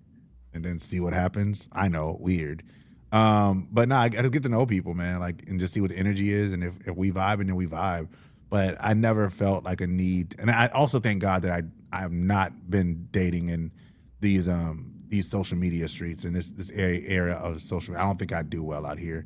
and then see what happens. I know, weird. But I just get to know people, man. Like and just see what the energy is, and if we vibe, and then we vibe. But I never felt like a need, and I also thank God that I have not been dating in these social media streets and this area of social media. I don't think I'd do well out here.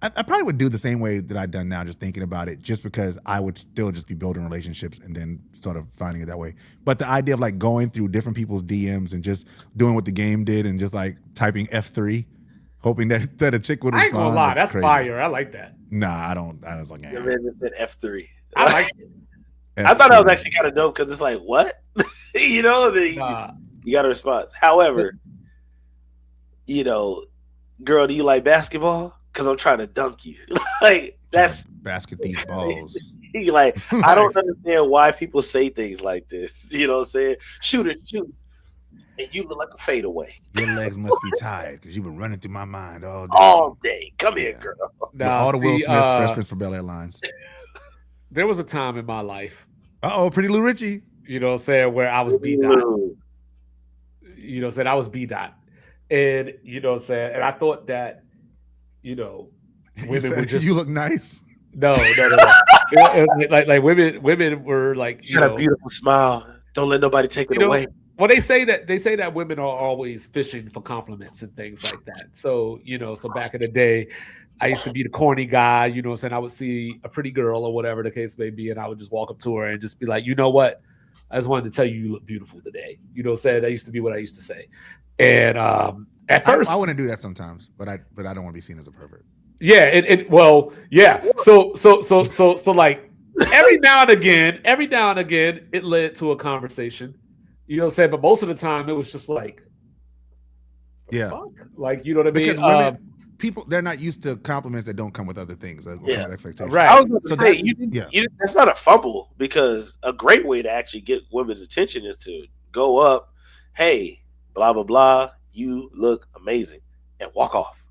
I probably would do the same way that I've done now, just thinking about it, just because I would still just be building relationships and then sort of finding it that way. But the idea of like going through different people's DMs and just doing what the game did and just like typing F3, hoping that a chick would respond. I ain't gonna lie, that's crazy. fire. I like that. Nah, I don't. I was like, The man just said F3. I like it. I thought that was actually kind of dope because it's like, what? You got a response. However, girl, do you like basketball? Because I'm trying to dunk you. Like, that's basket these balls. Like, I don't understand why people say things like this. You know what I'm saying? Shoot. And you look like a fadeaway. Your legs must be tired because you've been running through my mind all day. All day. Come here, girl. All the Will Smith Fresh Prince for Bel-Air lines. There was a time in my life. Pretty Lou Richie. You know what I'm saying? Where I was B dot. You know what I'm saying? I was B dot. And you know what I'm saying? And I thought that, women would just. You look nice. No. like women were like, you got a beautiful smile. Don't let nobody take it away. Well, they say that women are always fishing for compliments and things like that. So, so back in the day, I used to be the corny guy, you know what I'm saying? I would see a pretty girl or whatever the case may be, and I would just walk up to her and just be like, you know what? I just wanted to tell you look beautiful today. You know what I'm saying? That used to be what I used to say. And at first I want to do that sometimes, but I don't want to be seen as a pervert. Yeah, yeah. So like every now and again, it led to a conversation. You know what I'm saying? But most of the time it was just like, like, you know what I mean? Because people, they're not used to compliments that don't come with other things. Come with expectations. Right. I was going to say, that's not a fumble, because a great way to actually get women's attention is to go up, hey, blah, blah, blah, you look amazing, and walk off.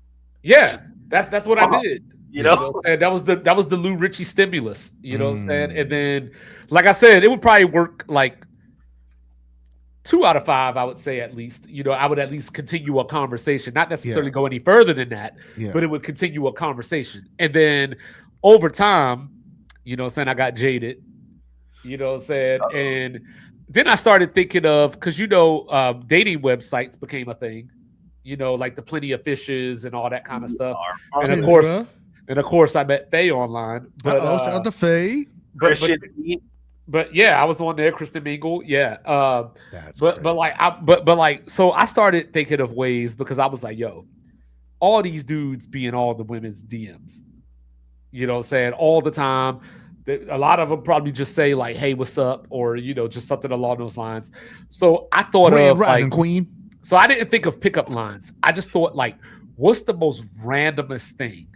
Yeah, that's what I did. And that was the Lou Richie stimulus. You know what I'm saying? And then, like I said, it would probably work like 2 out of 5, I would say at least. I would at least continue a conversation, not necessarily go any further than that, but it would continue a conversation. And then over time, you know what I'm saying, I got jaded, you know what I'm saying? And then I started thinking of, because, dating websites became a thing, like the Plenty of Fishes and all that kind of stuff. And of course, I met Faye online. But, shout out to Faye. But yeah, I was on there, Kristen Mingle. Yeah. So I started thinking of ways, because I was like, yo, all these dudes be in all the women's DMs. You know what I'm saying? All the time. A lot of them probably just say like, hey, what's up? Or, just something along those lines. So I thought of Rising Queen. So I didn't think of pickup lines. I just thought like, what's the most randomest thing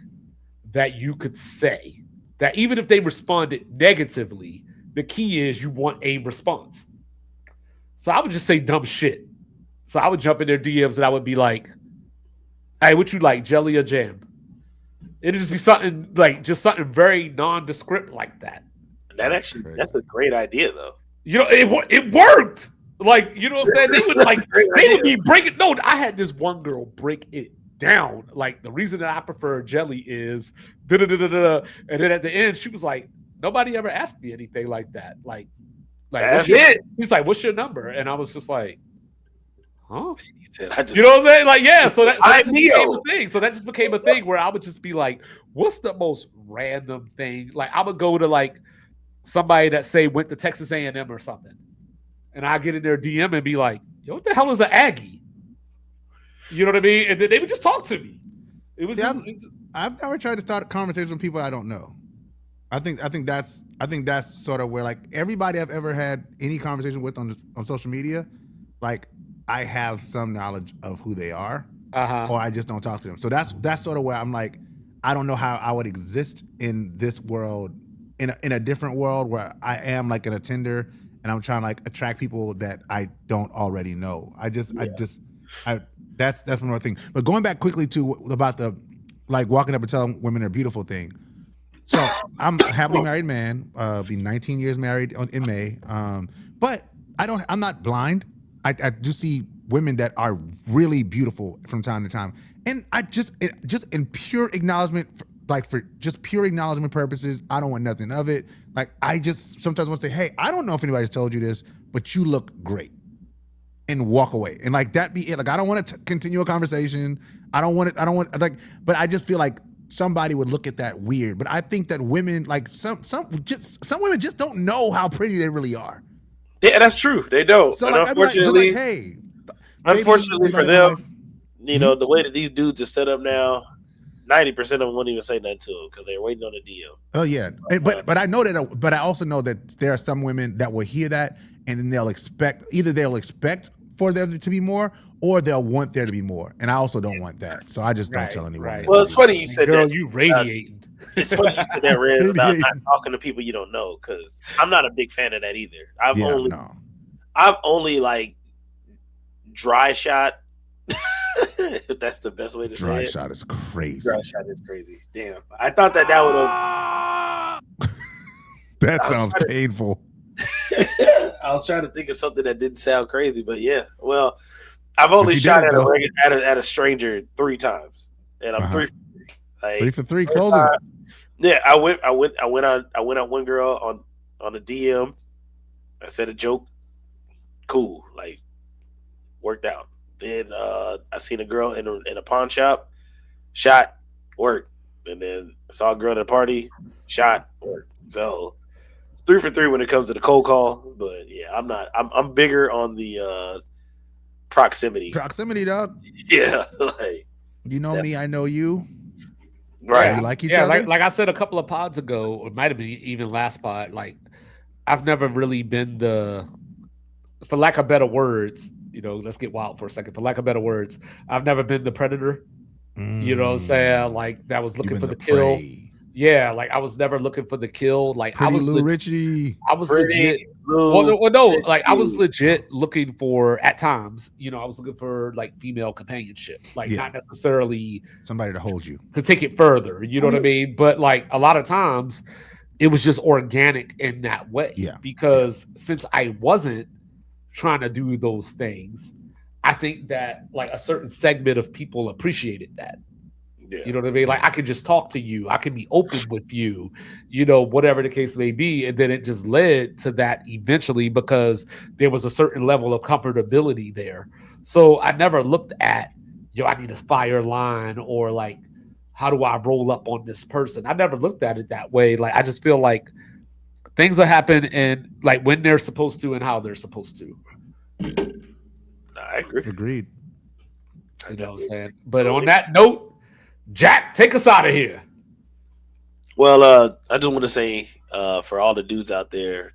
that you could say that even if they responded negatively, the key is you want a response. So I would just say dumb shit. So I would jump in their DMs and I would be like, hey, what you like, jelly or jam? It'd just be something very nondescript like that. That's a great idea, though. It worked. Like, you know what I'm saying? They would be breaking. No, I had this one girl break it down. Like, the reason that I prefer jelly is da-da-da-da-da. And then at the end, she was like, nobody ever asked me anything like that. Like that's it. He's like, what's your number? And I was just like, huh? He said, you know what I'm saying? Like, yeah. So that just became a thing. So that just became a thing where I would just be like, what's the most random thing? Like, I would go to like somebody that say went to Texas A&M or something, and I get in their DM and be like, yo, what the hell is an Aggie? You know what I mean? And then they would just talk to me. It was. I've never tried to start conversations with people I don't know. I think that's sort of where, like, everybody I've ever had any conversation with on social media, like, I have some knowledge of who they are, or I just don't talk to them. So that's sort of where I'm like, I don't know how I would exist in this world in a different world where I am like in a Tinder and I'm trying to like attract people that I don't already know. That's one more thing. But going back quickly to about the like walking up and telling women they're beautiful thing. So I'm a happily married man, be 19 years married in May. But I'm not blind. I do see women that are really beautiful from time to time. And I just in pure acknowledgement, for just pure acknowledgement purposes, I don't want nothing of it. Like I just sometimes want to say, hey, I don't know if anybody's told you this, but you look great. And walk away. And like that be it. Like I don't want to continue a conversation. But I just feel like somebody would look at that weird. But I think that women, like some women just don't know how pretty they really are. Yeah, that's true. They don't. So like, unfortunately, hey. Unfortunately for them, the way that these dudes are set up now, 90% of them won't even say nothing to them because they're waiting on a deal. Oh yeah, but I know that. But I also know that there are some women that will hear that and then they'll expect for there to be more, or they'll want there to be more. And I also don't want that. So I just don't tell anyone. Right. Well, it's funny you said Girl, that. You radiating. It's funny you said that, Riz, about not talking to people you don't know, because I'm not a big fan of that either. I've only like dry shot. If that's the best way to say it. Dry shot is crazy. Dry shot is crazy. Damn. I thought that would have. That sounds painful. I was trying to think of something that didn't sound crazy, but yeah. Well, I've only shot at a stranger 3 times, and I'm 3 for 3. Like, 3 for 3, closing. Yeah, I went on one girl on a DM. I said a joke, cool, like worked out. Then I seen a girl in a pawn shop, shot, worked, and then I saw a girl at a party, shot, worked. So 3 for 3 when it comes to the cold call, but yeah, I'm bigger on the proximity. Proximity, dog. Yeah, like you know me, I know you. Right. We like each other. Like I said a couple of pods ago, or it might have been even last pod. Like I've never really been for lack of better words, let's get wild for a second. For lack of better words, I've never been the predator. You know what I'm saying? Like that was looking for the kill. Yeah, like I was never looking for the kill. Like Pretty Lou Richie. I was legit. I was legit looking for at times. I was looking for like female companionship, like not necessarily somebody to hold you to take it further. You know what I mean? But like a lot of times, it was just organic in that way. Yeah. Because since I wasn't trying to do those things, I think that like a certain segment of people appreciated that. Yeah. You know what I mean? Like I could just talk to you. I could be open with you, whatever the case may be. And then it just led to that eventually because there was a certain level of comfortability there. So I never looked at, I need a fire line or like, how do I roll up on this person? I never looked at it that way. Like I just feel like things will happen and like when they're supposed to and how they're supposed to. I agree. Agreed. You know what I'm saying? But on that note, Jack, take us out of here. Well, I just want to say for all the dudes out there,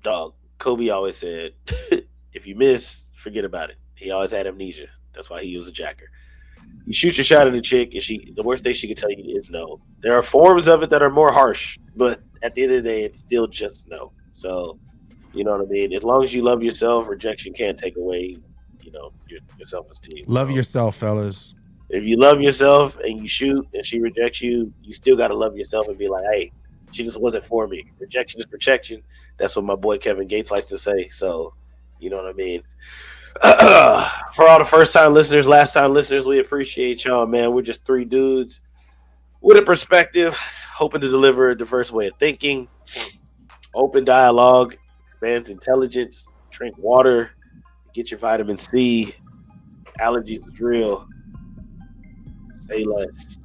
dog, Kobe always said, if you miss, forget about it. He always had amnesia. That's why he was a jacker. You shoot your shot at a chick, and the worst thing she can tell you is no. There are forms of it that are more harsh, but at the end of the day, it's still just no. So, you know what I mean? As long as you love yourself, rejection can't take away, your self-esteem. Love yourself, fellas. If you love yourself and you shoot and she rejects you, you still got to love yourself and be like, hey, she just wasn't for me. Rejection is protection. That's what my boy Kevin Gates likes to say. So, you know what I mean? For all the first-time listeners, last-time listeners, we appreciate y'all, man. We're just 3 dudes with a perspective, hoping to deliver a diverse way of thinking, open dialogue, expands intelligence, drink water, get your vitamin C. Allergies is real. Say less.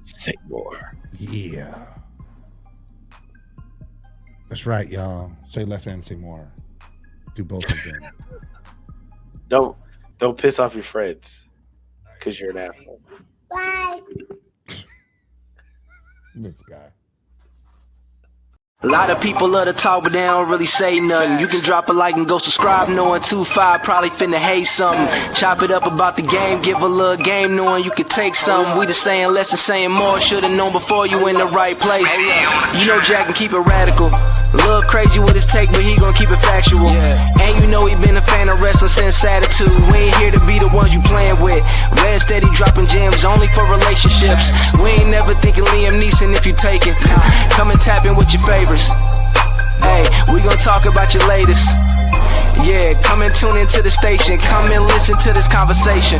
Say more. Yeah. That's right, y'all. Say less and say more. Do both of them. Don't piss off your friends because you're an asshole. Bye. This guy. A lot of people love to talk, but they don't really say nothing. You can drop a like and go subscribe, knowing 2-5 probably finna hate something. Chop it up about the game, give a little game, knowing you can take something. We just saying less and saying more, should've known before you in the right place. You know Jack can keep it radical. A little crazy with his take, but he gon' keep it factual. And you know he been a fan of wrestling since attitude. We ain't here to be the ones you playing with. Red steady dropping gems only for relationships. We ain't never thinking Liam Neeson if you take it. Come and tap in with your favorites. Hey, we gon' talk about your latest. Yeah, come and tune into the station. Come and listen to this conversation.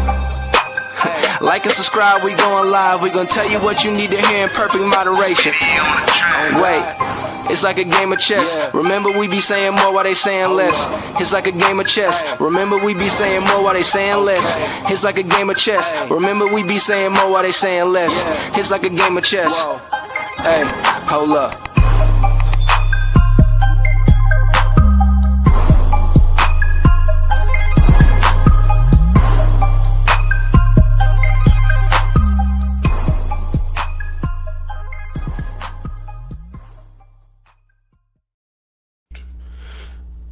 Like and subscribe, we going live. We gon' tell you what you need to hear in perfect moderation. Wait, it's like a game of chess. Remember we be saying more while they saying less. It's like a game of chess. Remember we be saying more while they saying less. It's like a game of chess. Remember we be saying more while they saying less. It's like a game of chess. Hey, hold up.